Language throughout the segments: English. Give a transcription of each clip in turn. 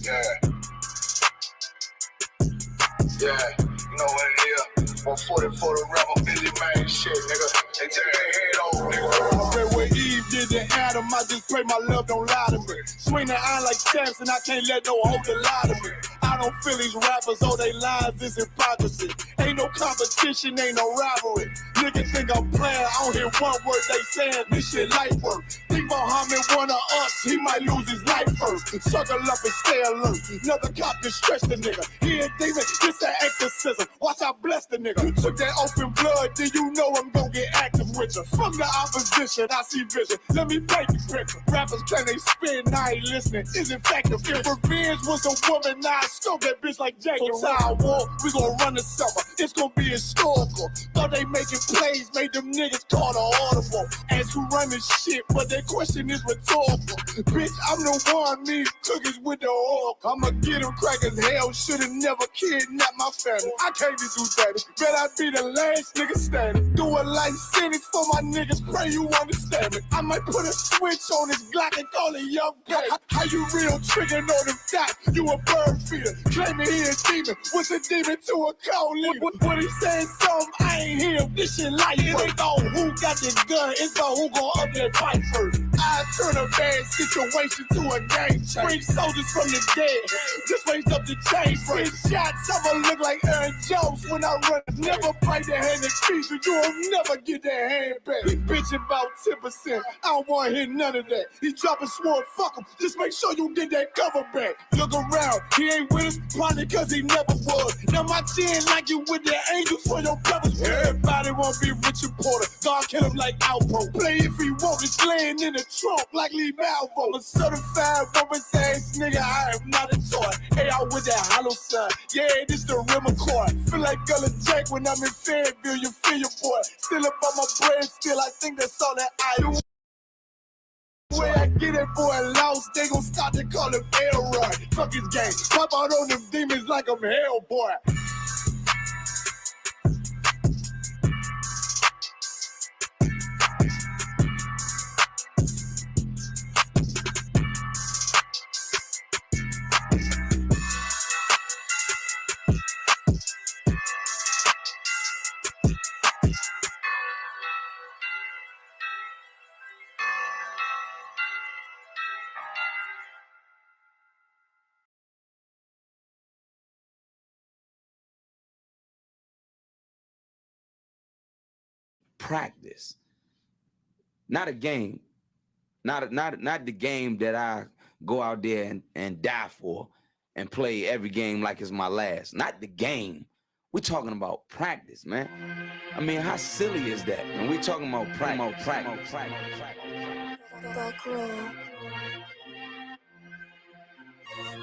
Yeah. Yeah, you know what it is. 140 for the rapper, busy man shit, nigga. They take their head off, nigga. I read what Eve did to Adam. I just pray my love don't lie to me. Swing the iron like Samson, I can't let no hoe lie to me. I don't feel these rappers, all they lies is hypocrisy. Ain't no competition, ain't no rivalry. Niggas think I'm playing, I don't hear one word they saying, this shit light work. Think Muhammad one of us, he might lose his life first. Circle up and stay alert. Another cop to stretch the nigga. He ain't demon, this an exorcism. Watch I bless the nigga. You took that open blood, then you know I'm gonna get active with you. From the opposition, I see vision. Let me paint the picture. Rappers can they spin, I ain't listening. Is effective. If revenge was a woman, now I scope that bitch like Jacob. So I war, we gonna run the summer. It's gonna be historical. Thought they making plays, made them niggas call the audible. As who run this shit, but their question is rhetorical. Bitch, I'm the one, me cookies with the oil. I'ma get them crackers, hell, should've never kidnapped my family. I can't do that. Bet I be the last nigga standing. Do a life sentence for my niggas, pray you understand it. I might put a switch on this Glock and call it young gang. How you real triggering on them dots? You a bird feeder, claiming he a demon. What's a demon to a cold leader? When he saying something, I ain't hear him. This shit light. It ain't about who got the gun, it's about who gon' up their fight first. I turn a bad situation to a game change. Bring soldiers from the dead, just raised up the chain. Bring shots, I'ma look like Aaron Jones when I run. Never bite the hand and speak, you will never get that hand back. He bitch about 10%, I don't wanna hear none of that. He dropping sword, fuck him, just make sure you get that cover back. Look around, he ain't with us, probably cause he never was. Now my chin like you with the angels for your brothers. Everybody wanna be Richard Porter, God kill him like Alpo. Play if he want, it's laying in the trunk like Lee Malvo. A certified woman's ass nigga, I am not a toy. Hey, out with that hollow side, yeah, this the rim accord. Feel like Gullah Jack when I'm in Fayetteville, you feel your boy. Still up on my bread, still I think that's all that I do. Way I get it, boy, lost, they gon' start to call him Elroy. Fuck his game, pop out on them demons like I'm Hellboy. Practice, not a game, not the game that I go out there and die for and play every game like it's my last. Not the game. We're talking about practice, man. I mean, how silly is that? And we're talking about practice.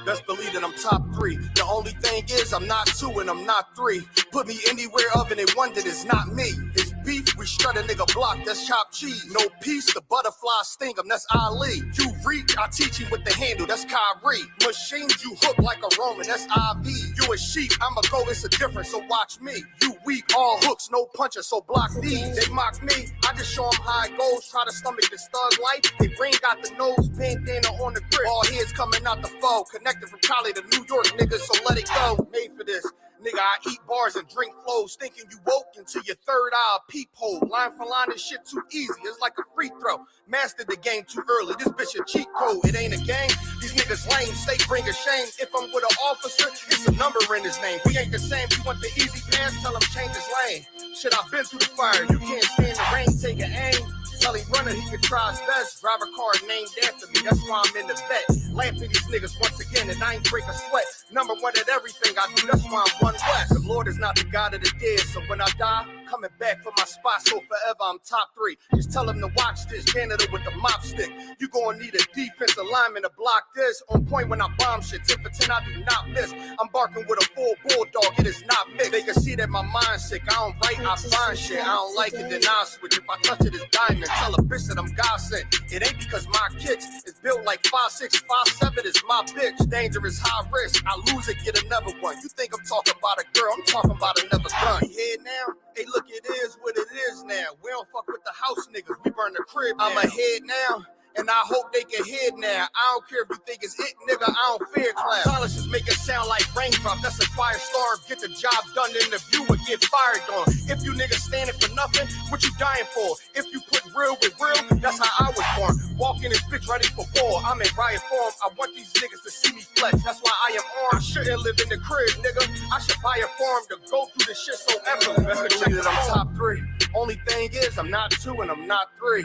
Best believe that I'm top 3. The only thing is I'm not 2 and I'm not 3. Put me anywhere other than one that is not me. It's beef, we shred a nigga block, that's chopped cheese. No peace, the butterfly sting him, that's Ali. You reach, I teach you with the handle, that's Kyrie. Machines you hook like a Roman, that's IV. You a sheep, I'ma go, it's a difference, so watch me. You weak, all hooks, no punches, so block these. They mock me, I just show them how it goes. Try to stomach this thug life. They brain got the nose, bandana on the grip. All heads coming out the foe, connected from Cali to New York, niggas, so let it go. Made for this. Nigga, I eat bars and drink flows, thinking you woke into your third eye peephole. Line for line, this shit too easy, it's like a free throw. Mastered the game too early, this bitch a cheat code. It ain't a game, these niggas lame, stay bring a shame. If I'm with an officer, it's a number in his name. We ain't the same, you want the easy pass, tell him change his lane. Shit, I've been through the fire, you can't stand the rain, take an aim. Tell him running, he can try his best. Drive a car named after me, that's why I'm in the vet. Laugh at these niggas once again, and I ain't break a sweat. Number one at everything I do, that's why I'm one west. The Lord is not the God of the dead, so when I die, coming back for my spot, so forever I'm top 3. Just tell him to watch this, janitor with the mop stick. You gonna need a defensive lineman to block this. On point when I bomb shit, 10 for 10, I do not miss. I'm barking with a full bulldog, it is not mixed. They can see that my mind's sick, I don't write, I find shit. I don't like it, then I switch. If I touch it, it's diamond. Tell a bitch that I'm God sent. It ain't because my kicks is built like 5'6", 5'7", is my bitch. Dangerous, high risk. I lose it, get another one. You think I'm talking about a girl? I'm talking about another gun. You hear now? Hey, look, it is what it is now. We don't fuck with the house niggas. We burn the crib now. I'm ahead now. And I hope they can hear now. I don't care if you think it's it, nigga. I don't fear class. Colleges make it sound like raindrop. That's a firestorm. Get the job done, the interview and get fired on. If you niggas standing for nothing, what you dying for? If you put real with real, that's how I was born. Walking this bitch ready for war. I'm in riot form. I want these niggas to see me flex. That's why I am armed. I shouldn't live in the crib, nigga. I should buy a farm to go through this shit so effortless. Best believe that I'm top 3. Only thing is, I'm not 2 and I'm not 3.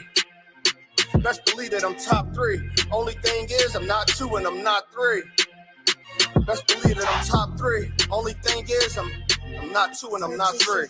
Best believe that I'm top 3. Only thing is, I'm not 2 and I'm not 3. Best believe that I'm top 3. Only thing is, I'm not 2 and I'm not 3.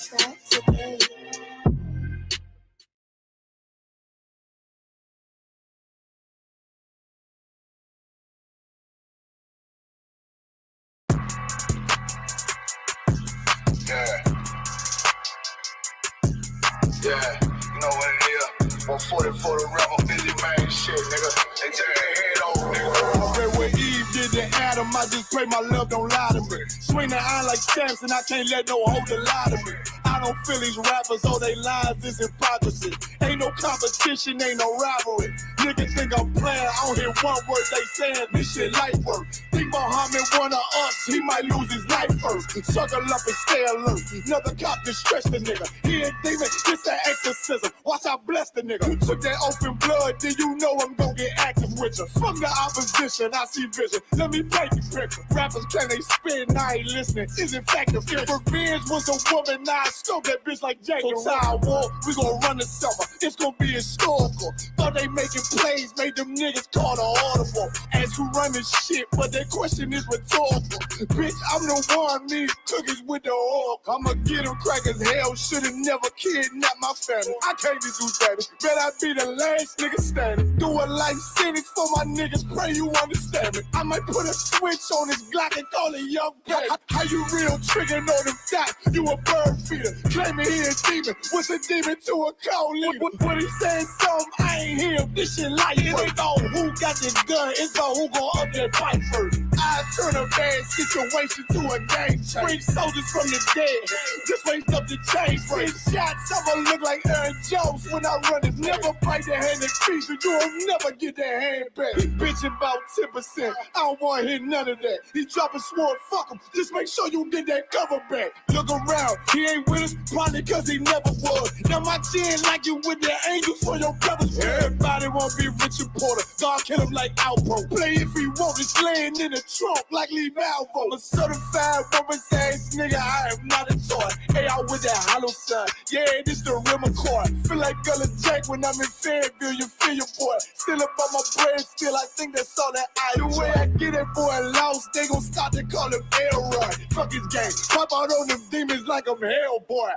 Yeah, you know what it is. 140 for the rebel, busy man shit, nigga. They take their head off, nigga. Okay, when Eve did the Adam, I just pray my love don't lie to me. Swing the iron like Samson, I can't let no holder lie to me. I don't feel these rappers, all they lies is hypocrisy. Ain't no competition, ain't no rivalry. Niggas think I'm playing, I don't hear one word they saying, this shit light work. Think Muhammad one of us, he might lose his life first. Circle up and stay alert. Another cop to stretch the nigga. He ain't demon, this an exorcism. Watch I bless the nigga. Who took that open blood, then you know I'm gonna get active with you. From the opposition, I see vision. Let me paint the picture. Rappers can they spit, I ain't listening. Is in fact the fear. If revenge was a woman, now I scope that bitch like Jacob. Side war, we gonna run the summer. It's gonna be historical. Thought they making plays, made them niggas call the audible. As who run this shit, but their question is rhetorical. Bitch, I'm the one, me cookies with the oil. I'ma get them crackers, hell, should've never kidnapped my family. I can't do that. Bet I be the last nigga standing. Do a life sentence for my niggas, pray you understand me. I might put a switch on this Glock and call it young pay. How you real triggering on them dots? You a bird feeder, claiming he a demon. What's a demon to a cold leader? What he saying something, I ain't hear. This shit like it ain't about who got the gun, it's about who gon' up that fight first. I turn a bad situation to a game change. Bring soldiers from the dead, just raised up the chain. Bring shots, I'ma look like Aaron Jones when I run it. Never fight the hand that feeds you, you'll never get that hand back. He bitching about 10%, I don't wanna hear none of that. He dropping sword, fuck him, just make sure you get that cover back. Look around, he ain't with us, probably cause he never was. Now my chin like you with the angels for your brothers. Everybody wanna be Richard Porter, God kill him like Alpo. Play if he want, it's laying in the trunk like Lee Malvo. A certified woman's ass nigga, I am not a toy. Hey, out with that hollow sign, yeah, this the real McCoy. Feel like Gullah Jack when I'm in Fayetteville, you feel your boy. Still up on my bread, still I think that's all that I do. The way I get that boy lost, they gon' start to call him Elroy. Fuck his game, pop out on them demons like I'm Hellboy.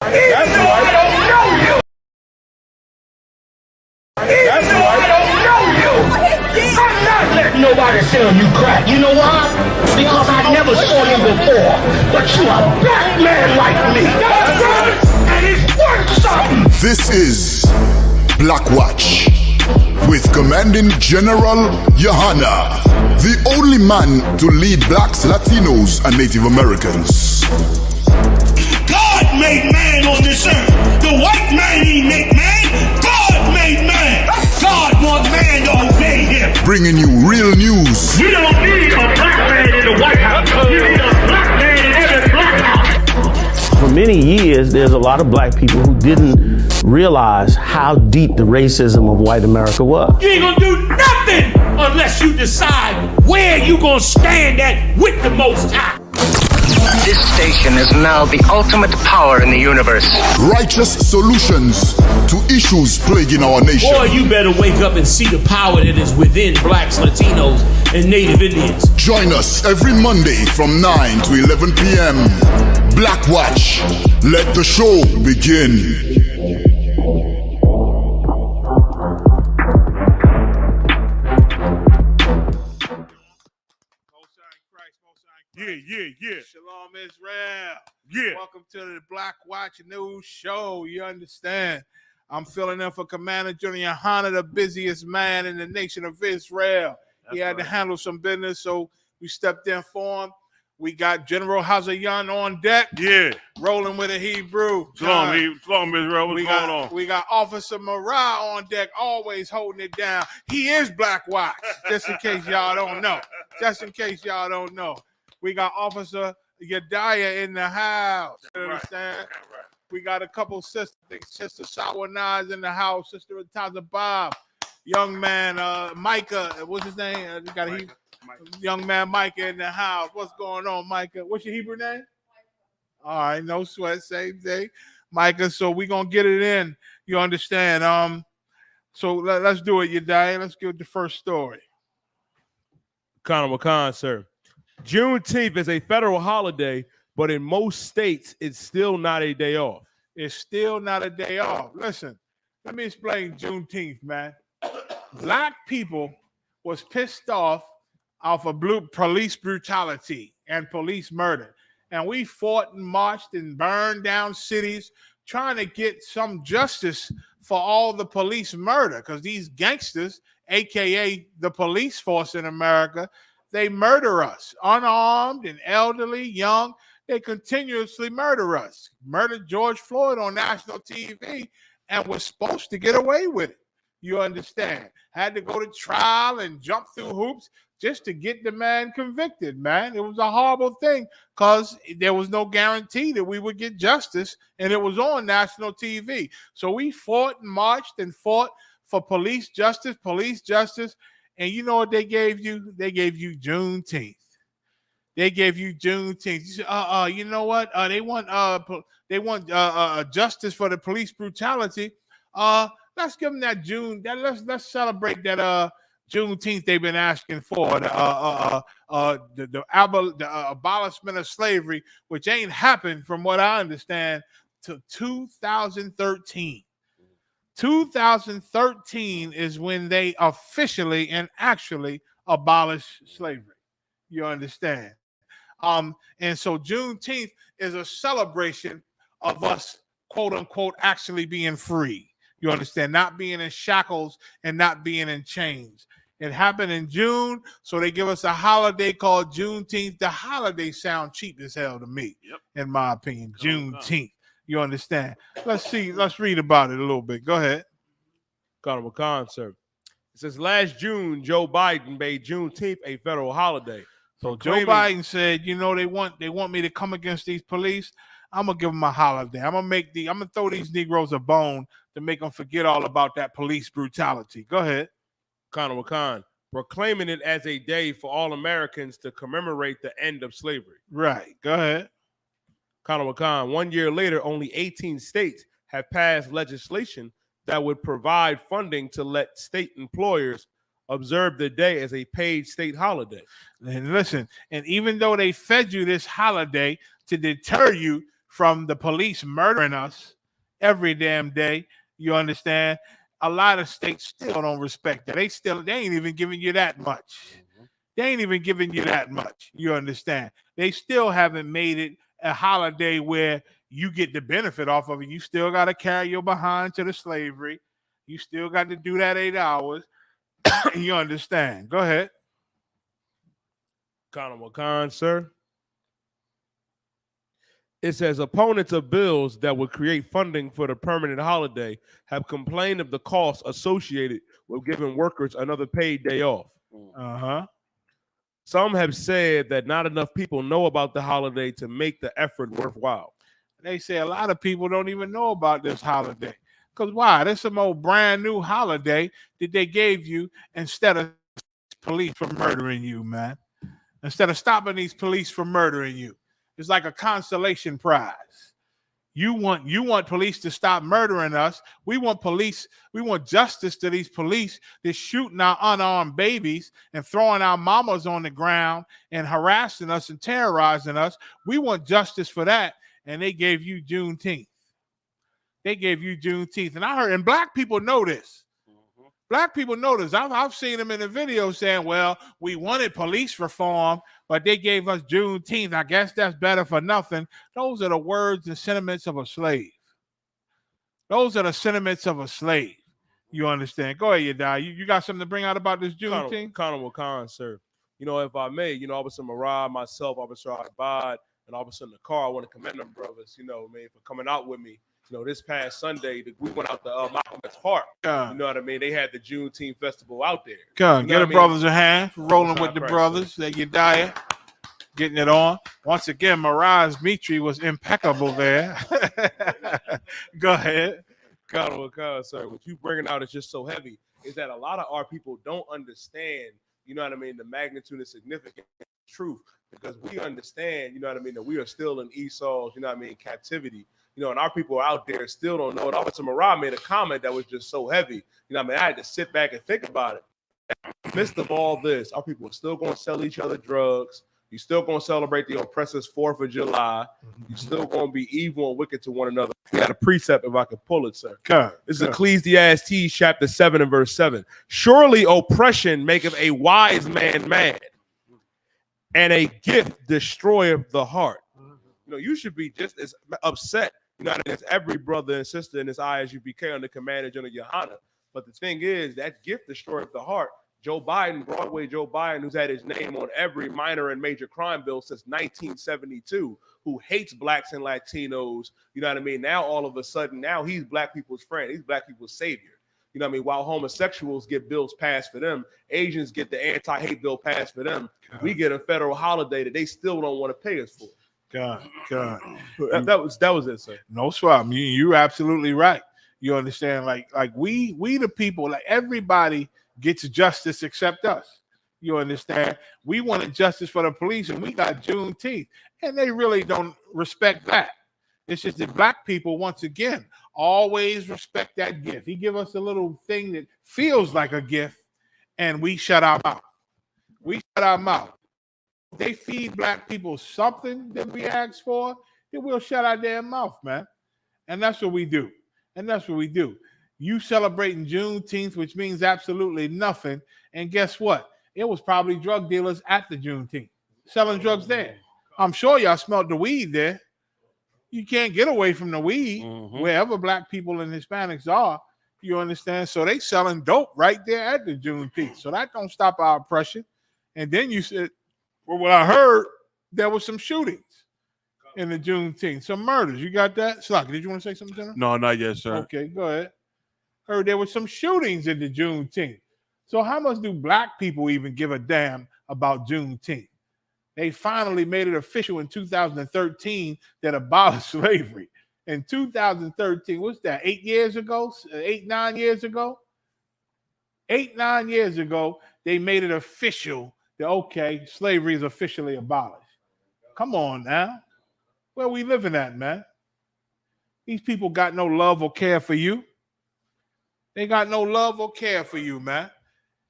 That's why I don't know you. That's why I don't know you. I'm not letting nobody sell you crack. You know why? Because I never saw you before. But you a black man like me. That's right. And it's worth something. This is Black Watch with Commanding General Yahanna, the only man to lead blacks, Latinos, and Native Americans. God made man on this earth. The white man he made man. God made man. God wants man to obey him. Bringing you real news. You don't need a black man in the White House. You need a black man in every black house. For many years, there's a lot of black people who didn't realize how deep the racism of white America was. You ain't gonna do nothing unless you decide where you gonna stand at with the Most High. This station is now the ultimate power in the universe. Righteous solutions to issues plaguing our nation. Boy, you better wake up and see the power that is within blacks, Latinos, and Native Indians. Join us every Monday from 9 to 11 p.m. Black Watch. Let the show begin. Yeah. Shalom, Israel. Yeah. Welcome to the Black Watch News Show. You understand? I'm filling in for Commander Gen.YAHANNA, the busiest man in the nation of Israel. He had to handle some business, so we stepped in for him. We got General Hazayan on deck. Yeah. Rolling with a Hebrew. Shalom, Israel. What's going on? We got Officer Marah on deck, always holding it down. He is Black Watch, just in case y'all don't know. We got Officer Yediah in the house. You understand? Right. We got a couple sisters. Sister Shawanaz in the house. Sister Taza Bob. Young man, Micah. What's his name? Young man Micah in the house. What's going on, Micah? What's your Hebrew name? All right, no sweat, same thing. Micah, so we're going to get it in. You understand? So let's do it, Yediah. Let's get the first story. Khan, sir. Juneteenth is a federal holiday, but in most states, it's still not a day off. It's still not a day off. Listen, let me explain Juneteenth, man. Black people was pissed off of police brutality and police murder. And we fought and marched and burned down cities trying to get some justice for all the police murder, because these gangsters, a.k.a. the police force in America, they murder us, unarmed and elderly, young. They continuously murder us. Murdered George Floyd on national TV and was supposed to get away with it. You understand? Had to go to trial and jump through hoops just to get the man convicted, man. It was a horrible thing because there was no guarantee that we would get justice, and it was on national TV. So we fought and marched and fought for police justice. And you know what they gave you? They gave you Juneteenth. You say, you know what? They want justice for the police brutality. Let's give them that June. Let's celebrate that Juneteenth they've been asking for. The abolishment of slavery, which ain't happened from what I understand to 2013. 2013 is when they officially and actually abolished slavery. You understand? And so Juneteenth is a celebration of us, quote unquote, actually being free. You understand? Not being in shackles and not being in chains. It happened in June, so they give us a holiday called Juneteenth. The holiday sound cheap as hell to me, in my opinion. Juneteenth. You understand? Let's read about it a little bit. Go ahead. Khan, sir. It says last June, Joe Biden made Juneteenth a federal holiday. So Joe Biden said, you know, they want me to come against these police. I'm gonna give them a holiday. I'm gonna throw these Negroes a bone to make them forget all about that police brutality. Go ahead. Khan, proclaiming it as a day for all Americans to commemorate the end of slavery. Right. Go ahead. Khan, 1 year later, only 18 states have passed legislation that would provide funding to let state employers observe the day as a paid state holiday. And listen, and even though they fed you this holiday to deter you from the police murdering us every damn day, you understand, a lot of states still don't respect that. They ain't even giving you that much. They ain't even giving you that much. You understand? They still haven't made it a holiday where you get the benefit off of it. You still got to carry your behind to the slavery. You still got to do that 8 hours. You understand? Go ahead. Khan, sir. It says opponents of bills that would create funding for the permanent holiday have complained of the costs associated with giving workers another paid day off. Some have said that not enough people know about the holiday to make the effort worthwhile. They say a lot of people don't even know about this holiday. Because why? There's some old brand new holiday that they gave you instead of police from murdering you, man. Instead of stopping these police from murdering you. It's like a consolation prize. You want police to stop murdering us. We want justice to these police that's shooting our unarmed babies and throwing our mamas on the ground and harassing us and terrorizing us. We want justice for that. And they gave you Juneteenth. And I heard, and black people know this. Black people know this. I've seen them in the video saying, well, we wanted police reform, but they gave us Juneteenth. I guess that's better for nothing. Those are the words and sentiments of a slave. Those are the sentiments of a slave. You understand? Go ahead, Yadai. You got something to bring out about this Juneteenth? Colonel Khan, sir. You know, if I may, you know, Officer Marad, myself, Officer Abad, and Officer in the car, I want to commend them brothers, you know, man, for coming out with me. You know, this past Sunday, we went out to Malcolm X Park. You know what I mean? They had the Juneteenth festival out there. Get the brothers a hand for rolling with the brothers. That you diet, getting it on. Once again, Mirage Mitri was impeccable there. Go ahead. Colonel Khan, sir. What you bringing out is just so heavy. Is that a lot of our people don't understand, you know what I mean, the magnitude and significance of truth. Because we understand, you know what I mean, that we are still in Esau's, you know what I mean, captivity. You know, and our people out there still don't know it. Officer Marad made a comment that was just so heavy. You know what I mean? I had to sit back and think about it. In the midst of all this, our people are still going to sell each other drugs. You're still going to celebrate the oppressor's 4th of July. You're still going to be evil and wicked to one another. We got a precept, if I could pull it, sir. This is Ecclesiastes chapter 7 and verse 7. Surely oppression maketh a wise man mad, and a gift destroyeth the heart. You know, you should be just as upset, you know, as every brother and sister in this I.S.U.P.K under command of GEN.YAHANNA. But the thing is, that gift destroyeth the heart. Joe Biden, Broadway Joe Biden, who's had his name on every minor and major crime bill since 1972, who hates blacks and Latinos, you know what I mean? Now, all of a sudden, now he's black people's friend. He's black people's savior. You know what I mean? While homosexuals get bills passed for them, Asians get the anti-hate bill passed for them. We get a federal holiday that they still don't want to pay us for. That was it, sir. No swap. You're absolutely right. You understand? Like we the people, like everybody gets justice except us. You understand? We wanted justice for the police, and we got Juneteenth, and they really don't respect that. It's just that black people, once again, always respect that gift. He give us a little thing that feels like a gift, and we shut our mouth. We shut our mouth. If they feed black people something that we ask for, then we'll shut our damn mouth, man. And that's what we do. And that's what we do. You celebrating Juneteenth, which means absolutely nothing. And guess what? It was probably drug dealers at the Juneteenth selling drugs there. I'm sure y'all smelled the weed there. You can't get away from the weed wherever black people and Hispanics are. You understand? So they selling dope right there at the Juneteenth. So that don't stop our oppression. And then you said, well, what I heard, there was some shootings in the Juneteenth, some murders. You got that? Slock, did you want to say something to them? No, not yet, sir. Okay, go ahead. Heard there was some shootings in the Juneteenth. So how much do black people even give a damn about Juneteenth? They finally made it official in 2013 that abolished slavery. In 2013, what's that, 8 years ago? 9 years ago? 9 years ago, they made it official that, okay, slavery is officially abolished. Come on now. Where we living at, man? These people got no love or care for you. They got no love or care for you, man.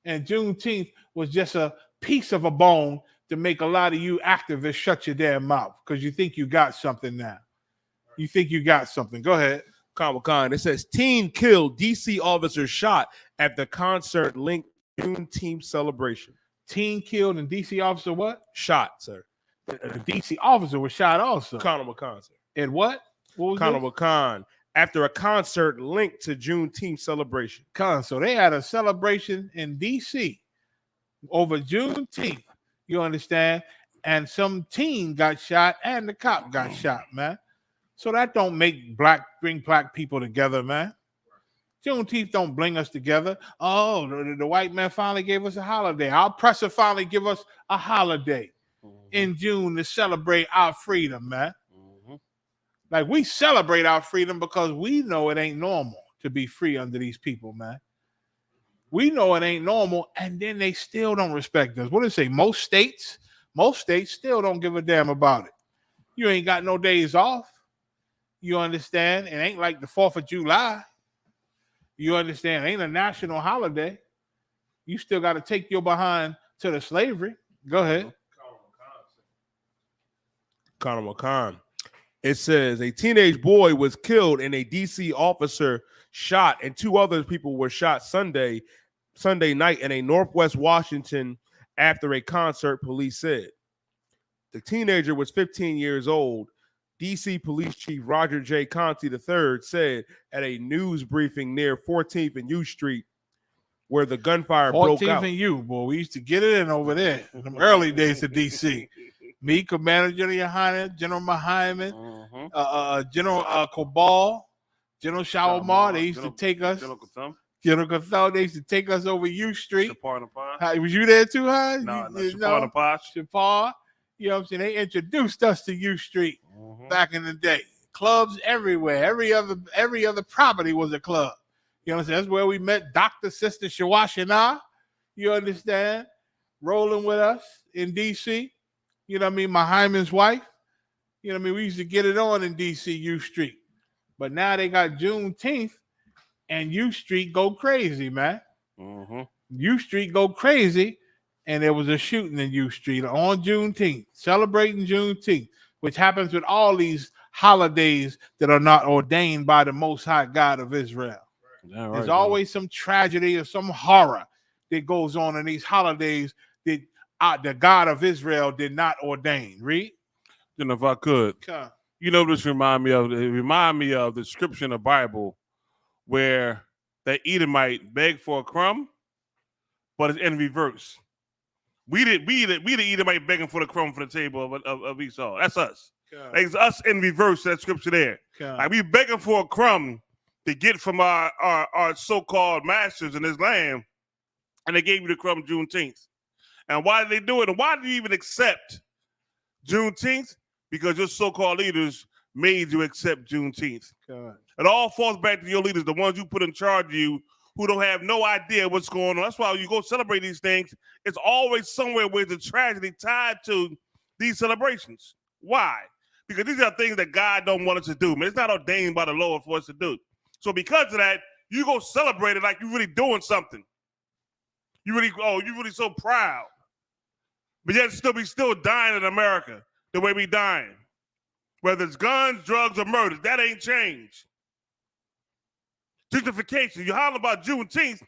And Juneteenth was just a piece of a bone to make a lot of you activists shut your damn mouth because you think you got something now. You think you got something. Go ahead. Khan. It says, teen killed, DC officer shot at the concert linked Juneteenth celebration. Teen killed and DC officer what? Shot, sir. The DC officer was shot also. Colonel McCon, sir. And what? What was Colonel McCon. After a concert linked to Juneteenth celebration. So they had a celebration in DC over Juneteenth. You understand? And some teen got shot and the cop got shot, man. So that don't bring black people together, man. Juneteenth don't bring us together. Oh, the white man finally gave us a holiday. Our oppressor finally give us a holiday in June to celebrate our freedom, man. Like we celebrate our freedom because we know it ain't normal to be free under these people, man. We know it ain't normal, and then they still don't respect us. What do they say? Most states still don't give a damn about it. You ain't got no days off. You understand? It ain't like the 4th of July. You understand? It ain't a national holiday. You still got to take your behind to the slavery. Go ahead. Colonel McCon. It says a teenage boy was killed and a DC officer shot and 2 other people were shot Sunday Sunday night in a Northwest Washington after a concert, police said. The teenager was 15 years old. D.C. Police Chief Roger J. Conti III said at a news briefing near 14th and U Street where the gunfire broke out. 14th and U, boy. We used to get it in over there in the early days of D.C. Me, Commander Gen.YAHANNA, General Muhammad, General Kobal, General Shalimar. They used to take us. General Cathal, they used to take us over U Street. Was you there too, huh? No, Shapar. You know what I'm saying? They introduced us to U Street back in the day. Clubs everywhere. Every other property was a club. You know what I'm saying? That's where we met Dr. Sister Shawashina. You understand? Rolling with us in D.C. You know what I mean? Muhammad's wife. You know what I mean? We used to get it on in D.C. U Street. But now they got Juneteenth and U Street go crazy, man. U Street go crazy. And there was a shooting in U Street on Juneteenth, celebrating Juneteenth, which happens with all these holidays that are not ordained by the Most High God of Israel. Yeah, There's always some tragedy or some horror that goes on in these holidays that the God of Israel did not ordain. Read? You know, if I could. You know, this remind me of the scripture in the Bible where the Edomite begged for a crumb, but it's in reverse. We the Edomite begging for the crumb for the table of Esau. That's us. It's us in reverse, that scripture there. Like we begging for a crumb to get from our so-called masters in this land, and they gave you the crumb Juneteenth. And why did they do it? And why did you even accept Juneteenth? Because your so-called leaders made you accept Juneteenth. It all falls back to your leaders, the ones you put in charge of you, who don't have no idea what's going on. That's why you go celebrate these things, it's always somewhere where there's a tragedy tied to these celebrations. Why? Because these are things that God don't want us to do. Man, it's not ordained by the Lord for us to do. So because of that, you go celebrate it like you're really doing something. You're really so proud. But yet we still dying in America the way we dying. Whether it's guns, drugs, or murder, that ain't changed. Gentrification. You holler about Juneteenth,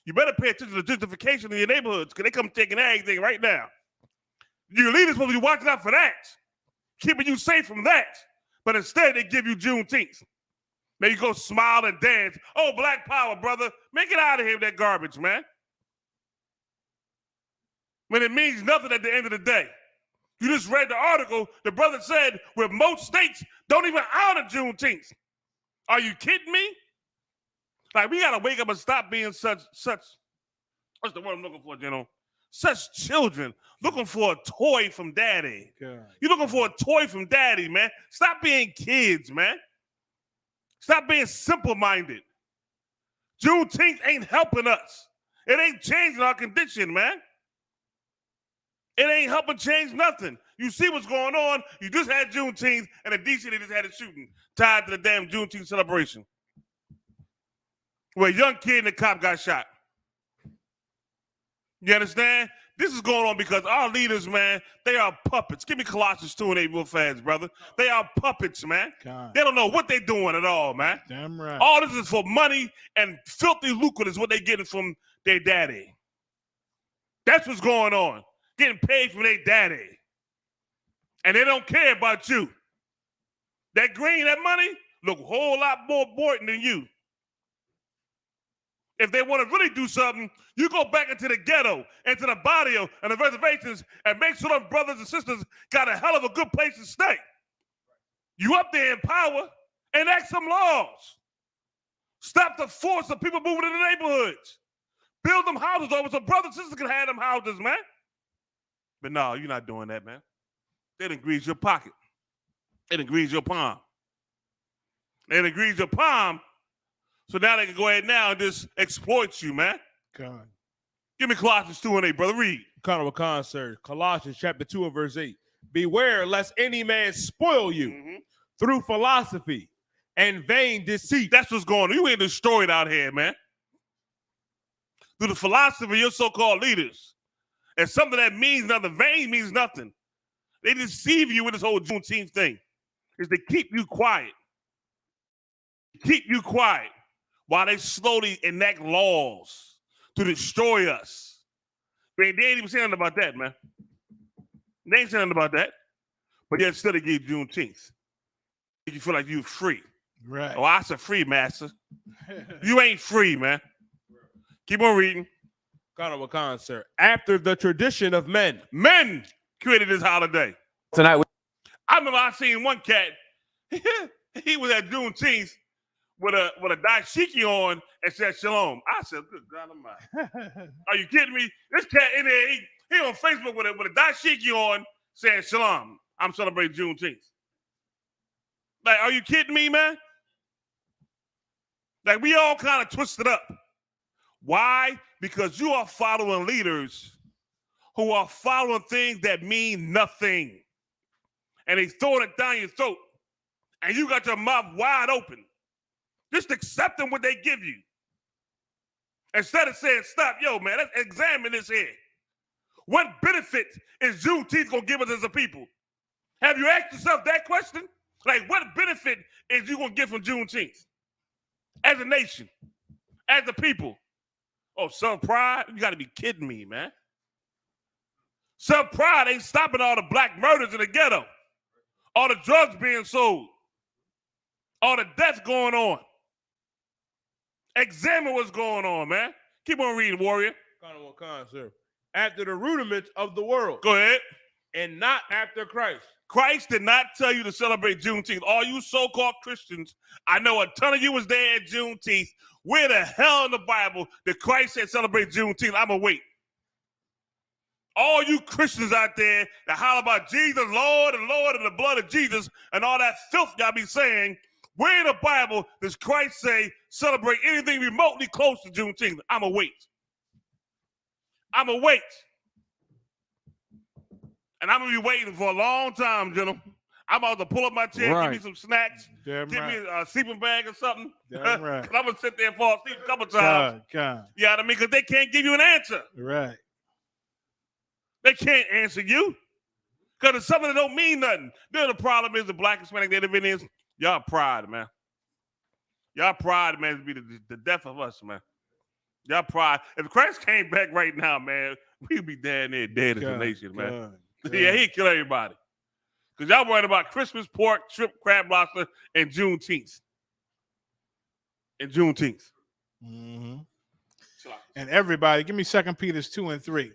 you better pay attention to gentrification in your neighborhoods because they come taking everything right now. Your leaders supposed to be watching out for that, keeping you safe from that. But instead, they give you Juneteenth. Now you go smile and dance. Oh, Black Power, brother. Make it out of here with that garbage, man. When it means nothing at the end of the day. You just read the article. The brother said where most states don't even honor Juneteenth. Are you kidding me? Like, we got to wake up and stop being such, what's the word I'm looking for, General? Such children looking for a toy from daddy. You're looking for a toy from daddy, man. Stop being kids, man. Stop being simple-minded. Juneteenth ain't helping us. It ain't changing our condition, man. It ain't helping change nothing. You see what's going on. You just had Juneteenth, and in D.C. they just had a shooting tied to the damn Juneteenth celebration, where a young kid and a cop got shot. You understand? This is going on because our leaders, man, they are puppets. Give me Colossians 2:8 real fast, brother. They are puppets, man. They don't know what they're doing at all, man. Damn right. All this is for money and filthy lucre is what they're getting from their daddy. That's what's going on. Getting paid from their daddy. And they don't care about you. That green, that money, look a whole lot more important than you. If they want to really do something, you go back into the ghetto, into the barrio, and the reservations, and make sure those brothers and sisters got a hell of a good place to stay. You up there in power, enact some laws. Stop the force of people moving in the neighborhoods. Build them houses over so brothers and sisters can have them houses, man. But no, you're not doing that, man. They done grease your pocket. They done grease your palm. They done grease your palm. So now they can go ahead now and just exploit you, man. God. Give me Colossians 2:8, brother. Read. Carnival concert, Colossians chapter 2 and verse 8. Beware lest any man spoil you through philosophy and vain deceit. That's what's going on. You ain't destroyed out here, man. Through the philosophy of your so-called leaders. And something that means nothing. Vain means nothing. They deceive you with this whole Juneteenth thing. Is to keep you quiet. Keep you quiet while they slowly enact laws to destroy us. They ain't even saying nothing about that, man. They ain't saying nothing about that. But yet still they give you Juneteenth. You feel like you're free. Right. Oh, I said free, master. You ain't free, man. Keep on reading. Khan, sir. After the tradition of men created this holiday. Tonight, I remember I seen one cat. He was at Juneteenth with a dashiki on and said shalom. I said, good God Almighty. Are you kidding me? This cat in there, he on Facebook with a dashiki on saying shalom. I'm celebrating Juneteenth. Like, are you kidding me, man? Like, we all kind of twisted up. Why? Because you are following leaders who are following things that mean nothing. And they throwing it down your throat. And you got your mouth wide open. Just accepting what they give you. Instead of saying, stop, yo, man, let's examine this here. What benefit is Juneteenth going to give us as a people? Have you asked yourself that question? Like, what benefit is you going to get from Juneteenth? As a nation, as a people. Oh, some pride? You got to be kidding me, man. Some pride ain't stopping all the black murders in the ghetto. All the drugs being sold. All the deaths going on. Examine what's going on, man. Keep on reading, warrior. Khan, sir. After the rudiments of the world. Go ahead. And not after Christ. Christ did not tell you to celebrate Juneteenth. All you so-called Christians, I know a ton of you was there at Juneteenth. Where the hell in the Bible did Christ say celebrate Juneteenth? I'm going to wait. All you Christians out there that holler about Jesus, Lord, and the blood of Jesus, and all that filth y'all be saying, where in the Bible does Christ say celebrate anything remotely close to Juneteenth? I'm going to wait. I'm going to wait. And I'm going to be waiting for a long time, gentlemen. I'm about to pull up my chair, give me some snacks, give me a sleeping bag or something. Damn right. I'm going to sit there and fall asleep a couple times. God. You know what I mean? Because they can't give you an answer. Right. They can't answer you. Because it's something that don't mean nothing. Then the problem is the black Hispanic Native Indians, y'all pride, man. Y'all pride, man, to be the death of us, man. Y'all pride. If Christ came back right now, man, we'd be down there dead as a nation, man. Yeah, he'd kill everybody. Because y'all worried about Christmas, pork, shrimp, crab, lobster, and Juneteenth. Mm-hmm. And everybody, give me 2 Peter 2 and 3.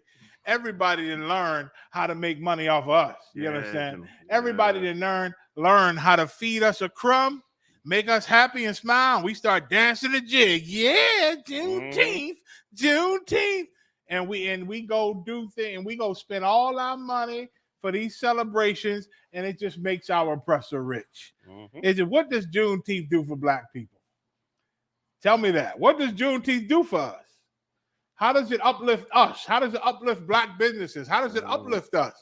Everybody didn't learn how to make money off of us. You understand? Everybody didn't learn how to feed us a crumb, make us happy and smile. We start dancing a jig. Yeah, Juneteenth, Juneteenth. And we go do things, and we go spend all our money for these celebrations, and it just makes our oppressor rich. What does Juneteenth do for black people? Tell me that. What does Juneteenth do for us? How does it uplift us? How does it uplift black businesses? How does it uplift us?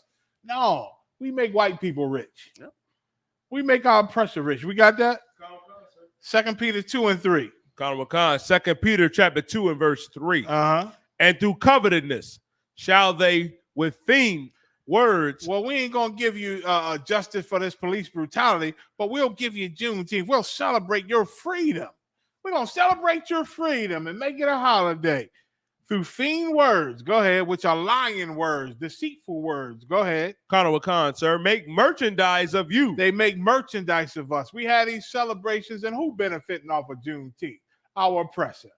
No, we make white people rich. Yep. We make our oppressor rich. We got that? 2 Peter 2 and 3. 2 Peter chapter 2 and verse 3. And through covetousness shall they with vain words. Well, we ain't going to give you justice for this police brutality, but we'll give you Juneteenth. We'll celebrate your freedom. We're going to celebrate your freedom and make it a holiday. Through fiend words, go ahead, which are lying words, deceitful words. Go ahead. Khan, sir, make merchandise of you. They make merchandise of us. We had these celebrations, and who benefiting off of Juneteenth? Our oppressor.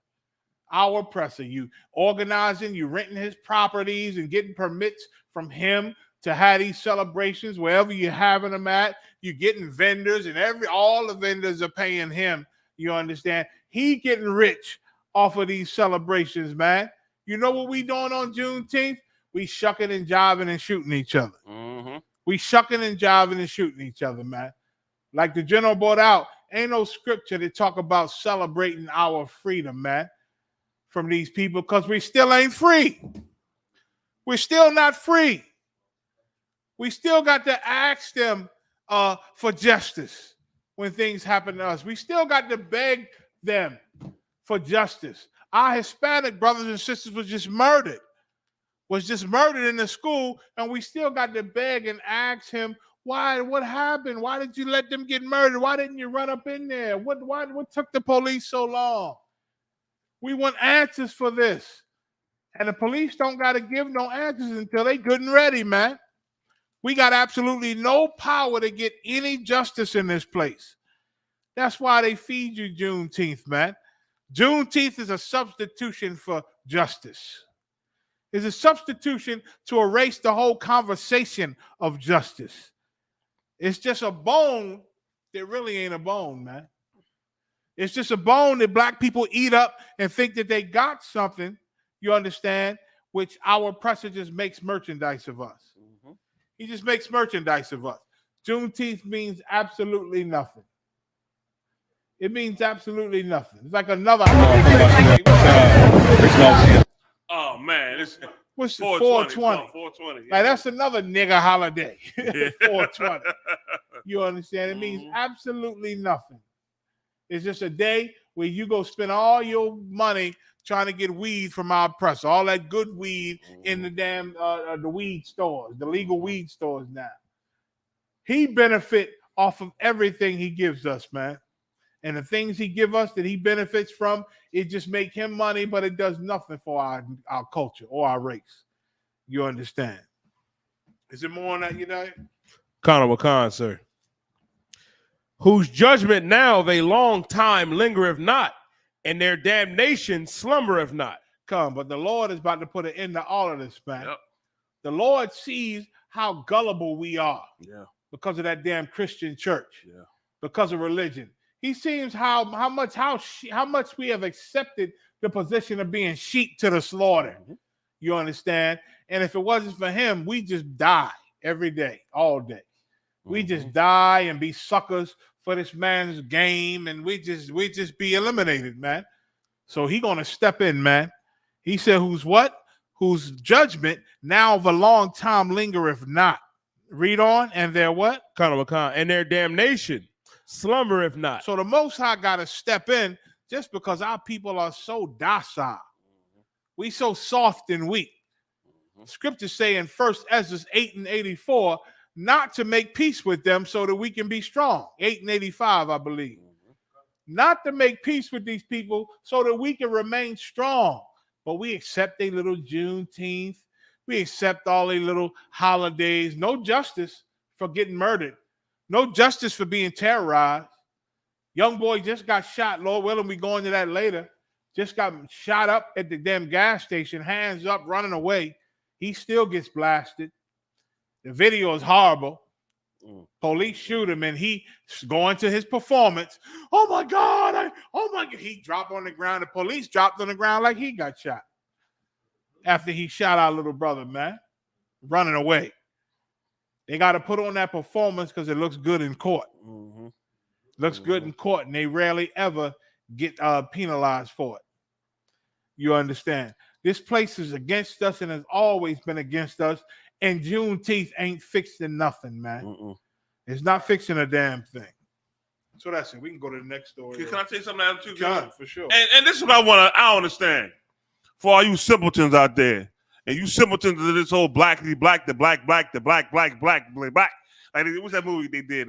Our oppressor. You organizing, you renting his properties and getting permits from him to have these celebrations wherever you're having them at. You're getting vendors, and all the vendors are paying him. You understand? He getting rich off of these celebrations, man. You know what we doing on Juneteenth? We shucking and jiving and shooting each other. We shucking and jiving and shooting each other, man. Like the general brought out, ain't no scripture to talk about celebrating our freedom, man, from these people, because we still ain't free. We're still not free. We still got to ask them for justice when things happen to us. We still got to beg them for justice. Our Hispanic brothers and sisters was just murdered in the school, and we still got to beg and ask him, why? What happened? Why did you let them get murdered? Why didn't you run up in there? What took the police so long? We want answers for this. And the police don't got to give no answers until they good and ready, man. We got absolutely no power to get any justice in this place. That's why they feed you Juneteenth, man. Juneteenth is a substitution for justice. It's a substitution to erase the whole conversation of justice. It's just a bone that really ain't a bone, man. It's just a bone that black people eat up and think that they got something, you understand, which our oppressor just makes merchandise of us. Mm-hmm. He just makes merchandise of us. Juneteenth means absolutely nothing. It means absolutely nothing. It's like another holiday. Oh, man. It's what's 420? 420. Like, that's another nigga holiday. 420. You understand? It means absolutely nothing. It's just a day where you go spend all your money trying to get weed from our oppressor, all that good weed in the damn the weed stores, the legal weed stores now. He benefit off of everything he gives us, man. And the things he give us that he benefits from, it just make him money, but it does nothing for our culture or our race. You understand? Is it more on that, you know? Conor McCon, sir. Whose judgment now they long time lingereth not, and their damnation slumbereth not. Come, but the Lord is about to put an end to all of this, man. Yep. The Lord sees how gullible we are because of that damn Christian church, because of religion. He sees how much we have accepted the position of being sheep to the slaughter. Mm-hmm. You understand? And if it wasn't for him, we just die every day, all day. We just die and be suckers for this man's game, and we just be eliminated, man. So he gonna step in, man. He said, whose judgment now of a long time lingereth not. Read on, and their what? Conor McCon, and their damnation slumbereth not. So the Most High gotta step in just because our people are so docile. We so soft and weak. Scriptures say in 1 Ezra 8:84, not to make peace with them so that we can be strong. 8:85, I believe. Not to make peace with these people so that we can remain strong. But we accept a little Juneteenth. We accept all their little holidays. No justice for getting murdered. No justice for being terrorized. Young boy just got shot. Lord willing, we go into that later. Just got shot up at the damn gas station, hands up, running away. He still gets blasted. The video is horrible. Police shoot him, and he going to his performance. Oh my God! He dropped on the ground. The police dropped on the ground like he got shot after he shot our little brother, man, running away. They got to put on that performance because it looks good in court. Looks good in court, and they rarely ever get penalized for it. You understand? This place is against us and has always been against us. And Juneteenth ain't fixing nothing, man. It's not fixing a damn thing. So that's it. We can go to the next story. Can I tell you something else too? John, for sure. And this is what I don't understand. For all you simpletons out there, and you simpletons of this whole black. Like, what's that movie they did?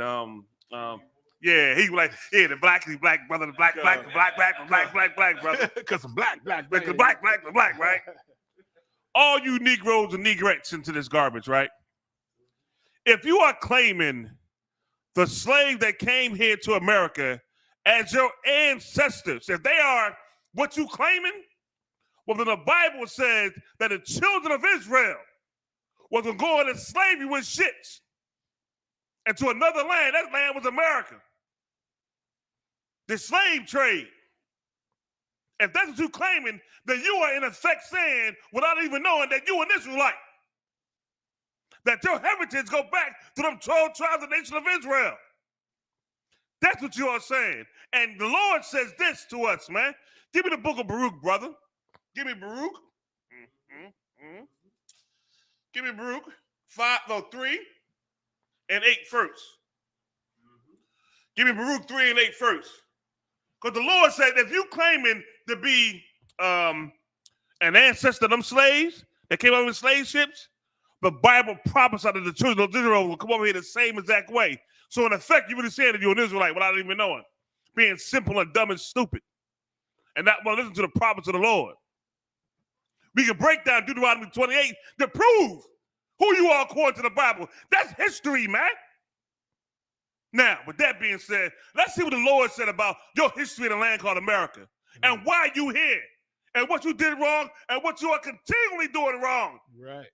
Yeah, he was like, the black brother, the black brother. Because I'm black, right? All you Negroes and Negrettes into this garbage, right? If you are claiming the slave that came here to America as your ancestors, if they are what you claiming, well, then the Bible says that the children of Israel was going to go into slavery with ships and to another land. That land was America. The slave trade. If that's what you're claiming, then you are in effect saying, without even knowing, that you an Israelite. That your heritage go back to them 12 tribes of the nation of Israel. That's what you are saying. And the Lord says this to us, man. Give me the book of Baruch, brother. Give me Baruch. Give me Baruch 3 and 8 first. Give me Baruch 3 and 8 first. Because the Lord said, if you claiming to be an ancestor of them slaves that came over in slave ships, the Bible prophesied that the children of Israel will come over here the same exact way. So in effect, you're really saying that you're an Israelite without even knowing, being simple and dumb and stupid, and not want to listen to the prophets of the Lord. We can break down Deuteronomy 28 to prove who you are according to the Bible. That's history, man. Now, with that being said, let's see what the Lord said about your history in the land called America and why you here and what you did wrong and what you are continually doing wrong. Right.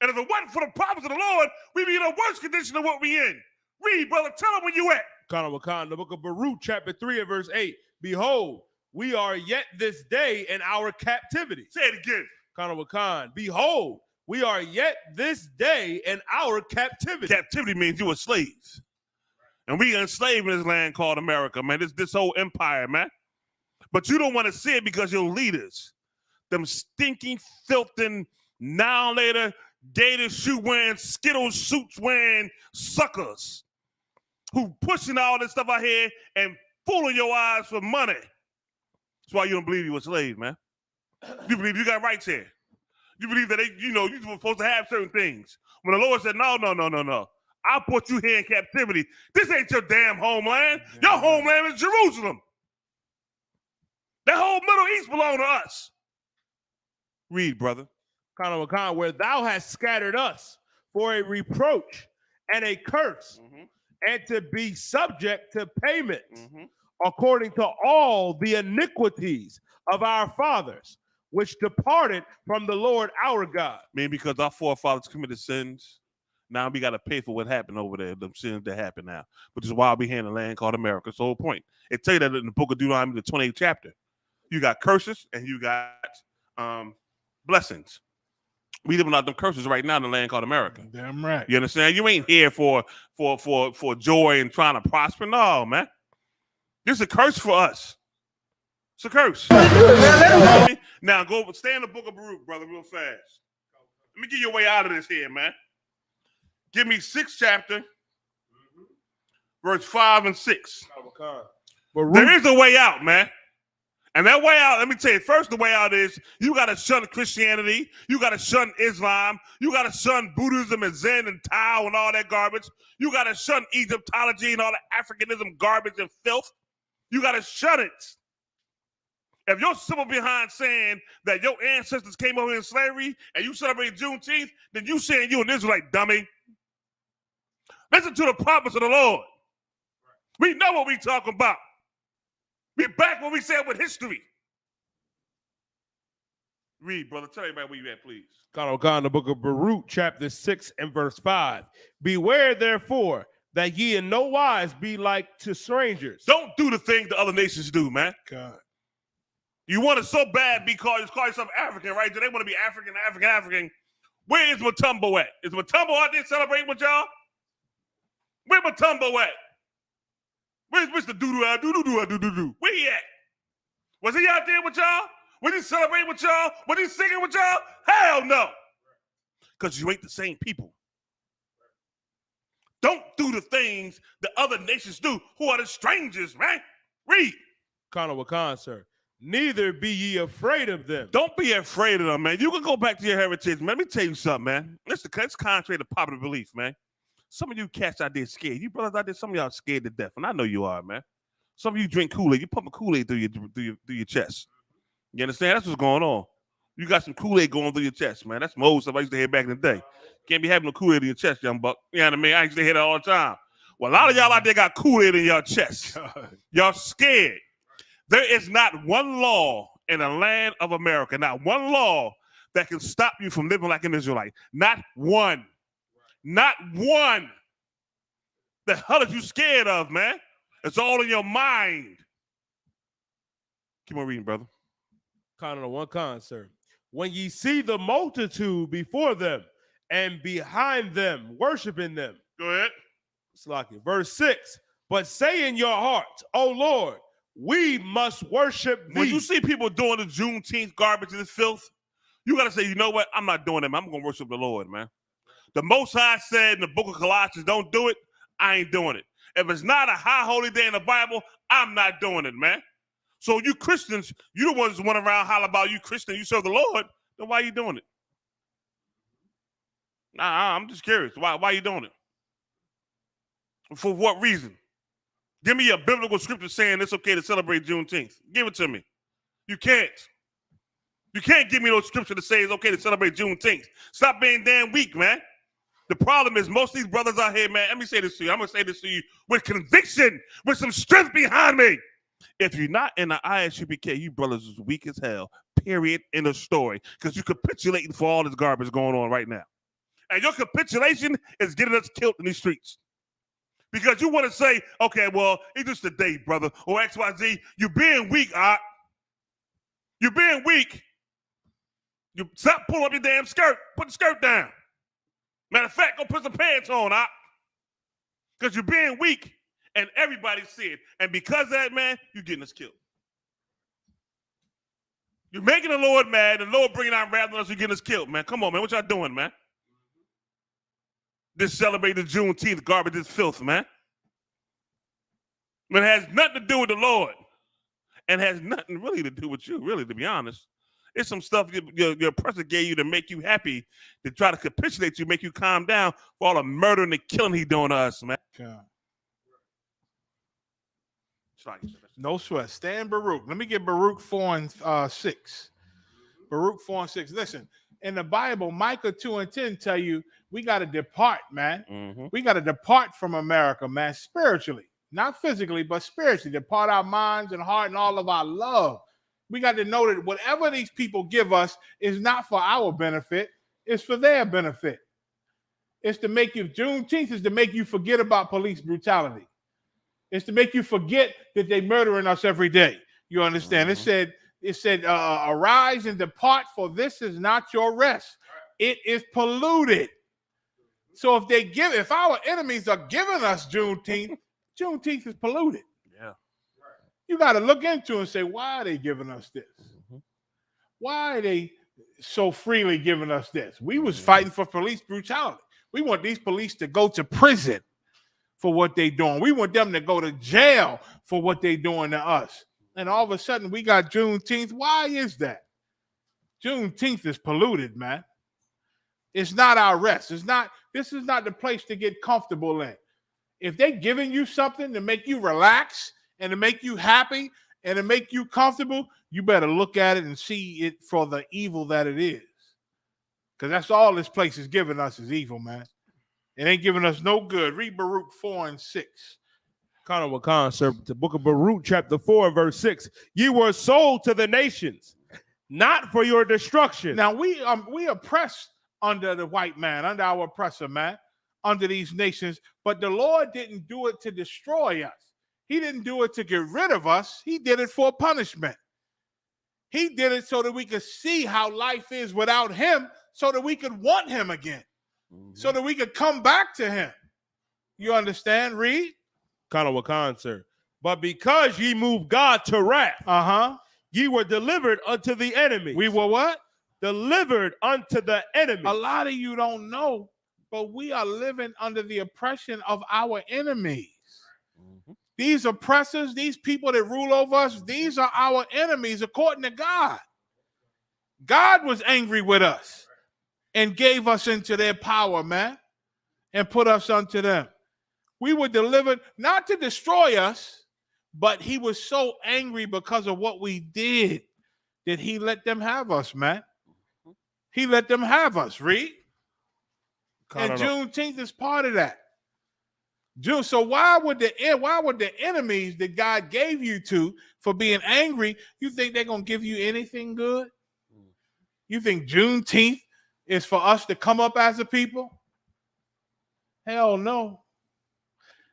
And if it wasn't for the promise of the Lord, we'd be in a worse condition than what we in. Read, brother. Tell them where you at. Khan, the book of Baruch, chapter 3 and verse 8. Behold, we are yet this day in our captivity. Say it again. Khan, behold, we are yet this day in our captivity. Captivity means you were slaves. And we enslaved in this land called America, man. This whole empire, man. But you don't want to see it because your leaders, them stinking, filthy, now later, gator shoe wearing, Skittles suits wearing suckers who pushing all this stuff out here and fooling your eyes for money. That's why you don't believe you were a slave, man. You believe you got rights here. You believe that you're supposed to have certain things. When the Lord said, no. I put you here in captivity. This ain't your damn homeland. Your homeland is Jerusalem. That whole Middle East belongs to us. Read, brother. Khan, where thou hast scattered us for a reproach and a curse, and to be subject to payment, according to all the iniquities of our fathers, which departed from the Lord our God. Man, because our forefathers committed sins, now we got to pay for what happened over there, the sins that happen now, which is why we here in a land called America. It's the whole point. It tell you that in the book of Deuteronomy, the 28th chapter. You got curses and you got blessings. We living out them curses right now in the land called America. Damn right. You understand? You ain't here for joy and trying to prosper. No, man. This is a curse for us. It's a curse. Now go stay in the book of Baruch, brother, real fast. Let me get your way out of this here, man. Give me 6th chapter, verse 5 and 6. There is a way out, man. And that way out, let me tell you, first the way out is you got to shun Christianity. You got to shun Islam. You got to shun Buddhism and Zen and Tao and all that garbage. You got to shun Egyptology and all that Africanism garbage and filth. You got to shun it. If you're simple behind saying that your ancestors came over in slavery and you celebrate Juneteenth, then you saying you an Israelite, dummy. Listen to the promise of the Lord. We know what we talking about. We back what we said with history. Read, brother. Tell everybody where you at, please. Khan, the book of Baruch, chapter 6 and verse 5. Beware, therefore, that ye in no wise be like to strangers. Don't do the thing the other nations do, man. God. You want it so bad because call yourself African, right? Do they want to be African? Where is Matumbo at? Is Matumbo out there celebrating with y'all? Where Matumbo at? Where's Mr. Doo-doo-doo-doo-doo-doo? Where he at? Was he out there with y'all? Was he celebrating with y'all? Was he singing with y'all? Hell no. Because you ain't the same people. Don't do the things the other nations do who are the strangers, man. Read. Khan, sir. Neither be ye afraid of them. Don't be afraid of them, man. You can go back to your heritage, man. Let me tell you something, man. It's contrary to popular belief, man. Some of you cats out there scared. You brothers out there, some of y'all scared to death, and I know you are, man. Some of you drink Kool-Aid. You pumping Kool-Aid through your chest. You understand? That's what's going on. You got some Kool-Aid going through your chest, man. That's some old stuff I used to hear back in the day. Can't be having no Kool-Aid in your chest, young buck. You know what I mean? I used to hear that all the time. Well, a lot of y'all out there got Kool-Aid in your chest. Y'all scared. There is not one law in the land of America, not one law that can stop you from living like an Israelite. Not one. Not one. The hell are you scared of, man? It's all in your mind. Keep on reading, brother. Khan, sir. When ye see the multitude before them and behind them, worshiping them. Go ahead. Slaki. Verse 6. But say in your heart, O Lord, we must worship thee. When you see people doing the Juneteenth garbage and this filth, you got to say, you know what? I'm not doing it, man. I'm going to worship the Lord, man. The Most High said in the book of Colossians, don't do it. I ain't doing it. If it's not a high holy day in the Bible, I'm not doing it, man. So you Christians, you the ones that went around holler about you Christian, you serve the Lord, then why are you doing it? I'm just curious. Why are you doing it? For what reason? Give me a biblical scripture saying it's okay to celebrate Juneteenth. Give it to me. You can't. You can't give me no scripture to say it's okay to celebrate Juneteenth. Stop being damn weak, man. The problem is most of these brothers out here, man, let me say this to you. I'm going to say this to you with conviction, with some strength behind me. If you're not in the I.S.U.P.K, you brothers is weak as hell, period, in the story, because you're capitulating for all this garbage going on right now. And your capitulation is getting us killed in these streets. Because you want to say, okay, well, it's just a day, brother, or XYZ. You're being weak, You're being weak. You stop pulling up your damn skirt. Put the skirt down. Matter of fact, go put some pants on, because you're being weak, and everybody see it. And because of that, man, you're getting us killed. You're making the Lord mad, and the Lord bringing out wrath on us, you're getting us killed, man. Come on, man. What y'all doing, man? This celebrating Juneteenth garbage, this filth, man. But it has nothing to do with the Lord, and has nothing really to do with you, really, to be honest. It's some stuff your oppressor gave you to make you happy, to try to capitulate you, make you calm down for all the murder and the killing he doing to us, man. God. No sweat. Stand Baruch. Let me get Baruch 4 and 6. Baruch 4 and 6. Listen, in the Bible, Micah 2 and 10 tell you we got to depart, man. Mm-hmm. We got to depart from America, man, spiritually. Not physically, but spiritually. Depart our minds and heart and all of our love. We got to know that whatever these people give us is not for our benefit. It's for their benefit. It's to make you, Juneteenth is to make you forget about police brutality. It's to make you forget that they're murdering us every day. You understand? Mm-hmm. It said, arise and depart, for this is not your rest. It is polluted. So if our enemies are giving us Juneteenth, Juneteenth is polluted. Yeah. You got to look into it and say, why are they giving us this? Mm-hmm. Why are they so freely giving us this? We was fighting for police brutality. We want these police to go to prison for what they doing. We want them to go to jail for what they doing to us. And all of a sudden, we got Juneteenth. Why is that? Juneteenth is polluted, man. It's not our rest. This is not the place to get comfortable in. If they're giving you something to make you relax and to make you happy and to make you comfortable, you better look at it and see it for the evil that it is. Because that's all this place is giving us is evil, man. It ain't giving us no good. Read Baruch 4 and 6. Sir, the book of Baruch, chapter 4, verse 6. Ye were sold to the nations, not for your destruction. Now, we oppressed under the white man, under our oppressor, man, under these nations. But the Lord didn't do it to destroy us. He didn't do it to get rid of us. He did it for punishment. He did it so that we could see how life is without him, so that we could want him again, so that we could come back to him. You understand? Read. Sir. But because ye moved God to wrath, ye were delivered unto the enemy. We were what? Delivered unto the enemy. A lot of you don't know, but we are living under the oppression of our enemies. Mm-hmm. These oppressors, these people that rule over us, these are our enemies according to God. God was angry with us and gave us into their power, man, and put us unto them. We were delivered not to destroy us, but he was so angry because of what we did that he let them have us, man. He let them have us. Read. And Juneteenth is part of that. So why would the enemies that God gave you to for being angry, you think they're going to give you anything good? You think Juneteenth is for us to come up as a people? Hell no.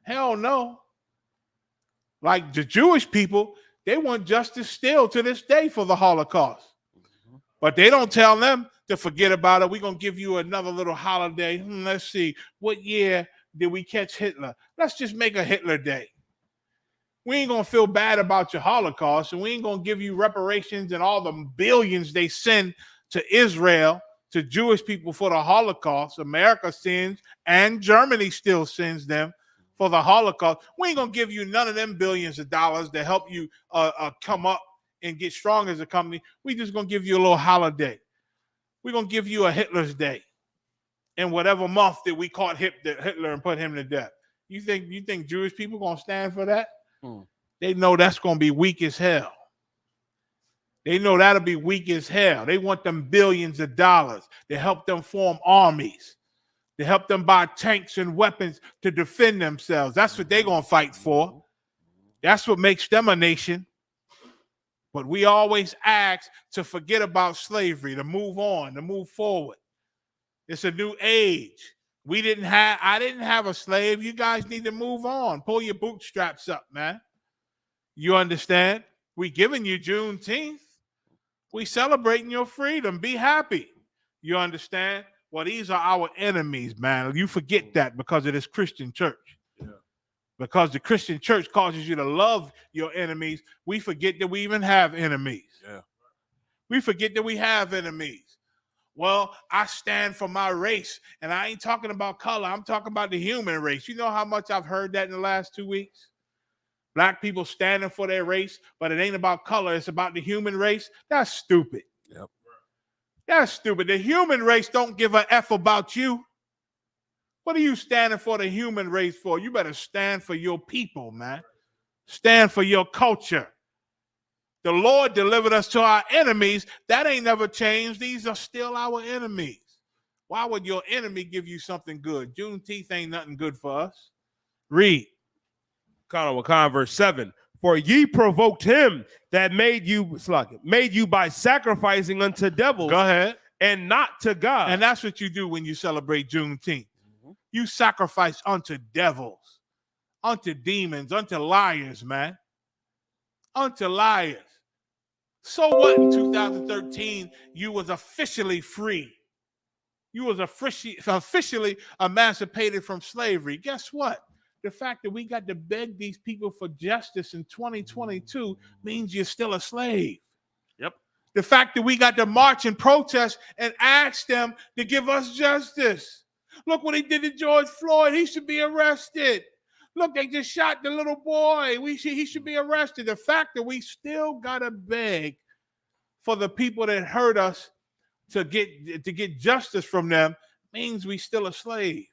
Hell no. Like the Jewish people, they want justice still to this day for the Holocaust. But they don't tell them to forget about it. We're going to give you another little holiday. Let's see. What year did we catch Hitler? Let's just make a Hitler Day. We ain't going to feel bad about your Holocaust, and we ain't going to give you reparations and all the billions they send to Israel, to Jewish people for the Holocaust. America sends, and Germany still sends them for the Holocaust. We ain't going to give you none of them billions of dollars to help you come up and get strong as a company. We just going to give you a little holiday. We're going to give you a Hitler's Day in whatever month that we caught Hitler and put him to death. You think Jewish people going to stand for that? They know that's going to be weak as hell. They know that'll be weak as hell. They want them billions of dollars to help them form armies, to help them buy tanks and weapons to defend themselves. That's what they're going to fight for. That's what makes them a nation. But we always ask to forget about slavery, to move on, to move forward. It's a new age. I didn't have a slave. You guys need to move on. Pull your bootstraps up, man. You understand? We giving you Juneteenth. We celebrating your freedom. Be happy. You understand? Well, these are our enemies, man. You forget that because of this Christian church. Yeah. Because the Christian church causes you to love your enemies, we forget that we even have enemies. Yeah. We forget that we have enemies. Well, I stand for my race, and I ain't talking about color. I'm talking about the human race. You know how much I've heard that in the last 2 weeks? Black people standing for their race, but it ain't about color. It's about the human race. That's stupid. Yep. That's stupid. The human race don't give a F about you. What are you standing for the human race for? You better stand for your people, man. Stand for your culture. The Lord delivered us to our enemies. That ain't never changed. These are still our enemies. Why would your enemy give you something good? Juneteenth ain't nothing good for us. Read. Verse 7. For ye provoked him that made you by sacrificing unto devils. Go ahead. And not to God. And that's what you do when you celebrate Juneteenth. Mm-hmm. You sacrifice unto devils, unto demons, unto liars, man. Unto liars. So what in 2013, you was officially free. You was officially emancipated from slavery. Guess what? The fact that we got to beg these people for justice in 2022 means you're still a slave. Yep. The fact that we got to march and protest and ask them to give us justice. Look what he did to George Floyd. He should be arrested. Look, they just shot the little boy. He should be arrested. The fact that we still got to beg for the people that hurt us to get justice from them means we still a slave.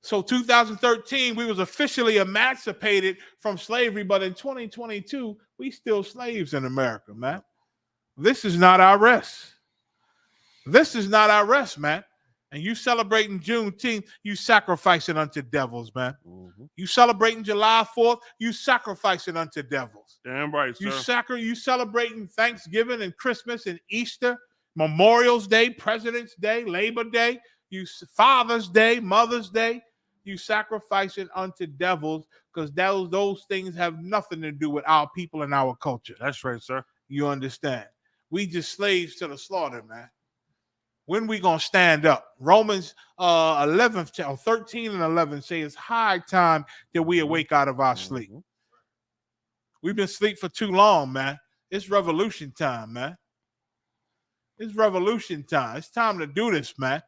So 2013, we was officially emancipated from slavery, but in 2022, we still slaves in America, man. This is not our rest. This is not our rest, man. And you celebrating Juneteenth, you sacrificing unto devils, man. Mm-hmm. You celebrating July 4th, you sacrificing unto devils. Damn right, sir. You celebrating Thanksgiving and Christmas and Easter, Memorial's Day, President's Day, Labor Day, Father's Day, Mother's Day. You sacrificing unto devils because those things have nothing to do with our people and our culture. That's right, sir. You understand? We just slaves to the slaughter, man. When we gonna stand up? Romans 13 and 11 say it's high time that we awake out of our sleep. We've been asleep for too long, man. It's revolution time, man. It's revolution time. It's time to do this, man.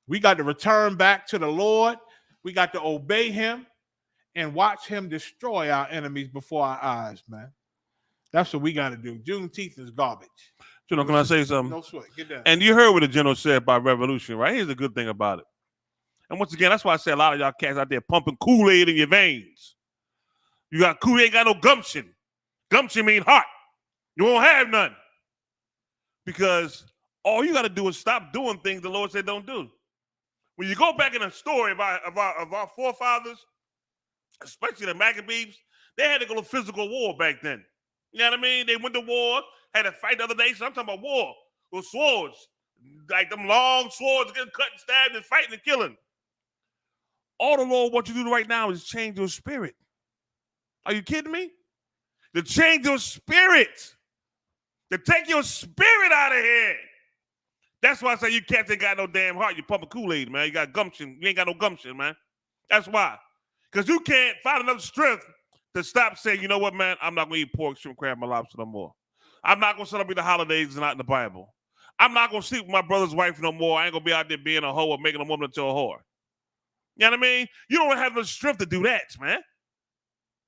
We got to return back to the Lord. We got to obey him and watch him destroy our enemies before our eyes, man. That's what we got to do. Juneteenth is garbage. General, can I say something? No sweat. Get down. And you heard what the general said about revolution, right? Here's the good thing about it. And once again, that's why I say a lot of y'all cats out there pumping Kool-Aid in your veins. You got Kool-Aid, ain't got no gumption. Gumption mean heart. You won't have none. Because all you got to do is stop doing things the Lord said don't do. When you go back in the story of our forefathers, especially the Maccabees, they had to go to physical war back then. You know what I mean? They went to war, had to fight the other day. So I'm talking about war with swords, like them long swords, getting cut and stabbed and fighting and killing. All the Lord wants you to do right now is change your spirit. Are you kidding me? To change your spirit. To take your spirit out of here. That's why I say you cats ain't got no damn heart. You pumping Kool-Aid, man. You got gumption. You ain't got no gumption, man. That's why. Because you can't find enough strength to stop saying, you know what, man, I'm not going to eat pork, shrimp, crab, and lobster no more. I'm not going to celebrate the holidays not in the Bible. I'm not going to sleep with my brother's wife no more. I ain't going to be out there being a hoe or making a woman into a whore. You know what I mean? You don't have the strength to do that, man.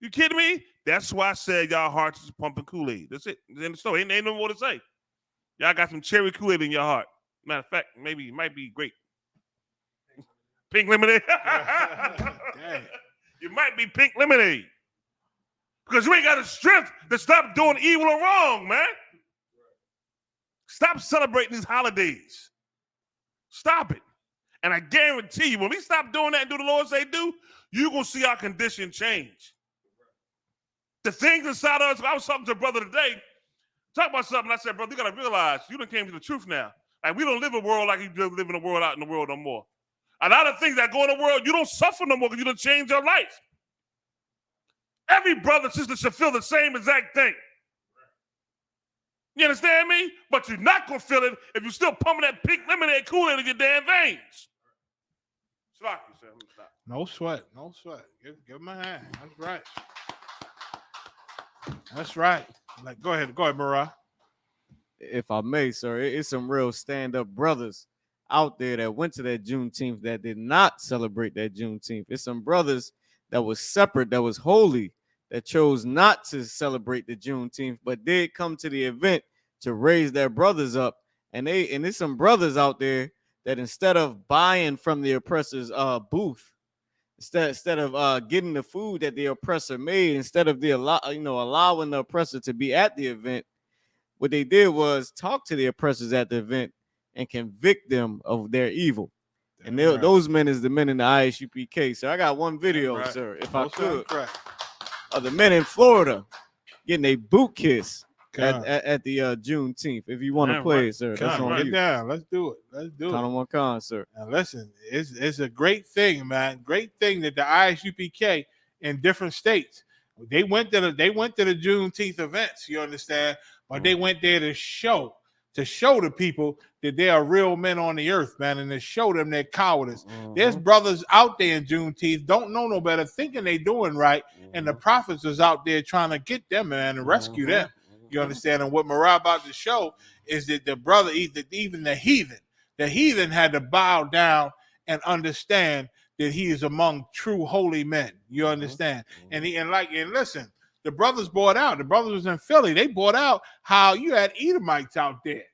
You kidding me? That's why I said y'all hearts is pumping Kool-Aid. That's it. In the story. Ain't no more to say. Y'all got some cherry Kool-Aid in your heart. Matter of fact, maybe it might be great. Pink lemonade. You might be pink lemonade. Because you ain't got the strength to stop doing evil or wrong, man. Stop celebrating these holidays. Stop it. And I guarantee you, when we stop doing that and do the Lord say do, you're going to see our condition change. The things inside of us, I was talking to a brother today, talking about something, I said, brother, you got to realize you done came to the truth now. Like, we don't live a world like you live in the world out in the world no more. A lot of things that go in the world, you don't suffer no more because you done changed your life. Every brother and sister should feel the same exact thing. You understand me? But you're not going to feel it if you're still pumping that pink lemonade Kool-Aid in your damn veins. No sweat. No sweat. Give him a hand. That's right. That's right. Like, go ahead, Mariah. If I may, sir, it's some real stand-up brothers out there that went to that Juneteenth that did not celebrate that Juneteenth. It's some brothers that was separate, that was holy, that chose not to celebrate the Juneteenth, but did come to the event to raise their brothers up. And there's some brothers out there that instead of buying from the oppressor's booth, instead of getting the food that the oppressor made, instead of allowing the oppressor to be at the event, what they did was talk to the oppressors at the event and convict them of their evil. And those men is the men in the I.S.U.P.K. So I got one video, sir, if I could, of the men in Florida getting a boot kiss at the Juneteenth. If you want to play it, sir, that's on you. Down. Let's do it. Let's do it. Count on one con, sir. Now listen, it's a great thing, man. Great thing that the I.S.U.P.K. in different states, they went to the Juneteenth events. You understand? But they went there to show the people that they are real men on the earth, man, and to show them their cowardice. There's brothers out there in Juneteenth, don't know no better, thinking they doing right, and the prophets is out there trying to get them, man, and rescue them. You understand? And what Mariah about to show is that the brother, even the heathen had to bow down and understand that he is among true holy men. You understand? And listen, the brothers bought out. The brothers was in Philly. They bought out how you had Edomites out there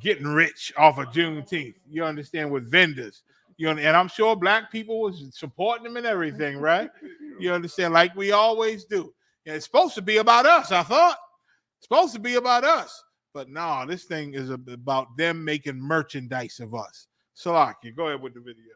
getting rich off of Juneteenth. You understand? With vendors. And I'm sure black people was supporting them and everything, right? You understand? Like we always do. And it's supposed to be about us, I thought. It's supposed to be about us. But no, this thing is about them making merchandise of us. Salaki, go ahead with the video.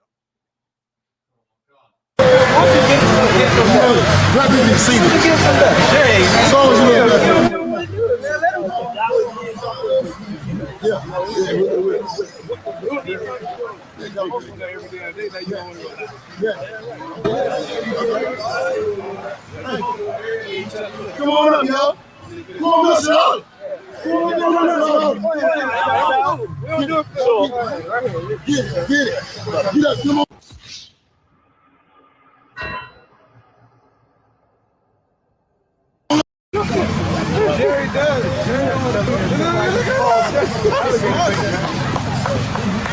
Come on up, y'all. Come on up, y'all. Get it. Get up, come on. Jerry does.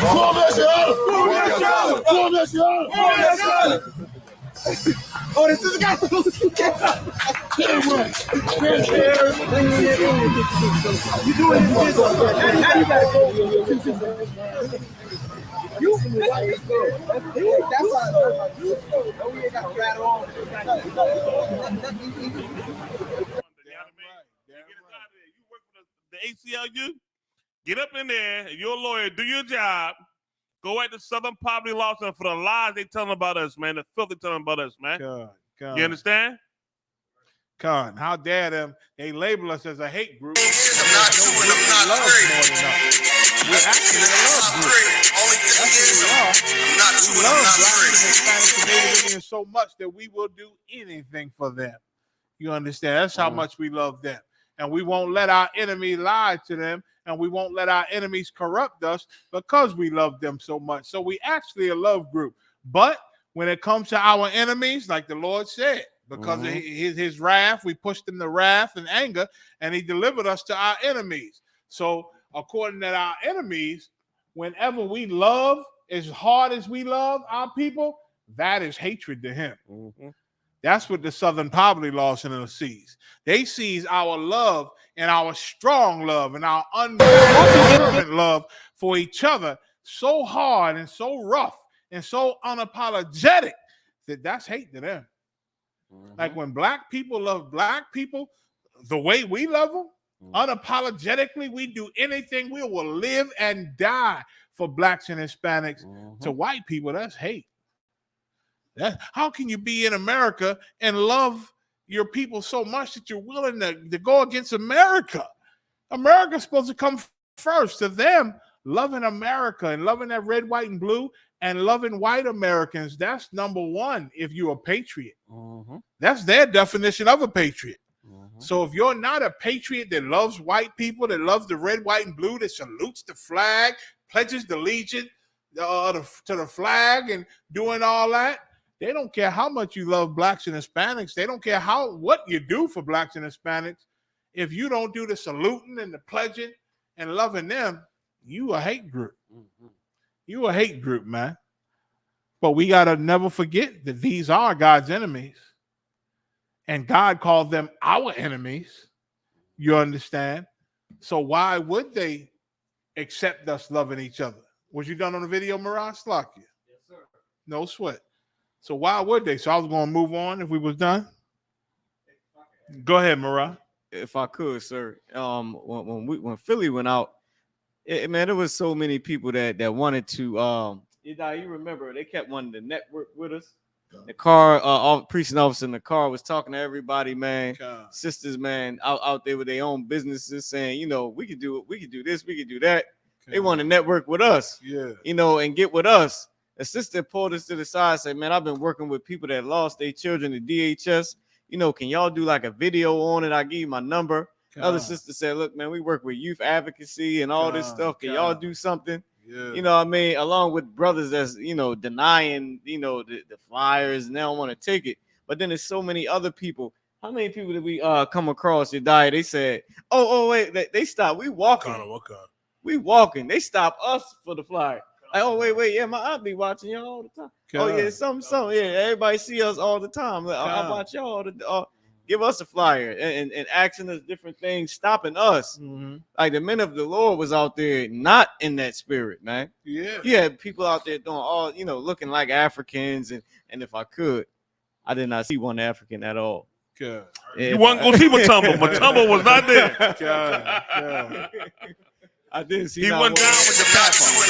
Come on, oh, this is a guy. You doing this? Now you gotta go. You that's why we ain't got to rattle on. The ACLU, get up in there, you're a lawyer, do your job, go at the Southern Poverty Law Center for the lies they telling about us, man, the filth they telling about us, man. You understand? Con, how dare them? They label us as a hate group. I'm not two and I'm not three. We're actually a love group. Only thing is, I'm not two and I'm not three. So much that we will do anything for them. You understand? That's how much we love them. And we won't let our enemy lie to them, and we won't let our enemies corrupt us because we love them so much. So we actually a love group. But when it comes to our enemies, like the Lord said, because of his wrath, we pushed him to wrath and anger, and he delivered us to our enemies. So according to our enemies, whenever we love as hard as we love our people, that is hatred to him. That's what the Southern Poverty Law Center sees. They sees our love and our strong love and our unreserved love for each other so hard and so rough and so unapologetic that that's hate to them. Like when black people love black people the way we love them, unapologetically, we do anything. We will live and die for blacks and Hispanics. To white people, that's hate. How can you be in America and love your people so much that you're willing to go against America? America's supposed to come first. To them, loving America and loving that red, white, and blue and loving white Americans, that's number one if you're a patriot. That's their definition of a patriot. So if you're not a patriot that loves white people, that loves the red, white, and blue, that salutes the flag, pledges the allegiance to the flag and doing all that, they don't care how much you love blacks and Hispanics. They don't care what you do for blacks and Hispanics. If you don't do the saluting and the pledging and loving them, you a hate group. You a hate group, man. But we got to never forget that these are God's enemies. And God called them our enemies. You understand? So why would they accept us loving each other? Was you done on the video, Mirage? Yes, sir. No sweat. So why would they? So I was going to move on if we was done. Go ahead, Mirage. If I could, sir. When Philly went out, man, there was so many people that wanted to. You remember they kept wanting to network with us. The car, precinct officer in the car was talking to everybody, man. Sisters, man, out there with their own businesses, saying, you know, we could do it, we could do this, we could do that. They want to network with us, you know, and get with us. A sister pulled us to the side, said, man, I've been working with people that lost their children to DHS. You know, can y'all do like a video on it? I'll give you my number. Other sister said, look, man, we work with youth advocacy and all this stuff. Can y'all do something? You know what I mean? Along with brothers that's, you know, denying, you know, the flyers and they don't want to take it. But then there's so many other people. How many people did we come across that died? They said, oh, wait, they stopped. We walking. We walking. They stopped us for the flyer. Like, oh, wait, yeah, my aunt be watching y'all all the time. Oh, yeah, something. Yeah, everybody see us all the time. Like, I watch y'all give us a flyer and asking us different things, stopping us. Like the men of the Lord was out there not in that spirit, man. Yeah, people out there doing all, you know, looking like Africans. And if I could, I did not see one African at all. You wasn't going to see Matumbo. Matumbo was not there. I didn't see. He went down with the platform. I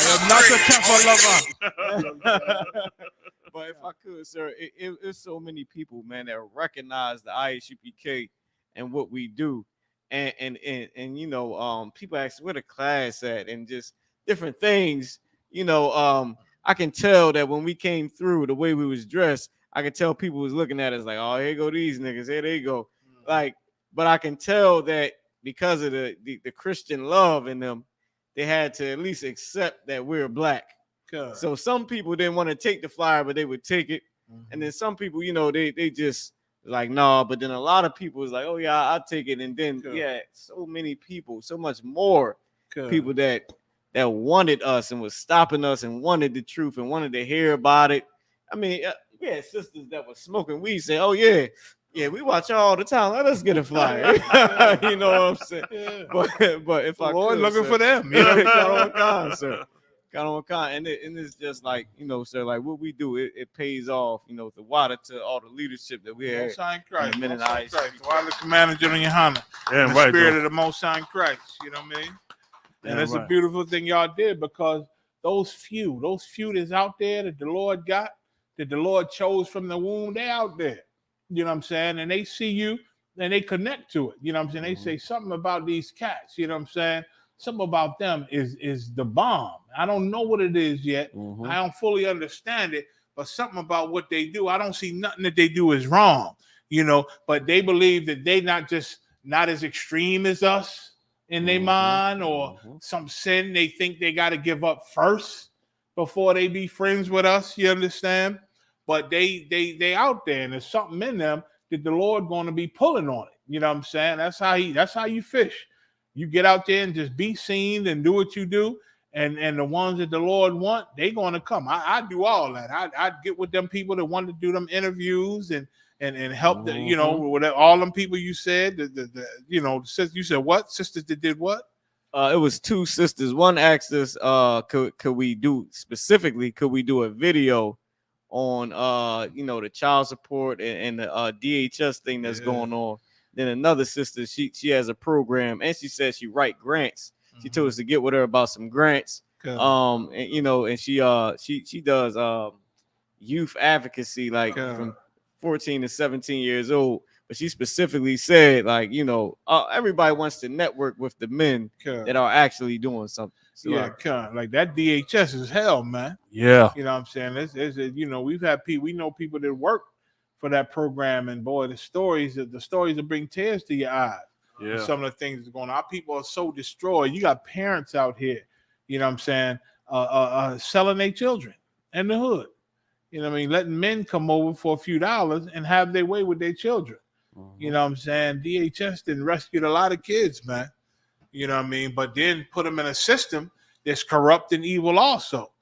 am not a Kappa lover. But if I could, sir, it's so many people, man, that recognize the I.S.U.P.K and what we do, and you know, people ask where the class at, and just different things. You know, I can tell that when we came through, the way we was dressed, I could tell people was looking at us like, oh, here go these niggas, here they go, like. But I can tell that because of the Christian love in them, they had to at least accept that we're black. So some people didn't want to take the flyer, but they would take it. And then some people, you know, they just like, no. But then a lot of people was like, oh, yeah, I'll take it. And then, so many people, so much more people that wanted us and was stopping us and wanted the truth and wanted to hear about it. I mean, sisters that were smoking weed say, oh, yeah, we watch y'all all the time. Let us get a flyer. You know what I'm saying? But if I Lord, could, looking sir, for them. You know, got on con, sir. Got on con. And it's just like, you know, sir, like what we do, it pays off, you know, the water to all the leadership that we had. Most High Christ. Christ. Why the commander, Gen.YAHANNA? Yeah, the right, spirit though. of the Most High Christ. You know what I mean? And Yeah, it's a right. beautiful thing y'all did, because those few that's out there that the Lord got, that the Lord chose from the womb, they out there. You know what I'm saying? And they see you and they connect to it. You know what I'm saying? They say something about these cats, you know what I'm saying? Something about them is the bomb. I don't know what it is yet. I don't fully understand it, but something about what they do, I don't see nothing that they do is wrong, you know, but they believe that they not as extreme as us in their mind, or some sin they think they got to give up first before they be friends with us, you understand? But they out there, and there's something in them that the Lord going to be pulling on it. You know what I'm saying? That's how you fish. You get out there and just be seen and do what you do. And the ones that the Lord want, they going to come. I do all that. I get with them people that want to do them interviews and help the, you know, with all them people you said, you know, you said what? Sisters that did what? It was two sisters. One asked us, could we do a video on the child support and the DHS thing that's going on. Then another sister, she has a program, and she says she write grants. She told us to get with her about some grants. And she does youth advocacy, like from 14 to 17 years old. But she specifically said, like, everybody wants to network with the men that are actually doing something. So, like that DHS is hell, man. Yeah. You know what I'm saying? We've had people, we know people that work for that program, and boy, the stories that bring tears to your eyes. Yeah. Some of the things that's going on. Our people are so destroyed. You got parents out here, you know what I'm saying, selling their children in the hood. You know what I mean? Letting men come over for a few dollars and have their way with their children. You know what I'm saying? DHS didn't rescue a lot of kids, man. You know what I mean? But then put them in a system that's corrupt and evil also.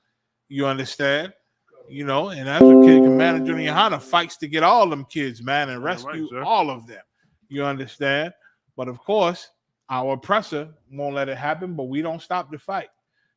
You understand? And that's what Commander Juneteenth fights to get all them kids, man, and rescue all of them. You understand? But of course, our oppressor won't let it happen, but we don't stop the fight.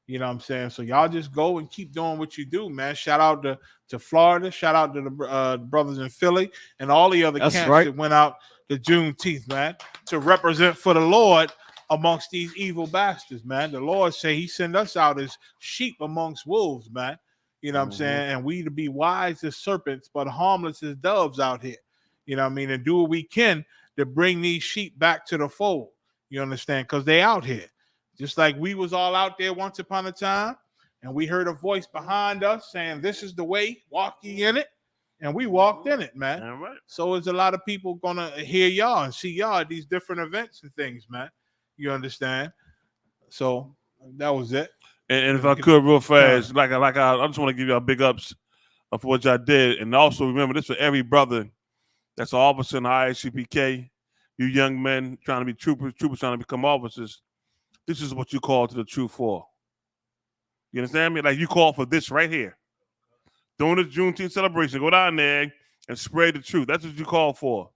You know what I'm saying? So y'all just go and keep doing what you do, man. Shout out to Florida. Shout out to the brothers in Philly and all the other camps that went out to Juneteenth, man, to represent for the Lord amongst these evil bastards, man. The Lord say he sent us out as sheep amongst wolves, man. You know what I'm saying? And we to be wise as serpents, but harmless as doves out here. You know what I mean? And do what we can to bring these sheep back to the fold. You understand? Because they out here. Just like we was all out there once upon a time, and we heard a voice behind us saying, this is the way, walk ye in it. And we walked in it, man. Right. So there's a lot of people going to hear y'all and see y'all at these different events and things, man. You understand? So that was it. And if I could real fast, I just want to give y'all big ups for what y'all did. And also remember, this for every brother that's an officer in the I.S.U.P.K, you young men trying to be troopers trying to become officers. This is what you call to the truth for. You understand me? Like you call for this right here. During the Juneteenth celebration, go down there and spread the truth. That's what you call for.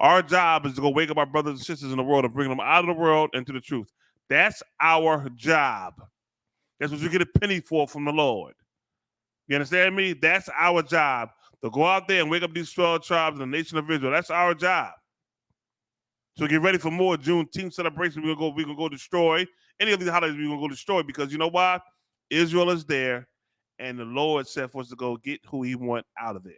Our job is to go wake up our brothers and sisters in the world and bring them out of the world into the truth. That's our job. That's what you get a penny for from the Lord. You understand me? That's our job. To go out there and wake up these 12 tribes in the nation of Israel. That's our job. So get ready for more Juneteenth celebration. We're gonna go destroy any of these holidays. We're gonna go destroy because you know why? Israel is there, and the Lord said for us to go get who He want out of there.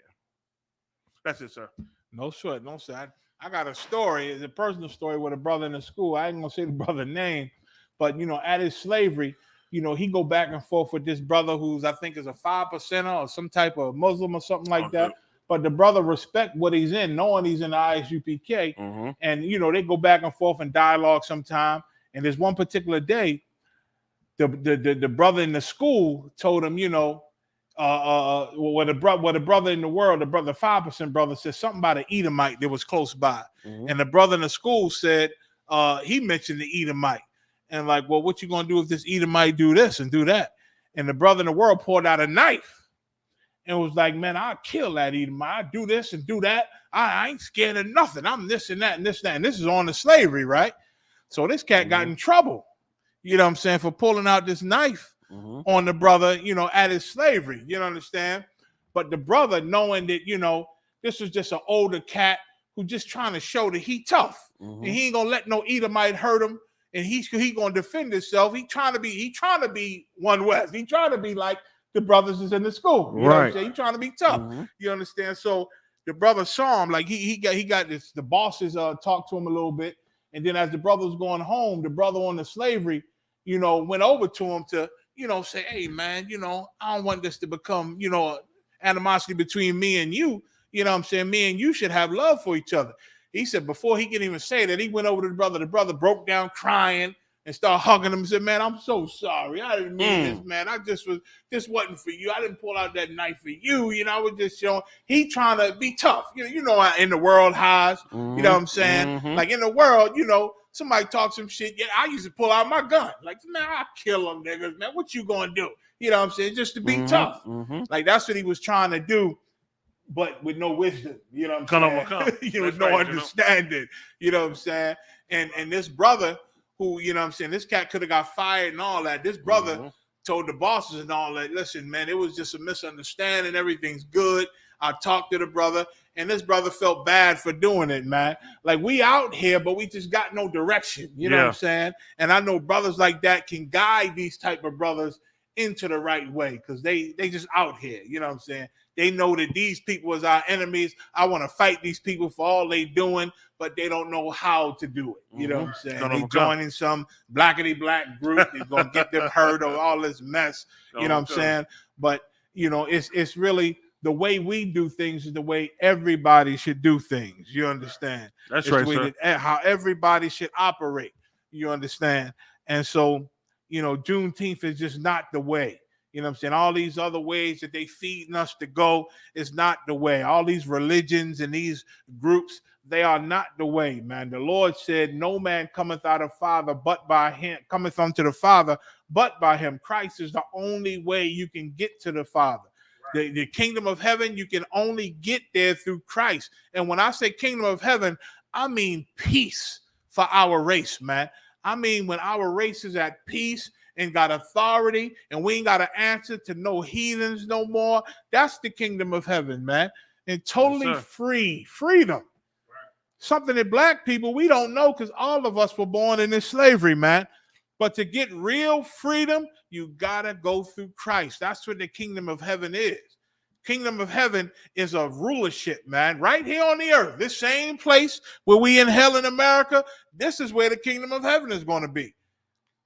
That's it, sir. No sweat, no sweat. I got a story. It's a personal story with a brother in the school. I ain't gonna say the brother's name, but at his slavery, he go back and forth with this brother who's I think is a 5%er or some type of Muslim or something like that. But the brother respect what he's in, knowing he's in the I.S.U.P.K. And, they go back and forth and dialogue sometime. And there's one particular day, the brother in the school told him, what a brother in the world, the 5% brother said something about an Edomite that was close by. And the brother in the school said, he mentioned the Edomite. And like, well, what you going to do if this Edomite do this and do that? And the brother in the world pulled out a knife. And was like, man, I'll kill that Edomite. I do this and do that. I ain't scared of nothing. I'm this and that and this and that. And this is on the slavery, right? So this cat got in trouble, you know what I'm saying, for pulling out this knife on the brother, at his slavery. You understand? But the brother, knowing that, this was just an older cat who just trying to show that he tough. And he ain't gonna let no Edomite hurt him. And he gonna defend himself. He trying to be One West. He trying to be like the brothers is in the school. You know what I'm saying? He trying to be tough. You understand? So the brother saw him, like he got this, the bosses talked to him a little bit. And then as the brother was going home, the brother on the slavery, went over to him to, say, hey man, I don't want this to become, animosity between me and you. You know what I'm saying? Me and you should have love for each other. He said before he could even say that, he went over to the brother broke down crying and started hugging him and said, man, I'm so sorry. I didn't mean this, man. This wasn't for you. I didn't pull out that knife for you. I was just showing. He trying to be tough. You know how in the world highs. You know what I'm saying? Like in the world, somebody talk some shit. Yeah, I used to pull out my gun. Like, man, I'll kill them niggas, man. What you gonna do? You know what I'm saying? Just to be tough. Like that's what he was trying to do, but with no wisdom. You know what I'm saying? With no understanding. You know what I'm saying? And this brother who, this cat could have got fired and all that. This brother told the bosses and all that, listen, man, it was just a misunderstanding. Everything's good. I talked to the brother, and this brother felt bad for doing it, man. Like, we out here, but we just got no direction. You know what I'm saying? And I know brothers like that can guide these type of brothers into the right way because they just out here. You know what I'm saying? They know that these people is our enemies. I want to fight these people for all they doing, but they don't know how to do it. You know what I'm saying? They joining some blackity black group. They're going to get them hurt or all this mess. You know what I'm saying? But, you know, it's really the way we do things is the way everybody should do things. You understand? That's it's right, the way sir. that, how everybody should operate. You understand? And so, you know, Juneteenth is just not the way. You know what I'm saying? All these other ways that they feeding us to go is not the way. All these religions and these groups, they are not the way, man. The Lord said, no man cometh out of Father but by him, cometh unto the Father but by him. Christ is the only way you can get to the Father. The kingdom of heaven, you can only get there through Christ. And when I say kingdom of heaven, I mean peace for our race, man. I mean when our race is at peace and got authority and we ain't got to answer to no heathens no more. That's the kingdom of heaven, man. And totally freedom. Something that black people, we don't know because all of us were born in this slavery, man. But to get real freedom, you got to go through Christ. That's what the kingdom of heaven is. Kingdom of heaven is a rulership, man, right here on the earth. This same place where we in hell in America, this is where the kingdom of heaven is going to be.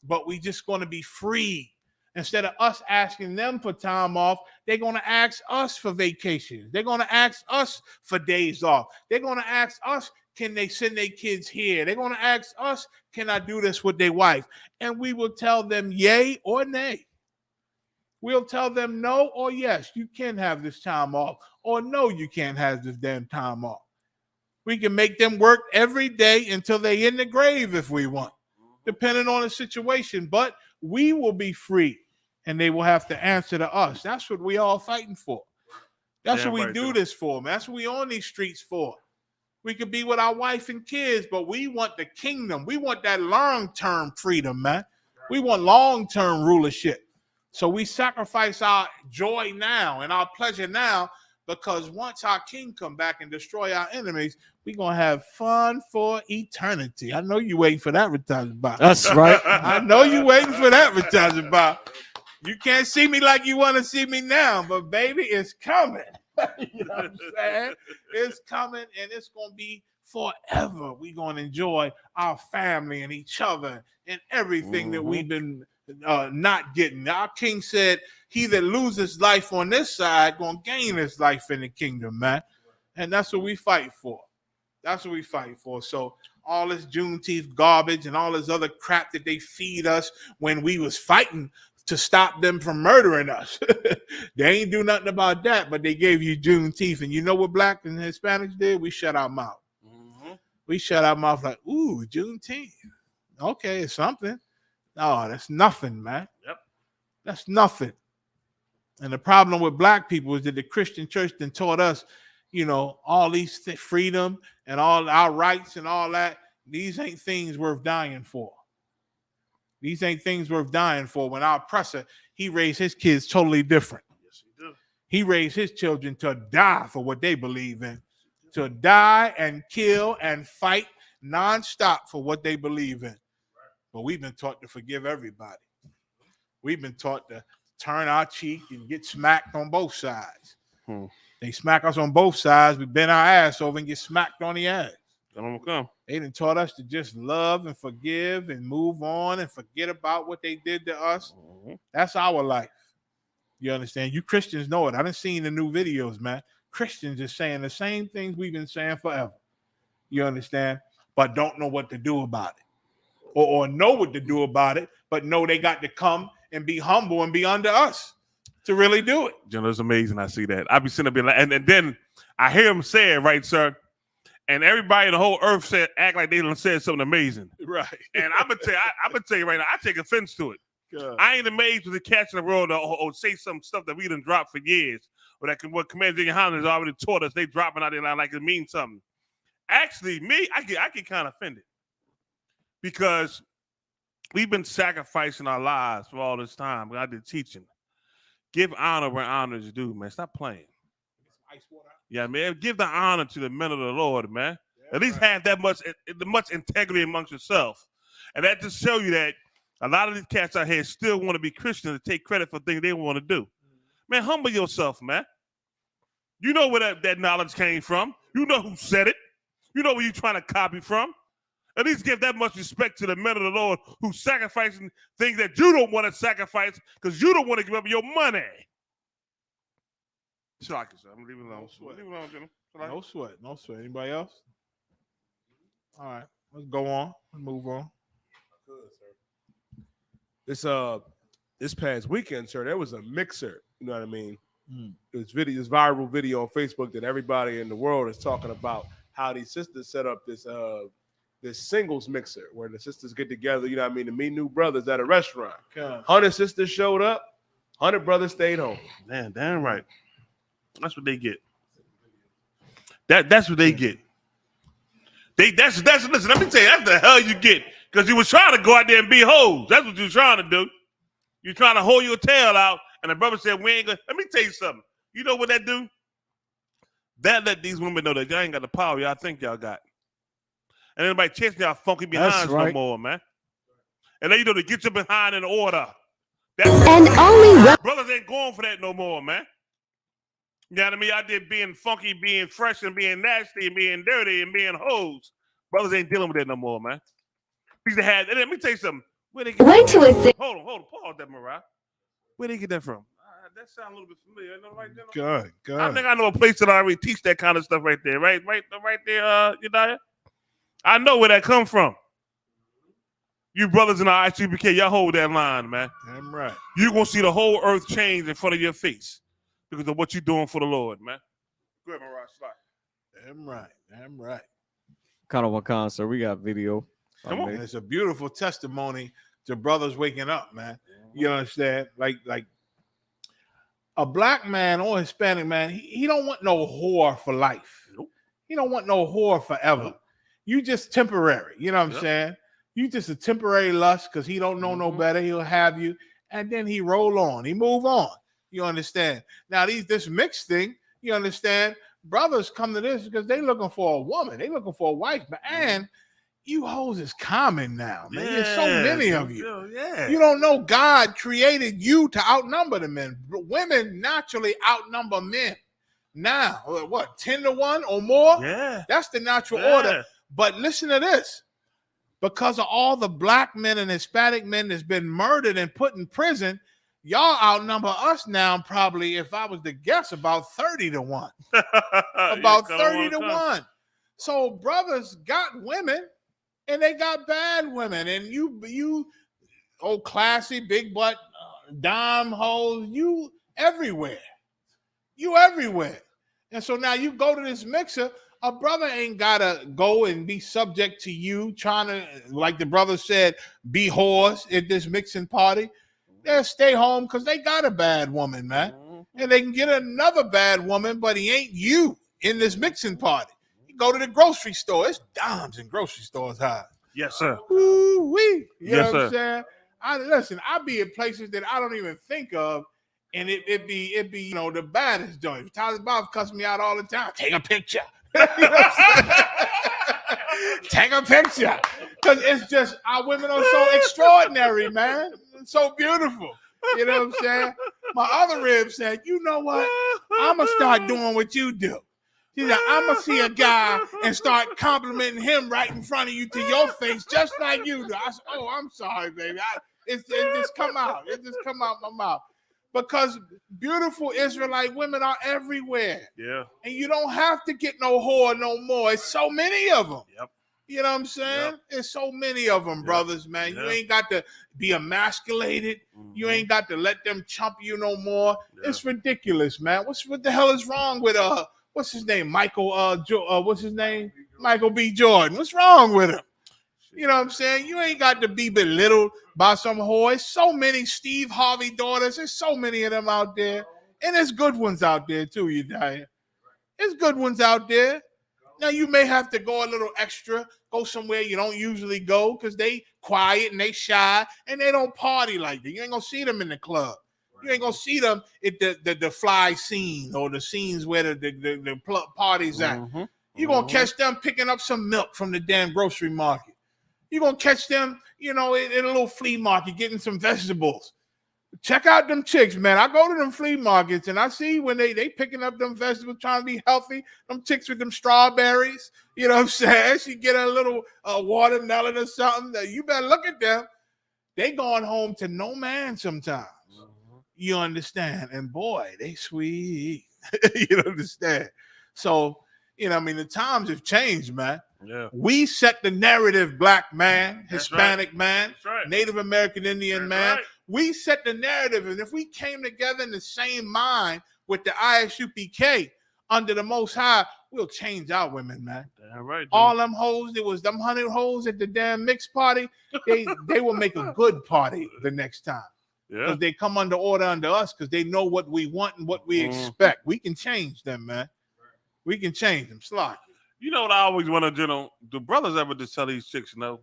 But we just going to be free. Instead of us asking them for time off, they're going to ask us for vacations. They're going to ask us for days off. They're going to ask us, can they send their kids here? They're going to ask us, can I do this with their wife? And we will tell them yay or nay. We'll tell them no or yes, you can have this time off, or no, you can't have this damn time off. We can make them work every day until they in the grave if we want, depending on the situation. But we will be free, and they will have to answer to us. That's what we all fighting for. That's what we do this for, man. That's what we on these streets for. We could be with our wife and kids, but we want the kingdom. We want that long-term freedom, man. We want long-term rulership. So we sacrifice our joy now and our pleasure now, because once our king come back and destroy our enemies, we're going to have fun for eternity. I know you waiting for that advertisement, Bob. That's right. I know you waiting for that advertisement, Bob. You can't see me like you want to see me now, but baby, it's coming. You know what I'm saying? It's coming, and it's going to be forever. We're going to enjoy our family and each other and everything that we've been not getting. Our king said, he that loses life on this side going to gain his life in the kingdom, man. And that's what we fight for. That's what we fight for. So all this Juneteenth garbage and all this other crap that they feed us when we was fighting to stop them from murdering us. They ain't do nothing about that, but they gave you Juneteenth. And you know what black and Hispanics did? We shut our mouth. We shut our mouth like, ooh, Juneteenth. Okay, it's something. No, that's nothing, man. Yep. That's nothing. And the problem with black people is that the Christian church then taught us, you know, all these freedom and all our rights and all that. These ain't things worth dying for. These ain't things worth dying for. When our oppressor, he raised his kids totally different. Yes, he did. He raised his children to die for what they believe in. To die and kill and fight nonstop for what they believe in. But we've been taught to forgive everybody. We've been taught to turn our cheek and get smacked on both sides. They smack us on both sides. We bend our ass over and get smacked on the ass. They done taught us to just love and forgive and move on and forget about what they did to us. That's our life. You understand? You Christians know it. I done seen the new videos, man. Christians is saying the same things we've been saying forever. You understand? But don't know what to do about it. Or know what to do about it, but know they got to come and be humble and be under us to really do it. You know, it's amazing. I see that. I be sitting up here, and then I hear him say it, right, sir? And everybody in the whole earth act like they done said something amazing. Right. And I'm gonna tell you right now, I take offense to it. Good. I ain't amazed with the cats in the world or say some stuff that we done dropped for years, or that what Commander GEN.YAHANNA has already taught us. They dropping out there like it means something. Actually, me, I get kind of offended, because we've been sacrificing our lives for all this time. I did teaching. Give honor where honor is due, man. Stop playing. Yeah, man. Give the honor to the men of the Lord, man. At least have that much integrity amongst yourself. And that just show you that a lot of these cats out here still want to be Christians and take credit for things they want to do. Man, humble yourself, man. You know where that knowledge came from. You know who said it. You know where you're trying to copy from. At least give that much respect to the men of the Lord who sacrificing things that you don't want to sacrifice because you don't want to give up your money. Shock yourself. I'm leaving it alone. Leave it alone, Jimmy. No sweat. No sweat. Anybody else? All right. Let's go on. Let's move on. This past weekend, sir, there was a mixer. You know what I mean? This viral video on Facebook that everybody in the world is talking about how these sisters set up this singles mixer where the sisters get together, you know what I mean, to meet new brothers at a restaurant. 100 sisters showed up, 100 brothers stayed home. Man, damn right. That's what they get. That's what they get. Listen, let me tell you, that's the hell you get. Because you was trying to go out there and be hoes. That's what you was trying to do. You're trying to hold your tail out, and the brother said, we ain't gonna. Let me tell you something. You know what that do? That let these women know that y'all ain't got the power y'all think y'all got. And anybody chasing y'all funky behinds no more, man. And then you know to get your behind in order. Brothers ain't going for that no more, man. You know what I mean? Out there being funky, being fresh, and being nasty, and being dirty, and being hoes. Brothers ain't dealing with that no more, man. And let me tell you something. Where they get that from? Hold on. Pause that, Mariah. Where they get that from? That sounds a little bit familiar. Good. I think I know a place that I already teach that kind of stuff right there. Right there, United. I know where that come from. You brothers in the I.S.U.P.K, y'all hold that line, man. Damn right. You're going to see the whole earth change in front of your face because of what you're doing for the Lord, man. Go ahead, Mariah. Damn right. Kanawakan, sir, we got video. Come on. It's a beautiful testimony to brothers waking up, man. You understand? Like a black man or Hispanic man, he don't want no whore for life. Nope. He don't want no whore forever. Nope. You just temporary. You know what I'm saying? You just a temporary lust because he don't know no better. He'll have you, and then he roll on. He move on. You understand? Now this mixed thing, you understand? Brothers come to this because they looking for a woman. They looking for a wife, and you hoes is common now, man. There's so many of you. Yeah. You don't know God created you to outnumber the men. Women naturally outnumber men. Now, what, 10-1 or more? Yeah. That's the natural order. But listen to this. Because of all the black men and Hispanic men that's been murdered and put in prison, y'all outnumber us now probably, if I was to guess, about 30-1. About 30-1. So brothers got women, and they got bad women, and you classy, big butt, dime hoes, you everywhere. And so now you go to this mixer, a brother ain't gotta go and be subject to you trying to, like the brother said, be whores at this mixing party. They'll stay home because they got a bad woman, man. And they can get another bad woman, but he ain't you in this mixing party. Go to the grocery store. It's dimes in grocery stores high. Yes, sir. Woo-wee. You know Yes, what I'm saying? I be in places that I don't even think of, and it be the baddest joint. Tyler Bob cuss me out all the time. Take a picture. You know what I'm saying? Take a picture. Because it's just, our women are so extraordinary, man. It's so beautiful. You know what I'm saying? My other rib said, you know what? I'm going to start doing what you do. She's like, I'm going to see a guy and start complimenting him right in front of you to your face, just like you do. I said, oh, I'm sorry, baby. It just come out. It just come out my mouth. Because beautiful Israelite women are everywhere. Yeah. And you don't have to get no whore no more. It's so many of them. Yep. You know what I'm saying? There's so many of them, brothers, man. You ain't got to be emasculated. You ain't got to let them chump you no more. It's ridiculous, man. What the hell is wrong with what's his name? What's his name? Michael B. Jordan. What's wrong with him? You know what I'm saying? You ain't got to be belittled by some whore. There's so many Steve Harvey daughters. There's so many of them out there. And there's good ones out there too, you die. There's good ones out there. Now you may have to go a little extra, go somewhere you don't usually go because they quiet and they shy and they don't party like that. You ain't gonna see them in the club. You ain't gonna see them at the fly scene or the scenes where the party's at. You're gonna catch them picking up some milk from the damn grocery market. You're gonna catch them, in a little flea market getting some vegetables. Check out them chicks, man. I go to them flea markets and I see when they picking up them vegetables, trying to be healthy. Them chicks with them strawberries, you know what I'm saying? She get a little watermelon or something. You better look at them. They going home to no man sometimes. You understand? And boy, they sweet. You understand? So, the times have changed, man. Yeah. We set the narrative, black man, Hispanic man, right. Native American Indian man. Right. We set the narrative. And if we came together in the same mind with the I.S.U.P.K under the Most High, we'll change our women, man. Damn right. Dude. All them hoes, there was them 100 hoes at the damn mixed party. They will make a good party the next time. Yeah. Because they come under order under us because they know what we want and what we expect. We can change them, man. We can change them. Slot. You know what I always want to do brothers ever just tell these chicks no?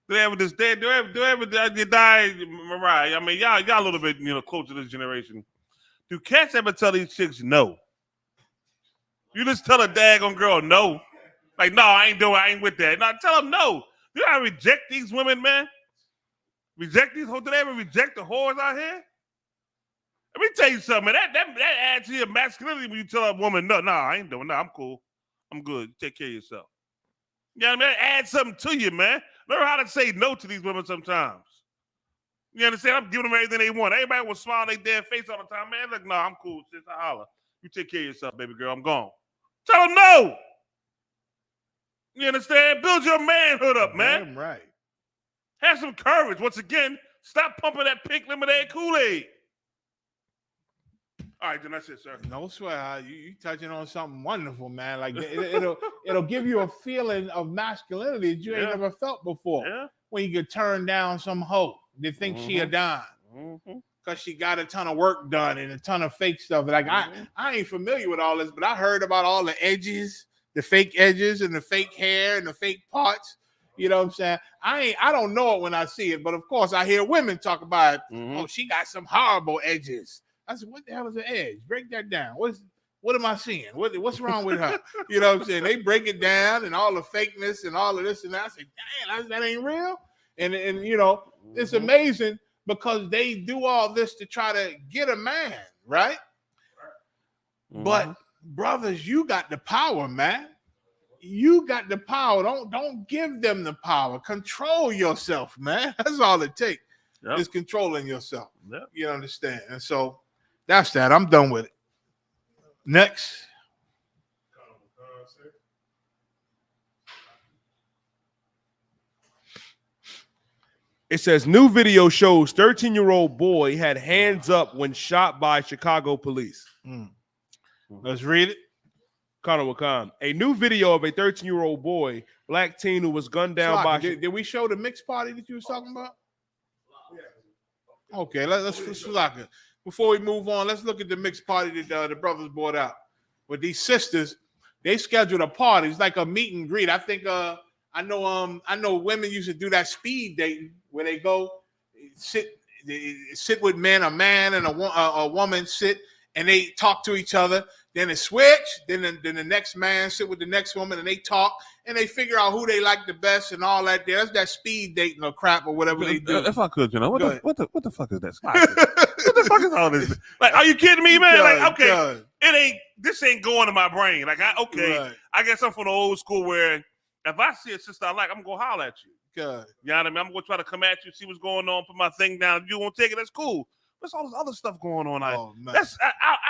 Do they ever just die, Mariah? I mean, y'all a little bit, close to this generation. Do cats ever tell these chicks no? You just tell a daggone girl no. Like, no, I ain't with that. No, tell them no. Do I reject these women, man? Reject these hoes? Do they ever reject the whores out here? Let me tell you something, man. That adds to your masculinity when you tell a woman, no, I ain't doing that. I'm cool. I'm good. Take care of yourself. You know what I mean? Add something to you, man. Learn how to say no to these women sometimes. You understand? I'm giving them everything they want. Everybody will smile on their damn face all the time. Man, look, no, I'm cool. Sis, I holler. You take care of yourself, baby girl. I'm gone. Tell them no. You understand? Build your manhood up, man. Damn right. Have some courage. Once again, stop pumping that pink lemonade Kool-Aid. All right, then that's it, sir. No swear, you touching on something wonderful, man. Like it'll give you a feeling of masculinity that you ain't never felt before. Yeah. When you could turn down some hoe that think she a dime because she got a ton of work done and a ton of fake stuff. Like I ain't familiar with all this, but I heard about all the edges, the fake edges and the fake hair and the fake parts. You know what I'm saying? I don't know it when I see it, but of course I hear women talk about it. Oh, she got some horrible edges. I said, what the hell is an edge? Break that down. What am I seeing? What's wrong with her? You know what I'm saying? They break it down and all the fakeness and all of this and that. I said, damn, that ain't real. And it's amazing because they do all this to try to get a man, right? But brothers, you got the power, man. You got the power. Don't give them the power. Control yourself, man. That's all it takes. Yep. Is controlling yourself. Yep. You understand? And so that's that. I'm done with it. Next. It says new video shows 13-year-old boy had hands up when shot by Chicago police. Let's read it. Wakan. A new video of a 13-year-old boy, black teen who was gunned down by. Did we show the mixed party that you was talking about? Okay, let's before we move on, let's look at the mixed party that the brothers brought out. With these sisters, they scheduled a party. It's like a meet and greet. I think I know women used to do that speed dating where they go sit with men, a man and a woman sit and they talk to each other. Then it switch. Then the next man sit with the next woman and they talk and they figure out who they like the best and all that. That's that speed dating or crap or whatever they do. If I could, what the fuck is that? What the fuck is all this? Like, are you kidding me, man? Like, okay, this ain't going to my brain. Like, I guess I'm from the old school where if I see a sister I like, I'm gonna holler at you. Good. You know what I mean? I'm gonna try to come at you, see what's going on, put my thing down. If you won't take it, that's cool. There's all this other stuff going on. I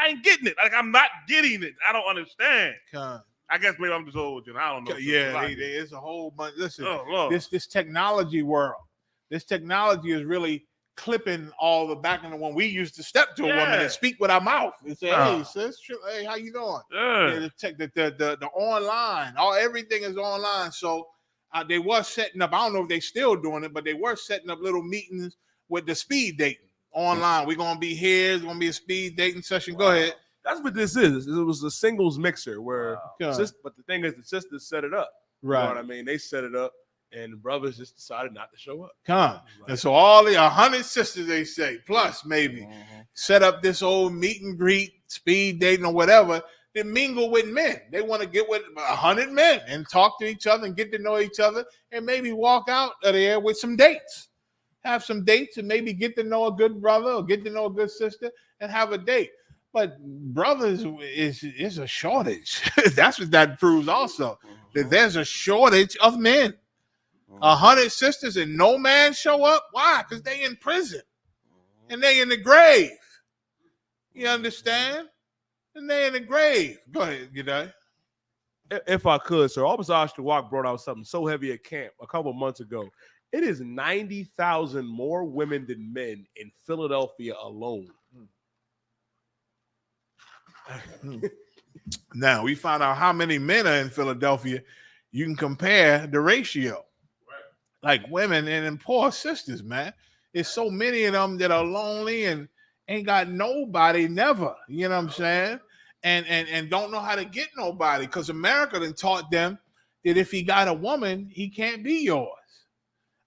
ain't getting it. Like, I'm not getting it. I don't understand. I guess maybe I'm just old, I don't know. Yeah, it's a whole bunch. Listen, this technology world, this technology is really clipping all the back in the one we used to step to a woman and speak with our mouth and say, hey, sis, hey, how you doing? The online, everything is online. So they were setting up, I don't know if they still doing it, but they were setting up little meetings with the speed dating online. We're going to be here. It's going to be a speed dating session. Go ahead. That's what this is. It was a singles mixer where, Wow. but the thing is, the sisters set it up. Right. You know what I mean? They set it up, and the brothers just decided not to show up. And so all the 100 sisters, they say, plus maybe, set up this old meet and greet, speed dating or whatever, they mingle with men. They want to get with 100 men and talk to each other and get to know each other and maybe walk out of there with some dates. Have some dates and maybe get to know a good brother or get to know a good sister and have a date. But brothers is a shortage. That's what that proves also, that there's a shortage of men. 100 sisters and no man show up. Why? Because they in prison and they in the grave. You understand? And they in the grave. Go ahead, G'day. If I could, sir, Officer I.S.U.P.K brought out something so heavy at camp a couple months ago. It is 90,000 more women than men in Philadelphia alone. Now, we found out how many men are in Philadelphia. You can compare the ratio. Like women and poor sisters, man. There's so many of them that are lonely and ain't got nobody, never. You know what I'm saying? And don't know how to get nobody because America done taught them that if he got a woman, he can't be yours.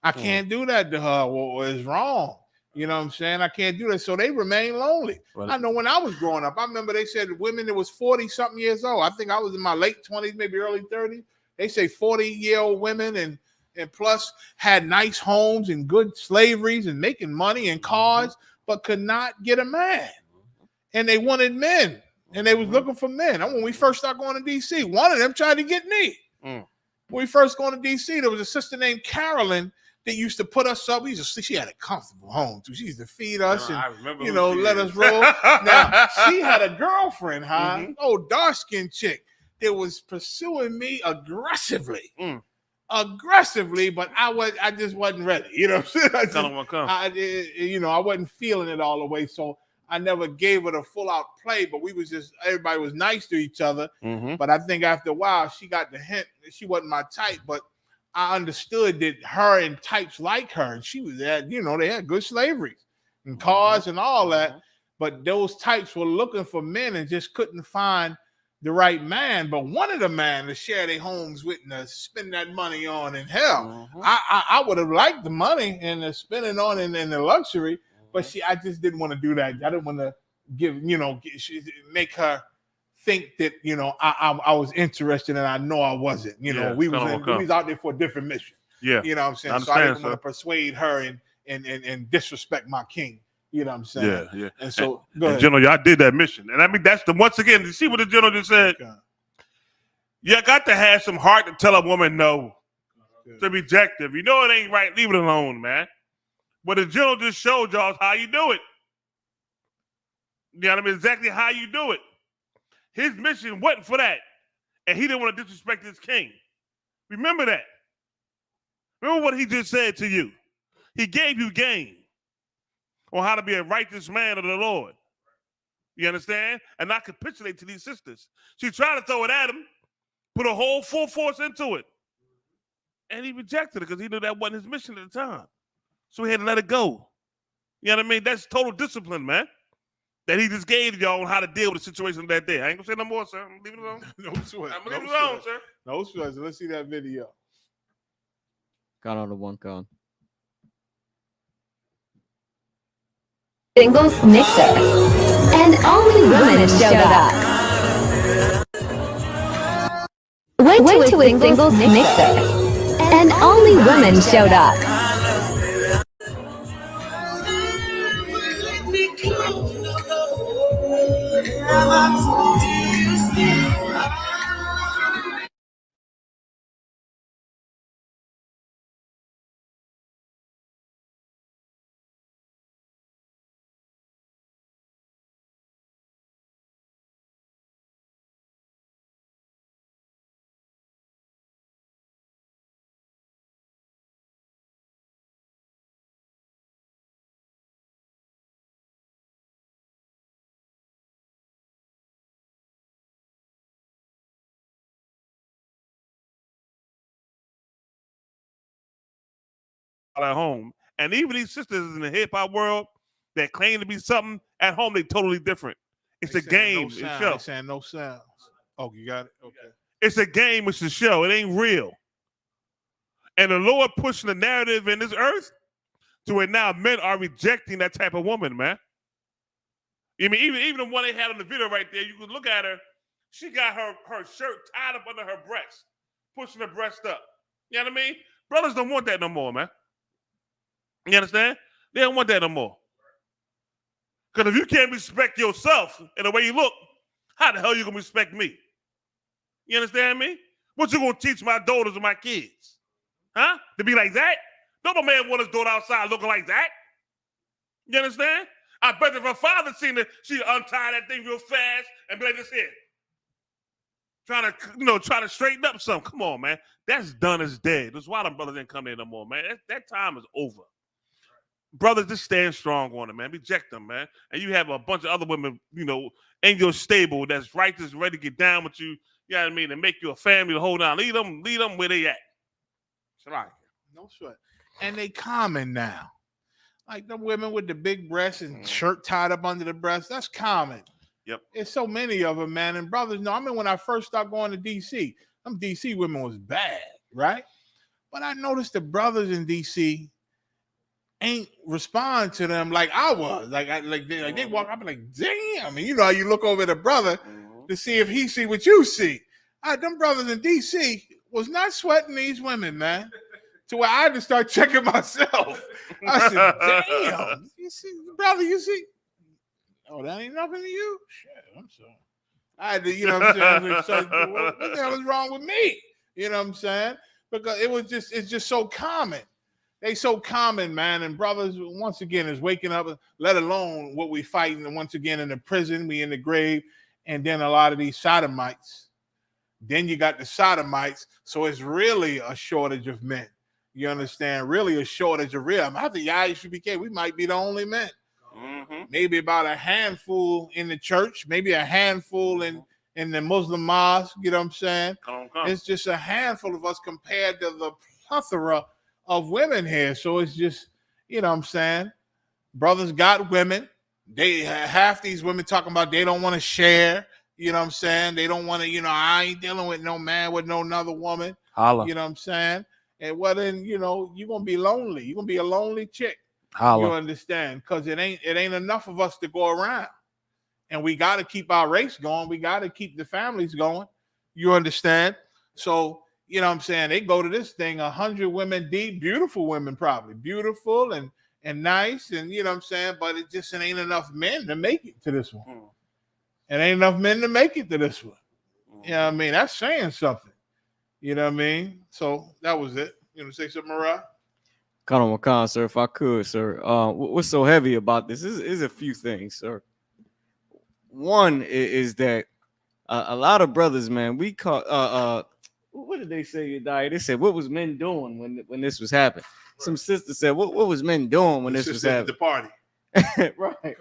I can't do that to her. Well, it's wrong. You know what I'm saying? I can't do that. So they remain lonely. I know when I was growing up, I remember they said women that was 40-something years old. I think I was in my late 20s, maybe early 30s. They say 40-year-old women and plus had nice homes and good slaveries and making money and cars, but could not get a man. And they wanted men. And they was looking for men. And when we first started going to D.C., one of them tried to get me. When we first going to D.C., there was a sister named Carolyn that used to put us up. She had a comfortable home too. She used to feed us and let us roll. Now she had a girlfriend, dark-skinned chick that was pursuing me aggressively. But I just wasn't ready. You know what I'm saying? I wasn't feeling it all the way. So I never gave it a full-out play, but everybody was nice to each other. But I think after a while, she got the hint that she wasn't my type, but I understood that her and types like her, and she was at, they had good slavery and cars and all that. But those types were looking for men and just couldn't find the right man. But one of the men to share their homes with and to spend that money on in hell. I would have liked the money and the spending on and the luxury, but I just didn't want to do that. I didn't want to make her think that I was interested and I know I wasn't. We was out there for a different mission. Yeah, you know what I'm saying. So I didn't want to persuade her and disrespect my king. You know what I'm saying. Yeah. And so, General, y'all did that mission, and I mean that's once again. You see what the general just said. You got to have some heart to tell a woman no. To reject her. If you know it ain't right, leave it alone, man. But the general just showed y'all how you do it. You know what I mean? Exactly how you do it. His mission wasn't for that. And he didn't want to disrespect his king. Remember that. Remember what he just said to you. He gave you game on how to be a righteous man of the Lord. You understand? And not capitulate to these sisters. She tried to throw it at him, put a whole full force into it. And he rejected it because he knew that wasn't his mission at the time. So he had to let it go. You know what I mean? That's total discipline, man. That he just gave y'all on how to deal with the situation that day. I ain't gonna say no more, sir. I'm leave it alone. No sweat. I'm leave it alone, sir. No sweat. Let's see that video. Got on the one con. Singles mixer. And only women showed up. Went to a singles mixer. And only women showed up. At home. And even these sisters in the hip hop world that claim to be something at home, they totally different. It's a game. It's a show. They're saying no sounds. Oh, you got it? Okay. It's a game. It's a show. It ain't real. And the Lord pushing the narrative in this earth to where now men are rejecting that type of woman, man. I mean, even the one they had on the video right there, you could look at her. She got her shirt tied up under her breast, pushing her breast up. You know what I mean? Brothers don't want that no more, man. You understand? They don't want that no more. Because if you can't respect yourself in the way you look, how the hell you going to respect me? You understand me? What you going to teach my daughters and my kids? Huh? To be like that? Don't a man want his daughter outside looking like that. You understand? I bet if her father seen it, she'd untie that thing real fast and be like this here. Trying to straighten up something. Come on, man. That's done as dead. That's why them brothers didn't come in no more, man. That time is over. Brothers, just stand strong on it, man. Reject them, man. And you have a bunch of other women, in your stable that's righteous, ready to get down with you, you know what I mean, and make you a family to hold on. Lead them where they at. Right. No sweat. And they common now. Like the women with the big breasts and shirt tied up under the breast, that's common. Yep. There's so many of them, man. And brothers, I mean, when I first started going to D.C., them D.C. women was bad, right? But I noticed the brothers in D.C. ain't respond to them like I was. They walk up and like, damn. And you know how you look over at a brother to see if he see what you see. Them brothers in D.C. was not sweating these women, man. To where I had to start checking myself. I said, damn. You see, brother, you see? Oh, that ain't nothing to you? Shit, I'm sorry. I had to, you know what I'm saying? What the hell is wrong with me? You know what I'm saying? Because it's just so common. They so common, man. And brothers, once again, is waking up, let alone what we fighting. And once again, in the prison, we in the grave. And then a lot of these sodomites. Then you got the sodomites. So it's really a shortage of men. You understand? Really a shortage of real. After the I.S.U.P.K, we might be the only men. Mm-hmm. Maybe about a handful in the church, maybe a handful in the Muslim mosque, you know what I'm saying? Come. It's just a handful of us compared to the plethora of women here. So it's just, you know what I'm saying? Brothers got women. They half these women talking about they don't want to share, you know what I'm saying? They don't want to, I ain't dealing with no man with no another woman. Holla. You know what I'm saying? And well, then, you're going to be lonely. You're going to be a lonely chick. Holla. You understand? Because it ain't enough of us to go around. And we got to keep our race going. We got to keep the families going. You understand? So, you know what I'm saying? They go to this thing, 100 women deep, beautiful women probably. Beautiful and nice. And, you know what I'm saying? But it ain't enough men to make it to this one. It ain't enough men to make it to this one. You know what I mean? That's saying something. You know what I mean? So that was it. You want to say something, Mariah? Colonel McCon, sir, if I could, sir. What's so heavy about this is a few things, sir. One is that a lot of brothers, man, we caught what did they say, They said, what was men doing when this was happening? Some sister said, what was men doing when this was happening? The party. Right.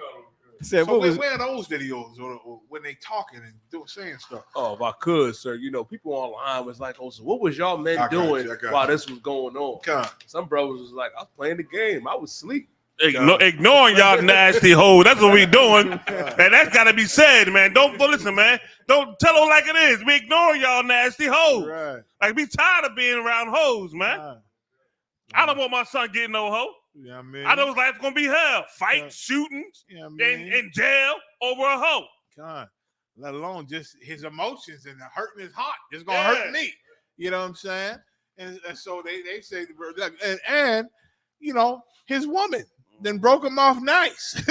Said, so where are those videos or when they talking and saying stuff? Oh, if I could, sir, people online was like, oh, so what was y'all men doing while this was going on? Some brothers was like, I was playing the game. I was asleep. Ignoring y'all nasty hoes. That's what we doing. And that's got to be said, man. Don't listen, man. Don't tell them like it is. We ignoring y'all nasty hoes. Right. Like, we tired of being around hoes, man. Right. I don't want my son getting no hoe. Yeah, I mean, I know his life's gonna be hell. Fights, shootings, in jail over a hoe. God, let alone just his emotions and hurting his heart. It's gonna hurt me. You know what I'm saying? And so they say, and his woman then broke him off nice,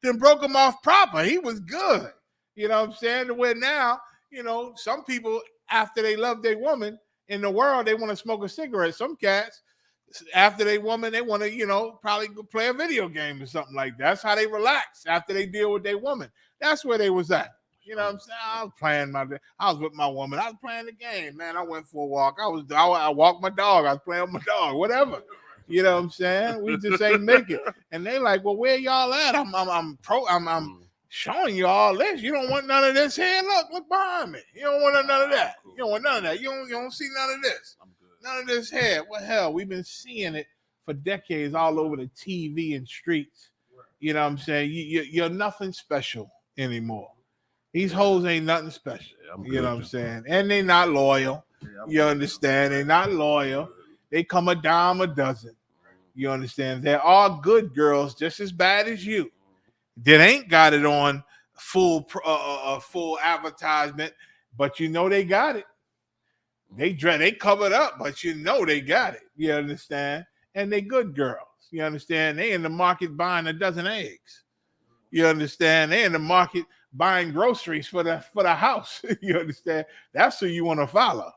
then broke him off proper. He was good. You know what I'm saying? To where now, some people after they love their woman in the world, they want to smoke a cigarette. Some cats. After they woman, they want to, probably go play a video game or something like that. That's how they relax after they deal with their woman. That's where they was at. You know what I'm saying? I was with my woman. I was playing the game, man. I went for a walk. I walked my dog. I was playing with my dog, whatever. You know what I'm saying? We just ain't make it. And they like, well, where y'all at? I'm showing you all this. You don't want none of this here. Look behind me. You don't want none of that. You don't want none of that. You don't see none of this. None of this here. Well, hell, we've been seeing it for decades all over the TV and streets. You know what I'm saying? You're nothing special anymore. These hoes ain't nothing special. You know what I'm saying? And they not loyal. You understand? They not loyal. They come a dime a dozen. You understand? There are good girls just as bad as you that ain't got it on full advertisement, but you know they got it. They covered up, but you know they got it. You understand? And they good girls. You understand? They in the market buying a dozen eggs. You understand? They in the market buying groceries for the house. You understand? That's who you want to follow.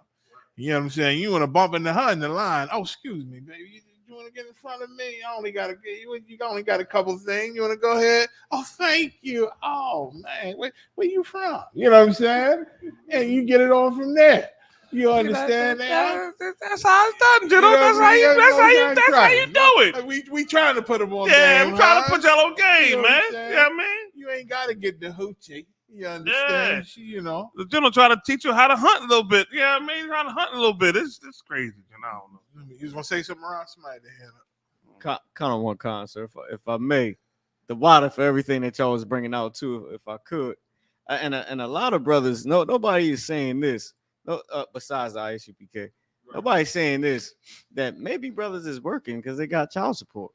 You know what I'm saying? You want to bump into her in the line. Oh, excuse me, baby. You want to get in front of me? I only got you only got a couple things. You want to go ahead? Oh, thank you. Oh man, where you from? You know what I'm saying? And you get it on from there. You understand that? That's how it's done, Jitto. That's how you do it. We trying to put them on Yeah, game. I'm trying to put y'all on game, You know man. what I'm Yeah, man. You ain't got to get the hoochie. You understand? Yeah. You know. The general trying to teach you how to hunt a little bit. Yeah, I mean, trying to hunt a little bit. It's crazy. I don't know. You was gonna say something around somebody there. Kind of one concert, if I may. The water for everything that y'all was bringing out too, if I could. And a lot of brothers, nobody is saying this. No, besides the I.S.U.P.K. Nobody's saying this, that maybe brothers is working because they got child support.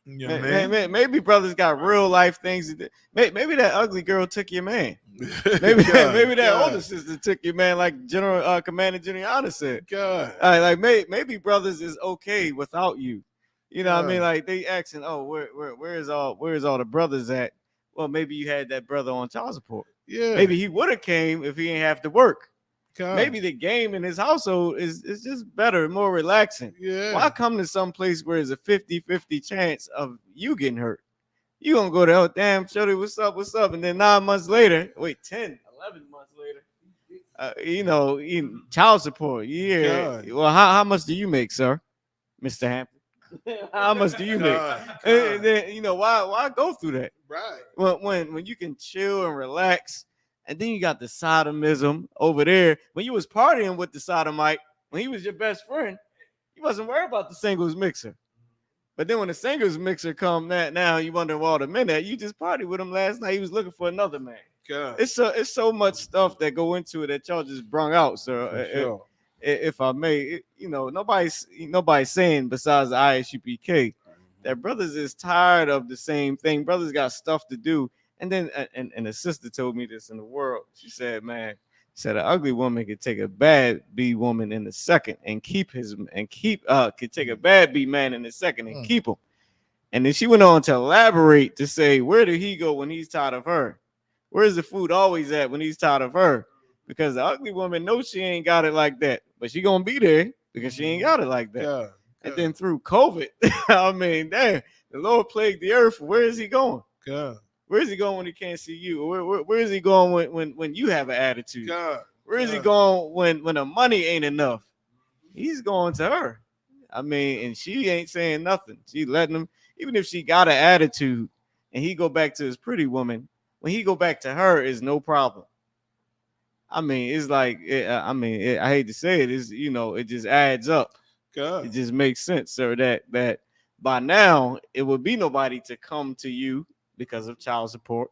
Yeah, maybe brothers got real life things. Maybe that ugly girl took your man. Maybe that older sister took your man, like General Commander GEN.YAHANNA said. Like maybe brothers is okay without you. You know what I mean? Like they asking, oh, where's all the brothers at? Well, maybe you had that brother on child support. Yeah. Maybe he would have came if he didn't have to work. God. Maybe the game in his household is just better, more relaxing. Yeah. Why come to some place where there's a 50-50 chance of you getting hurt? You gonna go there, oh, damn, Shorty, what's up? And then 9 months later, 10, 11 months later, child support. Yeah. Well, how much do you make, sir, Mr. Hampton? How much do you make? And then, why go through that? Right. When you can chill and relax. And then you got the sodomism over there. When you was partying with the sodomite, when he was your best friend, you wasn't worried about the singles mixer. But then when the singles mixer come, now you wonder all the men that you just partied with him last night. He was looking for another man. God. It's so much stuff that go into it that y'all just brung out, sir. Sure. If I may, nobody's saying besides the I.S.U.P.K. that brothers is tired of the same thing. Brothers got stuff to do. And then and a sister told me this in the world. She said, man, an ugly woman could take a bad B woman in the second and could take a bad B man in the second and keep him. And then she went on to elaborate to say, where did he go when he's tired of her? Where's the food always at when he's tired of her? Because the ugly woman knows she ain't got it like that, but she gonna be there because she ain't got it like that. Yeah. And then through COVID, I mean, damn, the Lord plagued the earth. Where is he going? God. Where is he going when he can't see you? Where is he going when you have an attitude? God. Where is he going when the money ain't enough? He's going to her. I mean, and she ain't saying nothing. She letting him, even if she got an attitude and he go back to his pretty woman, when he go back to her is no problem. I mean, it's like, I hate to say it, it just adds up. God. It just makes sense, sir, that by now it would be nobody to come to you because of child support,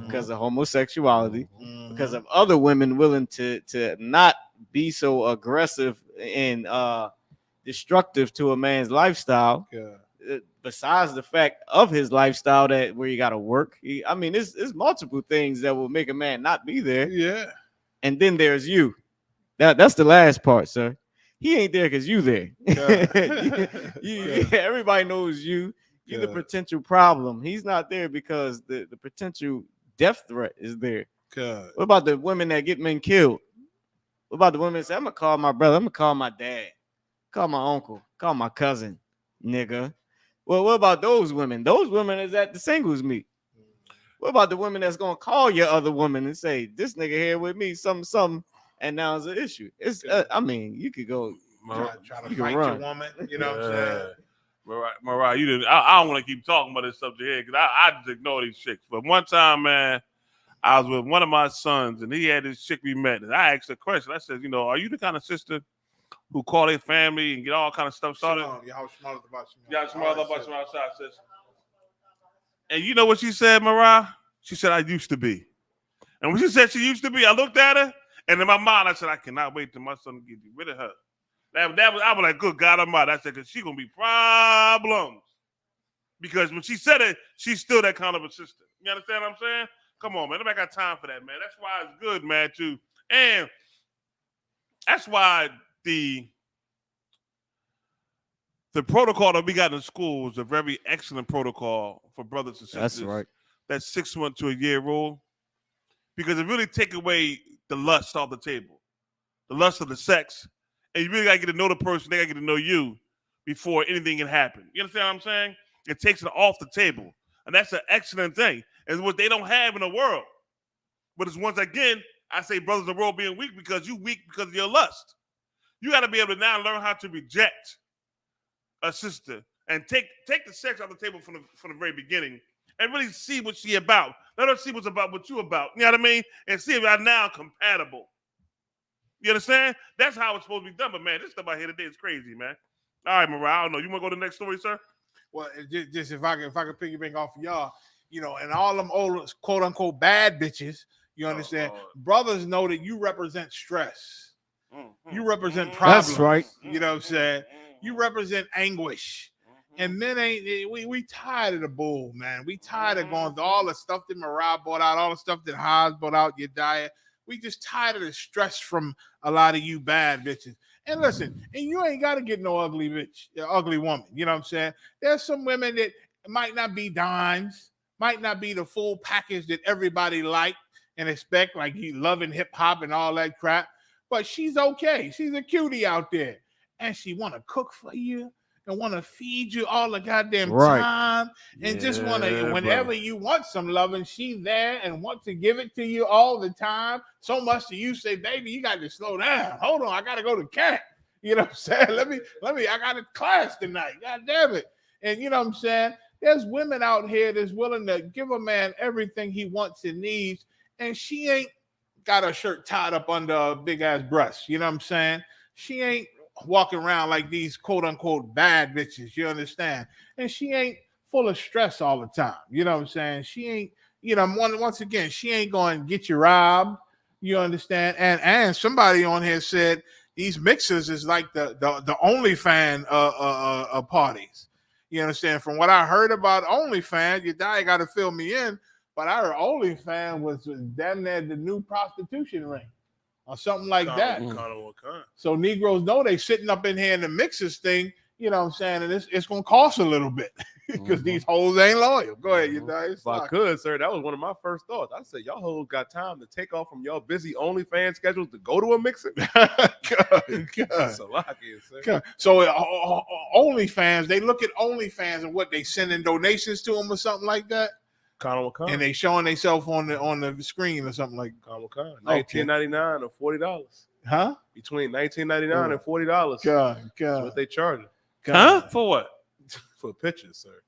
because of homosexuality, because of other women willing to not be so aggressive and destructive to a man's lifestyle. Besides the fact of his lifestyle that where you got to work, there's multiple things that will make a man not be there. Yeah. And then there's you. That's the last part, sir. He ain't there because you there. Everybody knows you. You're the potential problem. He's not there because the potential death threat is there. God. What about the women that get men killed? What about the women that say, I'm going to call my brother, I'm going to call my dad, call my uncle, call my cousin, nigga. Well, what about those women? Those women is at the singles meet. What about the women that's going to call your other woman and say, this nigga here with me, something, and now it's an issue. It's, you could go try to fight your woman, you know what I'm saying? Mariah, you didn't. I don't want to keep talking about this subject here because I just ignore these chicks. But one time, man, I was with one of my sons and he had this chick we met. And I asked a question. I said, are you the kind of sister who call their family and get all kind of stuff started? And you know what she said, Mariah? She said, I used to be. And when she said she used to be, I looked at her, and in my mind, I said, I cannot wait till my son gets rid of her. I was like, good God Almighty. I said, because she's going to be problems. Because when she said it, she's still that kind of a sister. You understand what I'm saying? Come on, man. Nobody got time for that, man. That's why it's good, man, too. And that's why the protocol that we got in school is a very excellent protocol for brothers and sisters. That's right. That 6 month to a year rule. Because it really take away the lust off the table. The lust of the sex. And you really got to get to know the person. They got to get to know you before anything can happen. You understand what I'm saying? It takes it off the table. And that's an excellent thing. It's what they don't have in the world. But it's once again, I say brothers of the world being weak because you weak because of your lust. You got to be able to now learn how to reject a sister and take the sex off the table from the very beginning and really see what she about. Let her see what's about what you about. You know what I mean? And see if y'all now compatible. You understand? That's how it's supposed to be done. But man, this stuff out here today is crazy, man. All right, Mariah, I don't know. You want to go to the next story, sir? Well, just if I could piggyback off of y'all, you know, and all them old quote unquote bad bitches, you understand? Brothers know that you represent stress. You represent problems. That's right. You know what I'm saying? You represent anguish. And men we tired of the bull, man. We tired of going through all the stuff that Mariah brought out, all the stuff that Haas brought out, your diet. We just tired of the stress from a lot of you bad bitches. And listen, and you ain't got to get no ugly bitch, ugly woman. You know what I'm saying? There's some women that might not be dimes, might not be the full package that everybody like and expect, like you loving hip hop and all that crap. But she's okay. She's a cutie out there. And she want to cook for you and want to feed you all the goddamn time. And just want to, whenever you want some loving, she's there and want to give it to you all the time. So much that you say, baby, you got to slow down. Hold on, I got to go to camp. You know what I'm saying? Let me, I got a class tonight. God damn it. And you know what I'm saying? There's women out here that's willing to give a man everything he wants and needs. And she ain't got her shirt tied up under a big ass breast. You know what I'm saying? She ain't walking around like these quote unquote bad bitches, you understand? And she ain't full of stress all the time. You know what I'm saying? She ain't, you know, once again, she ain't going to get you robbed. You understand? And somebody on here said these mixers is like the OnlyFans parties. You understand? From what I heard about OnlyFans, your guy got to fill me in, but I heard OnlyFans was damn near the new prostitution ring. Or something like that. So Negroes know they sitting up in here in the mixers thing, you know what I'm saying? And it's going to cost a little bit because these hoes ain't loyal. Go ahead, you guys. If I could, sir, that was one of my first thoughts. I said, y'all hoes got time to take off from y'all busy OnlyFans schedules to go to a mixer? That's a lot, sir. So OnlyFans, they look at OnlyFans and what they sending donations to them or something like that. And they showing themselves on the screen or something like $19.99 or $40. Huh? Between $19.99 and $40. God. That's what they charge. Huh? For what? For pictures, sir.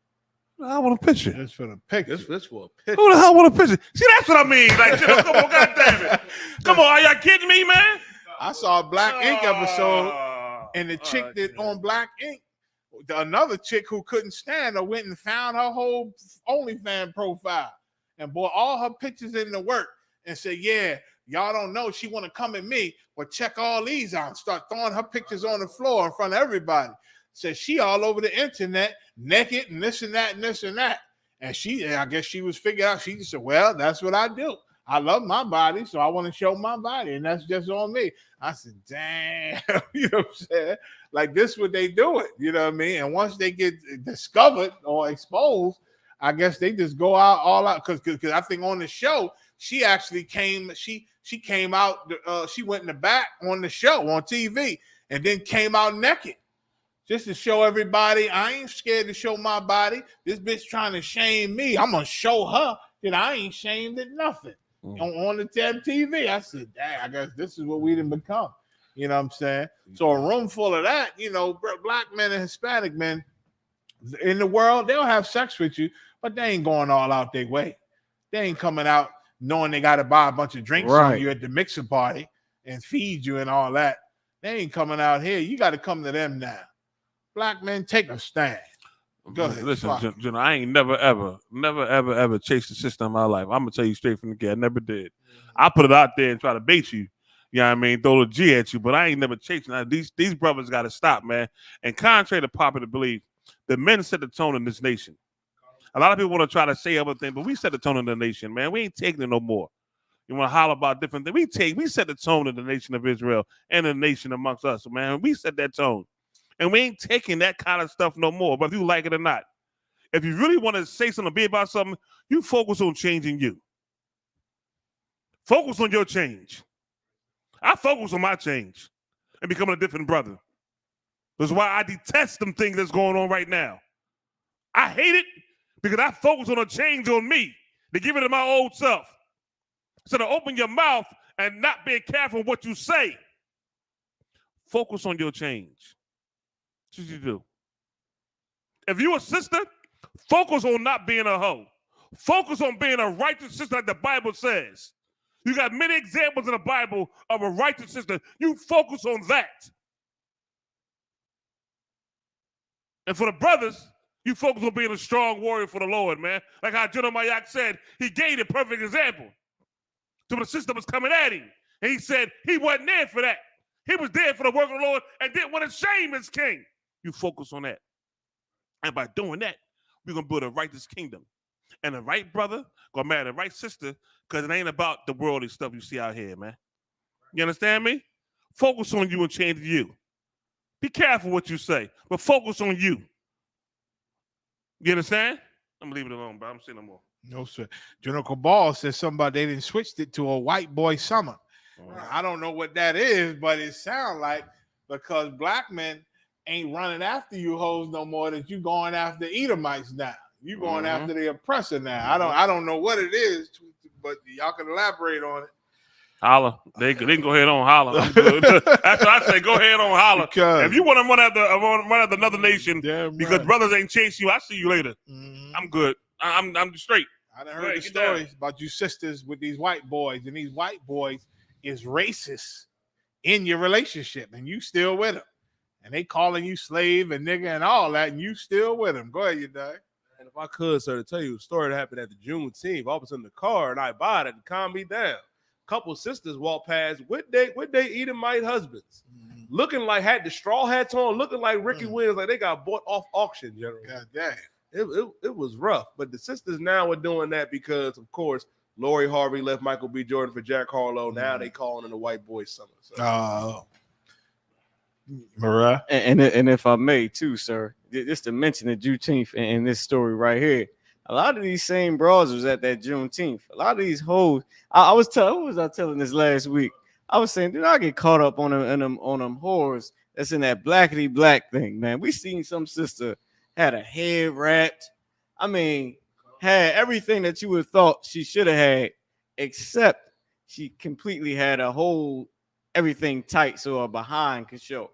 I want a picture. That's for the picture. This for a picture. Who the hell want a picture? See, that's what I mean. Like, come on, God damn it. Come on, are y'all kidding me, man? I saw a Black Ink episode, and the chick that on Black Ink, another chick who couldn't stand her went and found her whole OnlyFans profile and brought all her pictures in the work and said, yeah, y'all don't know she want to come at me, but check all these out. Start throwing her pictures on the floor in front of everybody. Said she all over the internet, naked and this and that and this and that. And I guess she was figured out. She just said, well, that's what I do. I love my body, so I want to show my body, and that's just on me. I said, damn, you know what I'm saying? Like, this is what they do it, you know what I mean? And once they get discovered or exposed, I guess they just go out all out. Because I think on the show, she actually came, she came out, she went in the back on the show, on TV, and then came out naked. Just to show everybody, I ain't scared to show my body. This bitch trying to shame me. I'm going to show her that I ain't shamed at nothing. On the damn TV. I said, dang, I guess this is what we done become. You know what I'm saying? So a room full of that, you know, black men and Hispanic men in the world, they'll have sex with you, but they ain't going all out their way. They ain't coming out knowing they got to buy a bunch of drinks on you at the mixer party and feed you and all that. They ain't coming out here. You got to come to them now. Black men, take a stand. Go ahead. Listen, I ain't never, ever chased the sister in my life. I'm gonna tell you straight from the get. I never did. I put it out there and try to bait you. You know what I mean? Throw a G at you, but I ain't never chasing. Now, these brothers got to stop, man. And contrary to popular belief, the men set the tone in this nation. A lot of people want to try to say other things, but we set the tone in the nation, man. We ain't taking it no more. You want to holler about different things. We set the tone in the nation of Israel and the nation amongst us, man. We set that tone. And we ain't taking that kind of stuff no more, whether you like it or not. If you really want to say something, be about something, you focus on changing you. Focus on your change. I focus on my change and becoming a different brother. That's why I detest them things that's going on right now. I hate it because I focus on a change on me to give it to my old self. Instead of open your mouth and not being careful what you say. Focus on your change. That's what you do. If you're a sister, focus on not being a hoe. Focus on being a righteous sister like the Bible says. You got many examples in the Bible of a righteous sister. You focus on that. And for the brothers, you focus on being a strong warrior for the Lord, man. Like how GEN.YAHANNA said, he gave a perfect example. So the sister was coming at him. And he said he wasn't there for that. He was there for the work of the Lord and didn't want to shame his king. You focus on that. And by doing that, we're going to build a righteous kingdom. And the right brother going to marry the right sister because it ain't about the worldly stuff you see out here, man. You understand me? Focus on you and change you. Be careful what you say, but focus on you. You understand? I'm going to leave it alone, but I'm saying no more. No, sir. General Cabal says somebody they didn't switched it to a white boy summer. I don't know what that is, but it sounds like because black men ain't running after you hoes no more, that you going after Edomites now. You going after the oppressor now. I don't know what it is, but y'all can elaborate on it. Holla. They can go ahead on holla. I'm good. That's what I say. Go ahead on holla. If you want to run after another nation because brothers ain't chasing you, I see you later. I'm good. I'm straight. I done heard the stories about you sisters with these white boys, and these white boys is racist in your relationship, and you still with them. And they calling you slave and nigga and all that, and you still with them. Go ahead, you dog. And if I could, sir, to tell you a story that happened at the Juneteenth, I was in the car and I bought it and calmed me down. Couple sisters walked past with they Edomite husbands, looking like had the straw hats on, looking like Ricky Williams, like they got bought off auction. General, God damn, it was rough. But the sisters now are doing that because, of course, Lori Harvey left Michael B. Jordan for Jack Harlow. Now they calling in the white boy summer. So. Mariah. And if I may too, sir, just to mention the Juneteenth in this story right here, a lot of these same bras was at that Juneteenth. A lot of these hoes, I was telling this last week? I was saying, did I get caught up on them whores that's in that blackity black thing, man? We seen some sister had a head wrapped. I mean, had everything that you would have thought she should have had, except she completely had a whole everything tight so her behind could show.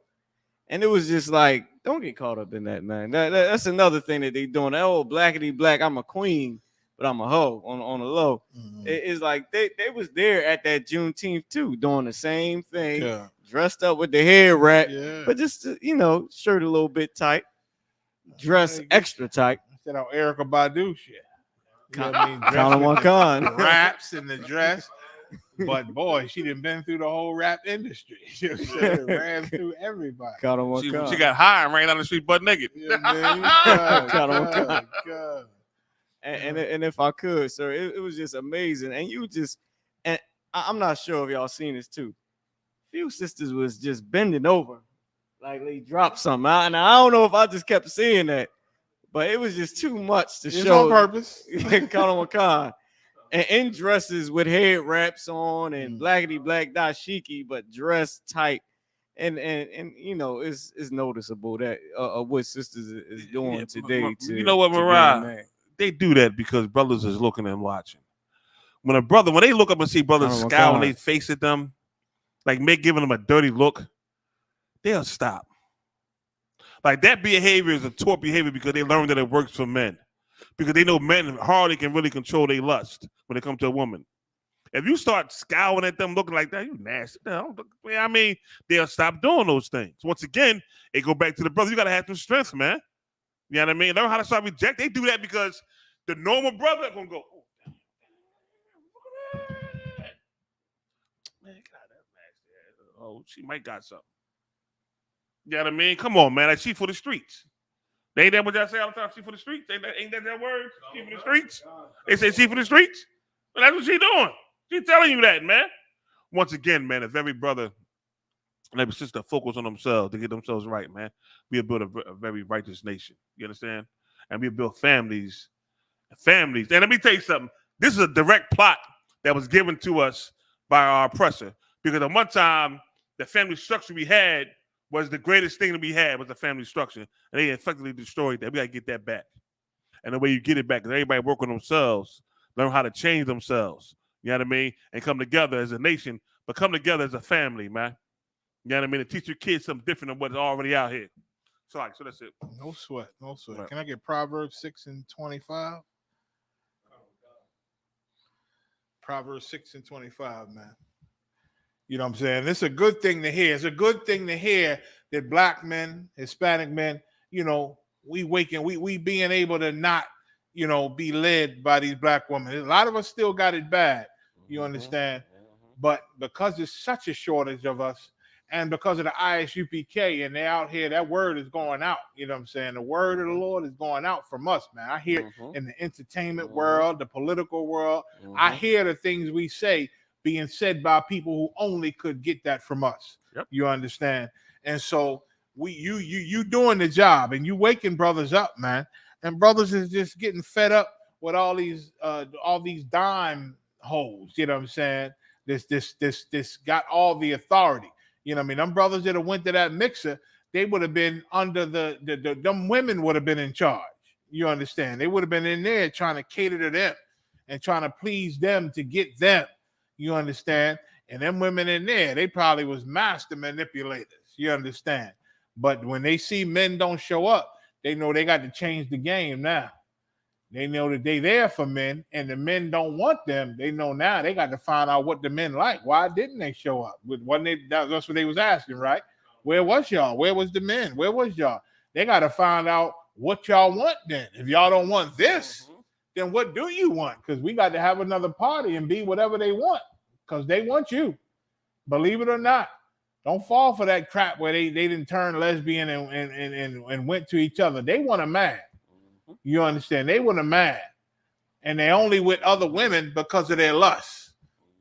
And it was just like, don't get caught up in that, man. That's another thing that they doing. That old blackity black, I'm a queen, but I'm a hoe on the low. It's like they was there at that Juneteenth too, doing the same thing, dressed up with the hair wrap, but just shirt a little bit tight, dress extra tight. Instead of Erykah Badu shit. You know what I mean? Count on one con. Raps in the dress. But boy, she done been through the whole rap industry. She ran through everybody. Count on one con. She got high and ran down the street butt naked. Count on one con. And if I could, sir, it was just amazing. And you just, and I'm not sure if y'all seen this too. Few sisters was just bending over, like they dropped something out. And I don't know if I just kept seeing that, but it was just too much to show. On purpose. Count on one con. And in dresses with head wraps on and blackity black dashiki, but dressed tight. And it's noticeable that what sisters is doing today. You know what, Mariah? They do that because brothers is looking and watching. When they look up and see brothers scowling they face at them, like giving them a dirty look, they'll stop. Like that behavior is a taught behavior because they learned that it works for men. Because they know men hardly can really control their lust when it comes to a woman. If you start scowling at them looking like that, you nasty. I mean, they'll stop doing those things. Once again, it go back to the brother. You got to have some strength, man. You know what I mean? Learn how to start reject. They do that because the normal brother gonna go, oh, man, get out of that mask. Oh, she might got something. You know what I mean? Come on, man. Like, she for the streets. Ain't that what y'all say all the time? She for the streets? Ain't that word? She for the streets? They say she for the streets? Well, that's what she doing. She telling you that, man. Once again, man, if every brother and every sister focus on themselves to get themselves right, man, we'll build a very righteous nation. You understand? And we'll build families. And let me tell you something. This is a direct plot that was given to us by our oppressor. Because at one time, the family structure we had was the greatest thing that we had was the family structure. And they effectively destroyed that. We got to get that back. And the way you get it back is everybody work on themselves, learn how to change themselves. You know what I mean? And come together as a nation, but come together as a family, man. You know what I mean? And teach your kids something different than what's already out here. So that's it. No sweat. Right. Can I get Proverbs 6:25? Proverbs 6:25, man. You know what I'm saying? It's a good thing to hear. It's a good thing to hear that black men, Hispanic men, you know, we being able to not, you know, be led by these black women. A lot of us still got it bad. You understand? But because there's such a shortage of us, and because of the I.S.U.P.K, and they're out here, that word is going out. You know what I'm saying? The word of the Lord is going out from us, man. I hear it in the entertainment world, the political world. I hear the things we say being said by people who only could get that from us. Yep. You understand? And so you doing the job, and you waking brothers up, man. And brothers is just getting fed up with all these dime holes. You know what I'm saying? This got all the authority. You know what I mean? Them brothers that have went to that mixer, they would have been under them women would have been in charge. You understand? They would have been in there trying to cater to them and trying to please them to get them. You understand? And them women in there, they probably was master manipulators. You understand? But when they see men don't show up, they know they got to change the game now. They know that they there for men, and the men don't want them. They know now they got to find out what the men like. Why didn't they show up? That's what they was asking, right? Where was y'all? Where was the men? Where was y'all? They got to find out what y'all want then. If y'all don't want this, then what do you want? Because we got to have another party and be whatever they want, because they want you. Believe it or not. Don't fall for that crap where they didn't turn lesbian and went to each other. They want a man. You understand? They want a man. And they only with other women because of their lust.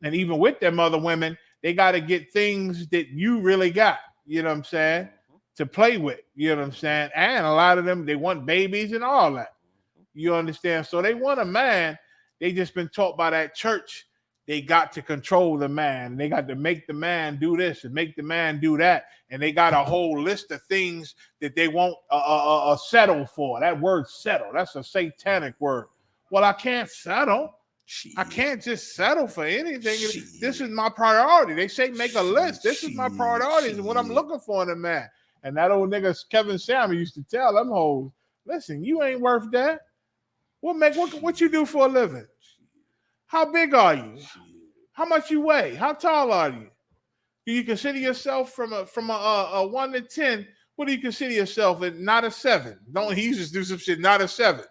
And even with them other women, they got to get things that you really got. You know what I'm saying? To play with. You know what I'm saying? And a lot of them, they want babies and all that. You understand? So they want a man. They just been taught by that church. They got to control the man. They got to make the man do this and make the man do that. And they got a whole list of things that they won't settle for. That word settle, that's a satanic word. Well, I can't settle. I can't just settle for anything. This is my priority. They say make a list. This is my priorities and what I'm looking for in a man. And that old nigga Kevin Samuel used to tell them hoes, listen, you ain't worth that. What you do for a living? How big are you? How much you weigh? How tall are you? Do you consider yourself from a 1 to 10? What do you consider yourself? Not a 7. Don't he used to do some shit? Not a 7.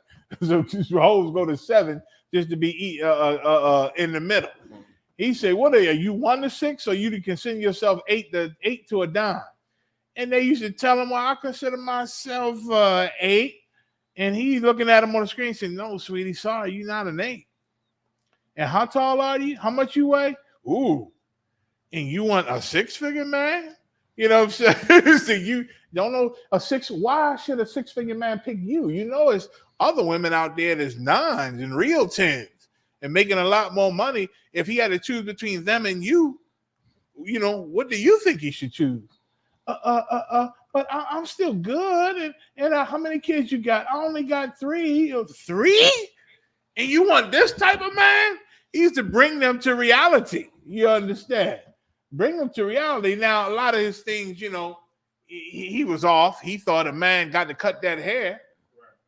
So hoes go to 7 just to be in the middle. He said, "What are you? Are you 1 to 6, or you consider yourself 8 to a dime?" And they used to tell him, "Well, I consider myself 8." And he's looking at him on the screen saying, "No, sweetie, sorry, you're not an 8. And how tall are you? How much you weigh? Ooh. And you want a 6-figure man? You know what I'm saying? So you don't know why should a 6-figure man pick you? You know, it's other women out there that's 9s and real 10s and making a lot more money. If he had to choose between them and you know, what do you think he should choose? But I'm still good. And how many kids you got? I only got 3. 3? And you want this type of man? He used to bring them to reality. You understand? Bring them to reality. Now, a lot of his things, you know, he was off. He thought a man got to cut that hair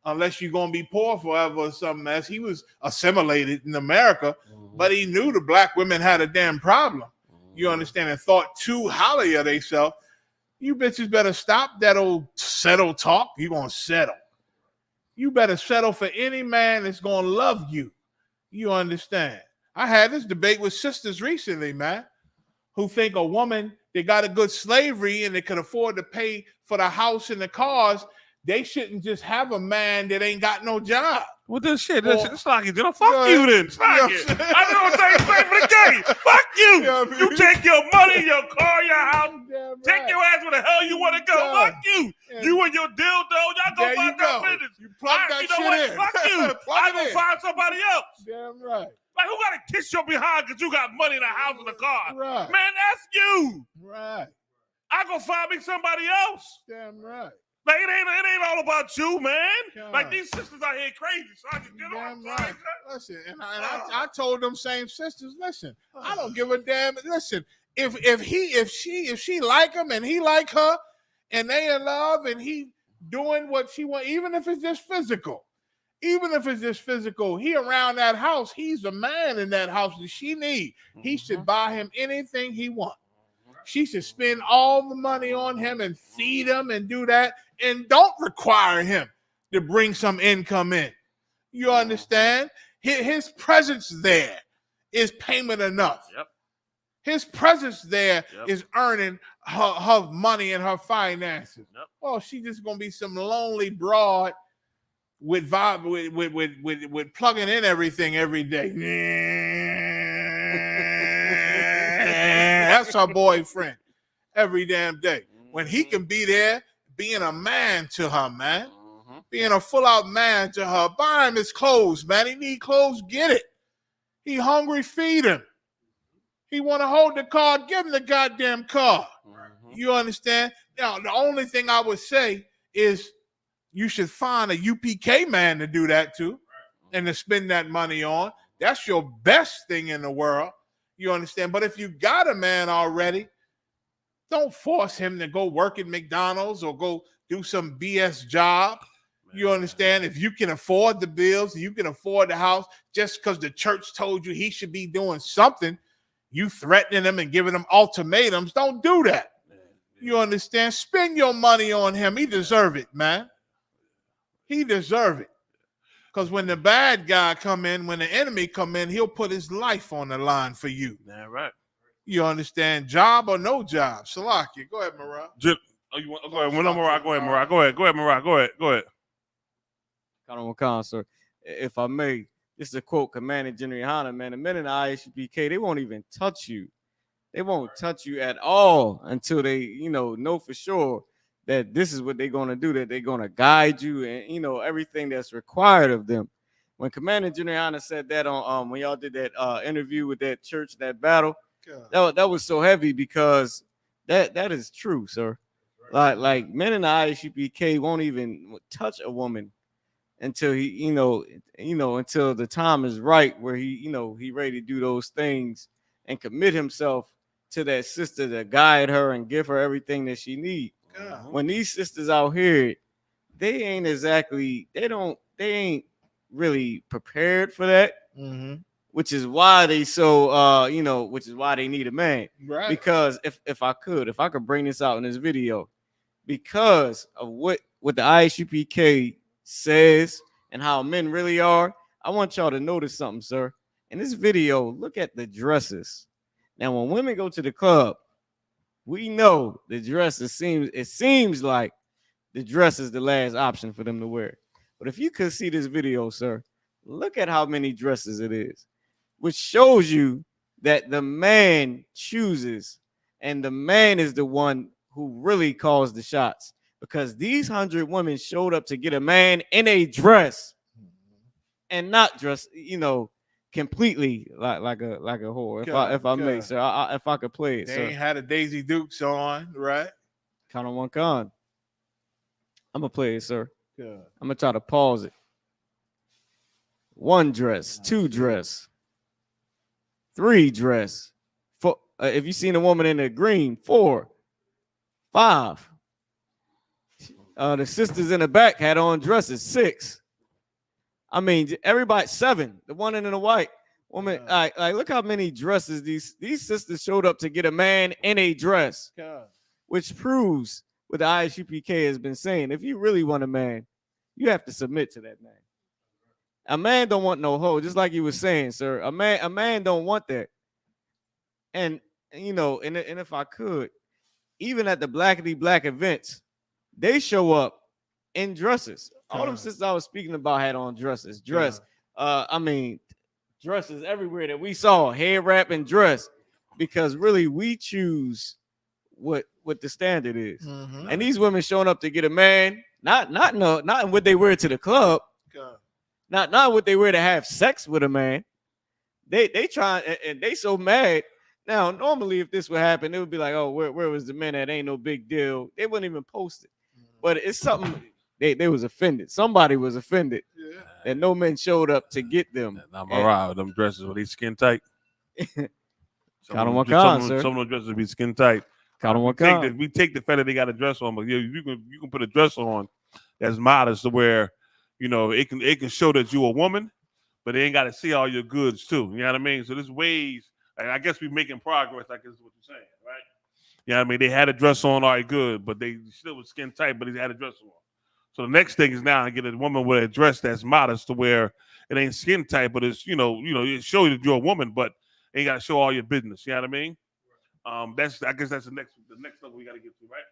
unless you're going to be poor forever or something else. He was assimilated in America, but he knew the black women had a damn problem. You understand? And thought too highly of themselves. You bitches better stop that old settle talk. You're going to settle. You better settle for any man that's gonna love you. You understand? I had this debate with sisters recently, man, who think a woman that got a good slavery and they can afford to pay for the house and the cars, they shouldn't just have a man that ain't got no job. Well, this shit, it's like, fuck you then. Fuck you. I don't take slave for the game. Fuck you. You take your money, your car, your house. Take your ass where the hell you want to go. Fuck you. You and your dildo, y'all go find that business. You plug that shit in. Fuck you. I go find somebody else. Damn right. Like, who got to kiss your behind because you got money in the house and the car? Right. Man, that's you. Right. I go find me somebody else. Damn right. Like, it ain't all about you, man. God. Like, these sisters out here crazy, so I can get on. Right. Listen, and I told them same sisters, listen, I don't give a damn. Listen, if she like him and he like her and they in love and he doing what she want, even if it's just physical, he around that house, he's a man in that house that she need. He should buy him anything he wants. She should spend all the money on him and feed him and do that. And don't require him to bring some income in. You understand? His presence there is payment enough. Yep. His presence there is earning her money and her finances. Yep. Oh, she just gonna be some lonely broad with plugging in everything every day. That's her boyfriend every damn day. When he can be there being a man to her, man. Being a full-out man to her. Buy him his clothes, man. He need clothes, get it. He hungry, feed him. He want to hold the car, give him the goddamn car. You understand? Now, the only thing I would say is you should find a U.P.K. man to do that to and to spend that money on. That's your best thing in the world. You understand? But if you got a man already, don't force him to go work at McDonald's or go do some BS job. You understand? If you can afford the bills, you can afford the house, just because the church told you he should be doing something, you threatening him and giving him ultimatums, don't do that. You understand? Spend your money on him. He deserve it, man. He deserve it. Because when the bad guy come in, when the enemy come in, he'll put his life on the line for you. Yeah, right. You understand? Job or no job. Salakia. Go ahead, Marah. Go ahead. Marah. Go ahead, Marah. Go ahead, Marah. Go ahead. Khan, sir. If I may, this is a quote, Commanding General Yohanna, man. The men in the I.S.U.P.K, they won't even touch you. They won't touch you at all until they, know for sure that this is what they're going to do, that they're going to guide you and, everything that's required of them. When Commander General Yohanna said that on when y'all did that interview with that church, that battle, that was so heavy because that is true, sir. Like men in the I.S.U.P.K won't even touch a woman until he, until the time is right where he ready to do those things and commit himself to that sister to guide her and give her everything that she needs. When these sisters out here, they ain't really prepared for that, which is why they which is why they need a man. Right. Because if I could bring this out in this video, because of what the I.S.U.P.K says and how men really are, I want y'all to notice something, sir. In this video, look at the dresses. Now, when women go to the club, we know the dresses seems like the dress is the last option for them to wear. But if you could see this video, sir, look at how many dresses it is, which shows you that the man chooses and the man is the one who really calls the shots, because these 100 women showed up to get a man in a dress and not dress, completely like a whore. If I may, sir, if I could play it, they sir. ain't had a Daisy Dukes on, right? Kind of one con. I'm gonna play it, sir. Good. I'm gonna try to pause it. 1 dress, 2 dress, 3 dress. 4. If you seen a woman in the green, 4, 5. The sisters in the back had on dresses, 6. I mean, everybody, 7. The one in the white woman, like look how many dresses these sisters showed up to get a man in a dress, which proves what the I.S.U.P.K has been saying. If you really want a man, You have to submit to that man. A man don't want no hoe, just like you were saying, sir. A man don't want that. And you know, and if I could, even at the Blackity Black events, they show up in dresses. All them sisters I was speaking about had on dresses. Dresses everywhere that we saw, hair wrap and dress, because really we choose what the standard is. Mm-hmm. And these women showing up to get a man, not in what they wear to the club, not what they wear to have sex with a man. They try and they so mad. Now, normally if this would happen, it would be like, oh, where was the man? That ain't no big deal. They wouldn't even post it. But it's something they was offended. Somebody was offended that no men showed up to get them. I'm all right with them dresses. Were they skin tight? Count on one con, sir. Some of them dresses be skin tight. Count on one con. We take the fact that they got a dress on, but you can put a dress on that's modest to where, you know, it can show that you're a woman, but they ain't got to see all your goods too. You know what I mean? So there's ways. I guess we're making progress. I guess is what you're saying, right? You know what I mean? They had a dress on, all right, good, but they still was skin tight, but they had a dress on. So the next thing is now to get a woman with a dress that's modest to where it ain't skin tight, but it's you know, it shows that you're a woman, but ain't got to show all your business. You know what I mean? I guess that's the next level we got to get to, right?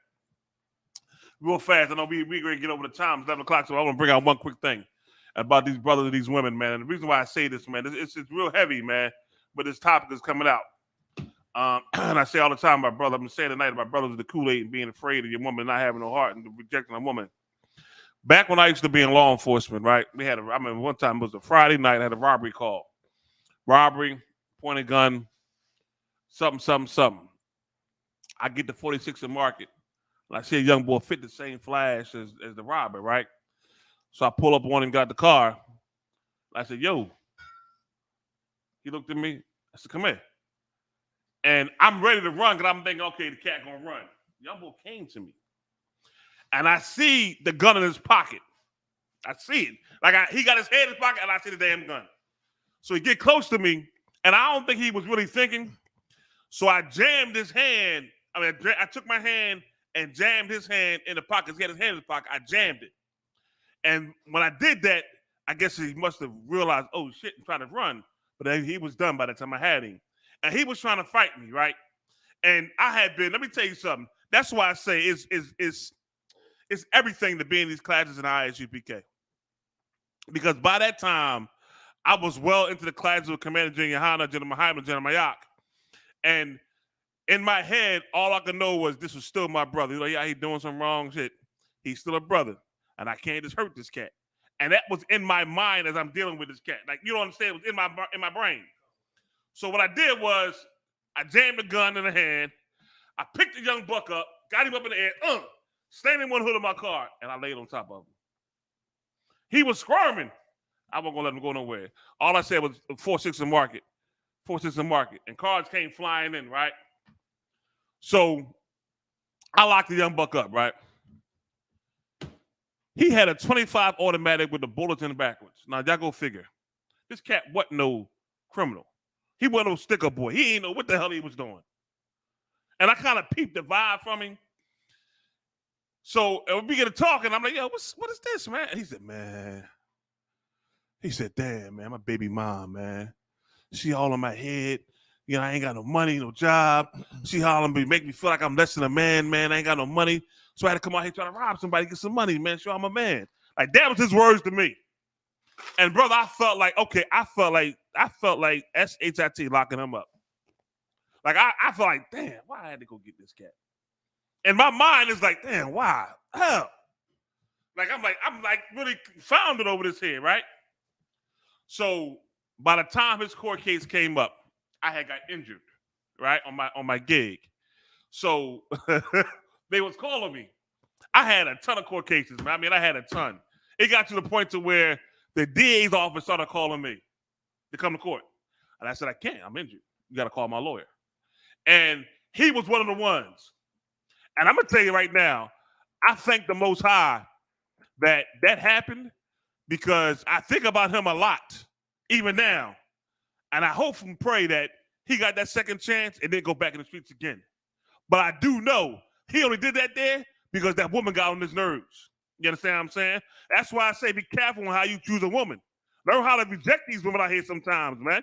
Real fast. I know we're going to get over the time. It's 11 o'clock, so I want to bring out one quick thing about these brothers and these women, man. And the reason why I say this, man, it's real heavy, man, but this topic is coming out. And I say all the time, my brother, I've been saying tonight about brothers of the Kool-Aid and being afraid of your woman not having no heart and rejecting a woman. Back when I used to be in law enforcement, right, I remember one time it was a Friday night, I had a robbery call. Robbery, pointed gun, something. I get to 46th and Market. And I see a young boy fit the same flash as the robber, right? So I pull up on him, got the car. I said, yo. He looked at me. I said, come here. And I'm ready to run because I'm thinking, okay, the cat gonna run. Young boy came to me. And I see the gun in his pocket. I see it. He got his head in his pocket and I see the damn gun. So he get close to me and I don't think he was really thinking. So I jammed his hand. I took my hand and jammed his hand in the pocket. He had his hand in his pocket. I jammed it. And when I did that, I guess he must have realized, oh shit, I'm trying to run. But he was done by the time I had him. And he was trying to fight me, right? And I had been, let me tell you something. That's why I say it's everything to be in these classes in I.S.U.P.K. Because by that time, I was well into the classes with Commander GEN.YAHANNA, GEN.YAHANNA. And in my head, all I could know was this was still my brother. Like, yeah, he's doing some wrong shit. He's still a brother. And I can't just hurt this cat. And that was in my mind as I'm dealing with this cat. Like, you don't understand, it was in my brain. So what I did was I jammed the gun in the hand. I picked the young buck up, got him up in the air, standing in one hood of my car, and I laid on top of him. He was squirming. I wasn't going to let him go nowhere. All I said was 46th and Market. 46th and Market. And cars came flying in, right? So I locked the young buck up, right? He had a 25 automatic with the bullets in the backwards. Now, y'all go figure. This cat wasn't no criminal. He wasn't no sticker boy. He ain't know what the hell he was doing. And I kind of peeped the vibe from him. So we get to talking. I'm like, yo, what is this, man? And he said, man. He said, damn, man, my baby mom, man. She all on my head. You know, I ain't got no money, no job. She all on me, make me feel like I'm less than a man, man. I ain't got no money. So I had to come out here trying to rob somebody, get some money, man. Show I'm a man. Like, that was his words to me. And brother, I felt like SHIT locking him up. Like I felt like, damn, why I had to go get this cat? And my mind is like, damn, why? Hell. Like I'm like really confounded over this here, right? So by the time his court case came up, I had got injured, right, on my gig. So they was calling me. I had a ton of court cases, man. I mean, I had a ton. It got to the point to where the DA's office started calling me to come to court. And I said, I can't. I'm injured. You got to call my lawyer. And he was one of the ones. And I'm going to tell you right now, I thank the Most High that happened because I think about him a lot, even now. And I hope and pray that he got that second chance and didn't go back in the streets again. But I do know he only did that there because that woman got on his nerves. You understand what I'm saying? That's why I say be careful on how you choose a woman. Learn how to reject these women out here sometimes, man.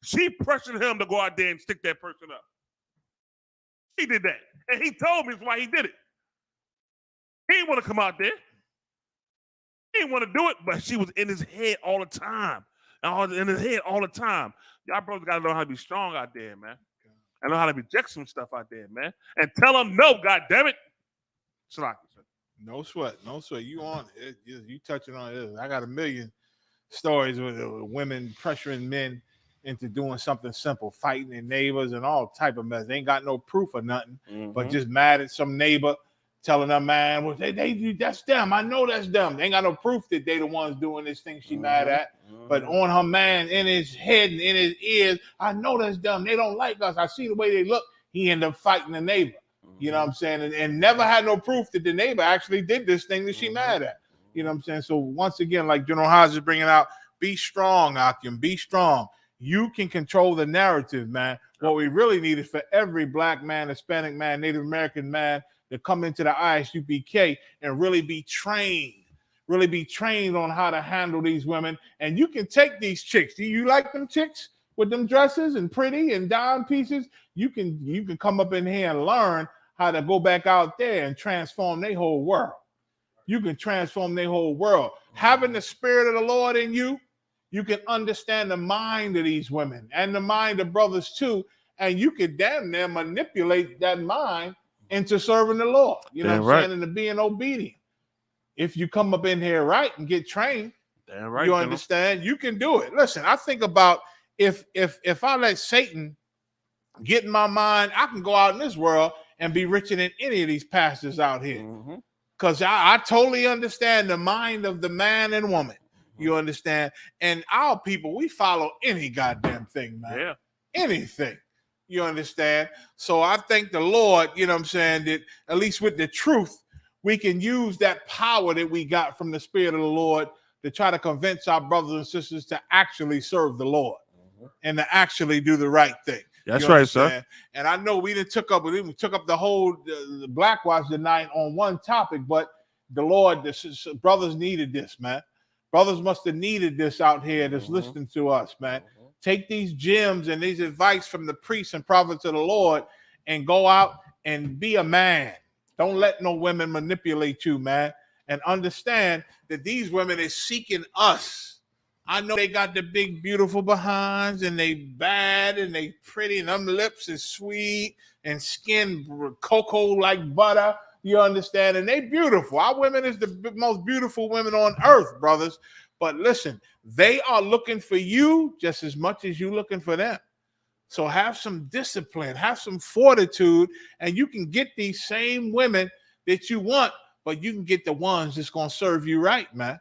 She pressured him to go out there and stick that person up. He did that. And he told me that's why he did it. He didn't want to come out there. He didn't want to do it, but she was in his head all the time. In his head all the time. Y'all brothers got to learn how to be strong out there, man. And learn how to reject some stuff out there, man. And tell them no, God damn it. No sweat. No sweat. You on it. You touching on it. I got a million stories with women pressuring men into doing something simple, fighting their neighbors and all type of mess. They ain't got no proof or nothing, but just mad at some neighbor, telling them, man, well, they that's them. I know that's them. They ain't got no proof that they the ones doing this thing she mad at. But on her man, in his head and in his ears, I know that's them. They don't like us. I see the way they look. He ended up fighting the neighbor. You know what I'm saying? And never had no proof that the neighbor actually did this thing that she mad at. You know what I'm saying? So once again, like General Haas is bringing out, be strong, Akim. Be strong. You can control the narrative, man. What we really need is for every black man, Hispanic man, Native American man to come into the I.S.U.P.K and really be trained on how to handle these women. And you can take these chicks. Do you like them chicks with them dresses and pretty and dime pieces? You can come up in here and learn how to go back out there and transform their whole world. You can transform their whole world. Having the Spirit of the Lord in you, you can understand the mind of these women and the mind of brothers too. And you can damn near manipulate that mind into serving the Lord. You know what I'm saying? And to being obedient. If you come up in here right and get trained, you understand, you can do it. Listen, I think about if I let Satan get in my mind, I can go out in this world and be richer than any of these pastors out here. Because I totally understand the mind of the man and woman. You understand? And our people, we follow any goddamn thing, man. Yeah. Anything. You understand? So I thank the Lord, you know what I'm saying, that at least with the truth, we can use that power that we got from the Spirit of the Lord to try to convince our brothers and sisters to actually serve the Lord and to actually do the right thing. That's right, sir. And I know we took up the whole the Black Watch tonight on one topic, but the Lord, the brothers needed this, man. Brothers must have needed this out here that's listening to us, man. Take these gems and these advice from the priests and prophets of the Lord and go out and be a man. Don't let no women manipulate you, man. And understand that these women is seeking us. I know they got the big, beautiful behinds and they bad and they pretty and them lips is sweet and skin cocoa like butter. You understand? And they beautiful. Our women is the most beautiful women on earth, brothers. But listen, they are looking for you just as much as you looking for them. So have some discipline, have some fortitude, and you can get these same women that you want, but you can get the ones that's going to serve you right, man,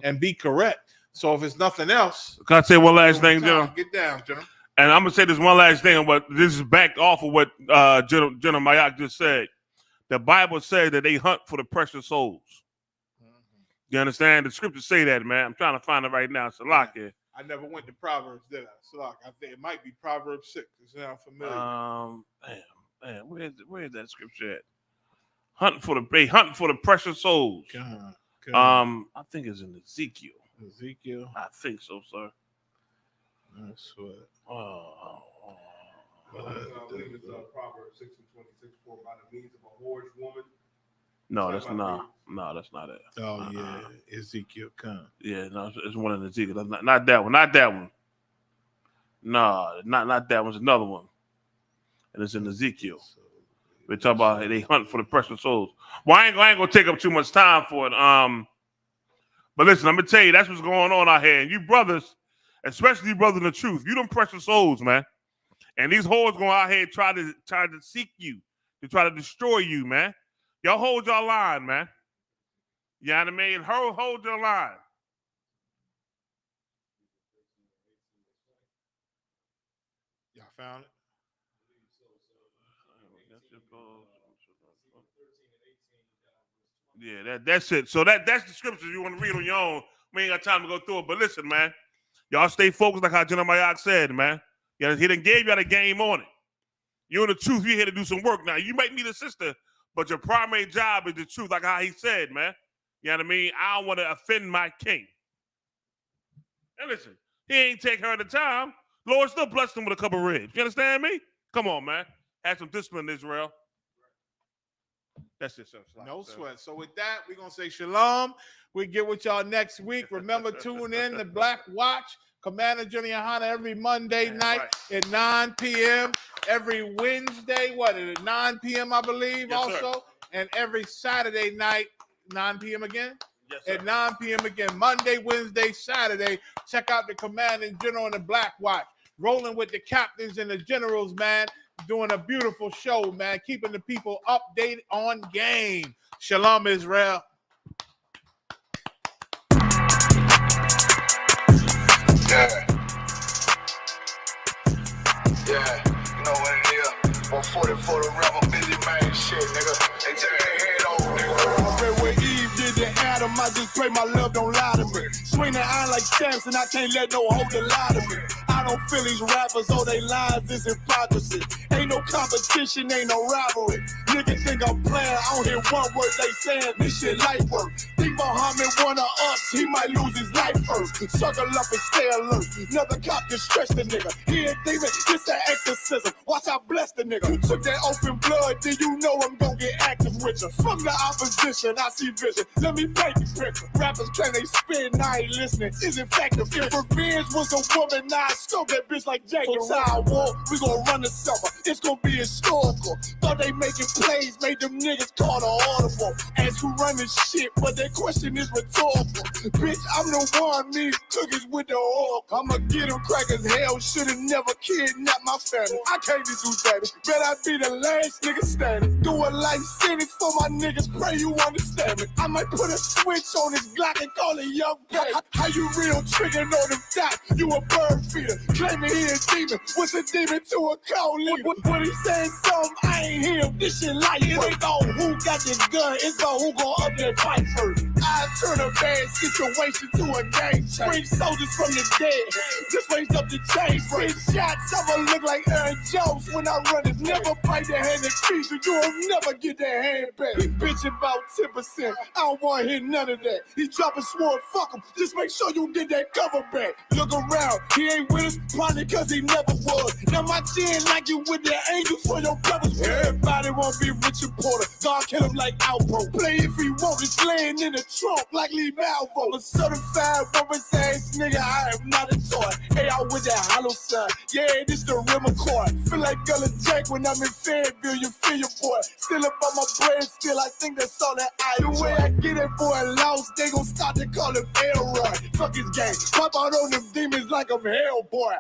and be correct. So if it's nothing else. Can I say one last thing, General? Get down, General. And I'm going to say this one last thing, but this is back off of what General Mayak just said. The Bible says that they hunt for the precious souls. You understand? The scriptures say that, man. I'm trying to find it right now. Salakia. I never went to Proverbs, did I? Salakia. I think it might be Proverbs 6. It sounds familiar. Damn. Where's that scripture at? Hunting for the precious souls. I think it's in Ezekiel. Ezekiel? I think so, sir. That's what. I believe it's Proverbs 6 and 26, for by the means of a whorish woman. No, that's not it. Oh yeah, Ezekiel come. Yeah, no, it's one in Ezekiel. Not that one. Not that one. No, not that one. It's another one, and it's in Ezekiel. We talk about they hunt for the precious souls. Well, I ain't gonna take up too much time for it. But listen, I'm gonna tell you that's what's going on out here. And you brothers, especially you brothers in the truth, you them precious souls, man. And these whores going out here try to seek you, to try to destroy you, man. Y'all hold your line, man. You know what I mean? Hold your line. Y'all found it? Yeah, that's it. So that's the scriptures you want to read on your own. We ain't got time to go through it. But listen, man, y'all stay focused like how General Mayak said, man. Yeah, he done gave y'all the game on it. You're in the truth. You're here to do some work now. You might need a sister, but your primary job is the truth, like how he said, man. You know what I mean? I don't want to offend my king. And listen, he ain't take her at the time. Lord still blessed him with a couple ribs. You understand me? Come on, man. Have some discipline, Israel. That's it, sir. No sweat. So with that, we're going to say shalom. We get with y'all next week. Remember, tune in to Black Watch. Commander GEN.YAHANNA every Monday night at 9 p.m. Every Wednesday, at 9 p.m., I believe, yes, also. Sir. And every Saturday night, 9 p.m. again? Yes, sir. At 9 p.m. again. Monday, Wednesday, Saturday. Check out the Commander in General and the Black Watch. Rolling with the captains and the generals, man. Doing a beautiful show, man. Keeping the people updated on game. Shalom, Israel. Yeah. Yeah, you know what it is. 140 for the rebel, busy man shit, nigga. They take their head over, nigga. Red where Eve did to Adam, I just pray my love don't lie to me. Swing the iron like Samson, I can't let no holder lie to me. I don't feel these rappers, all they lies is hypocrisy. Ain't no competition, ain't no rivalry. Nigga think I'm playing, I don't hear one word they saying, this shit light work. Think Muhammad one of us, he might lose his life first. Circle up and stay alert. Another cop can stretch the nigga. He ain't demon, this an exorcism. Watch I bless the nigga. You took that open blood, then you know I'm gonna get active with you. From the opposition, I see vision. Let me paint the picture. Rappers claim they spin, I ain't listening. Is effective. If revenge was a woman, now I scope that bitch like Jake. So I walk, we gon' run the summer. It's gonna be historical. Thought they making plays, made them niggas call the audible. Ask who run this shit, but their question is rhetorical. Bitch, I'm the one, me cookies with the oil. I'ma get them crackers, hell, should've never kidnapped my family. I can't do that. Bet I be the last nigga standing. Do a life sentence for my niggas, pray you understand me. I might put a switch on this Glock and call it Young Pay. How you real tricking on them dots? You a bird feeder, claiming he a demon. What's a demon to a cold leader? What he saying something, I ain't hear. This shit like it ain't on who got this gun, it's on who gon' up that fight first. I turn a bad situation to a game change. Bring soldiers from the dead, just raised up the chain. Free shots, I'ma look like Aaron Jones when I run it. Never bite the hand that feeds you, you'll never get that hand back. He bitching about 10%, I don't wanna hear none of that. He dropping sword, fuck him, just make sure you get that cover back. Look around, he ain't with us, probably cause he never was. Now my chin like you with the angels for your brothers. Everybody wanna be Richard Porter, God kill him like Alpo. Play if he want, it's laying in the trunk like Lee Malvo. A certified woman's ass nigga, I am not a toy. Hey, I with that hollow sign, yeah, this the rim accord. Feel like Gullah Jack when I'm in Fayetteville, you feel your boy. Still up on my brain, still I think that's all that I do. The way I get it, boy, lost, they gon' start to call him Elroy. Fuck his gang, pop out on them demons like I'm Hellboy.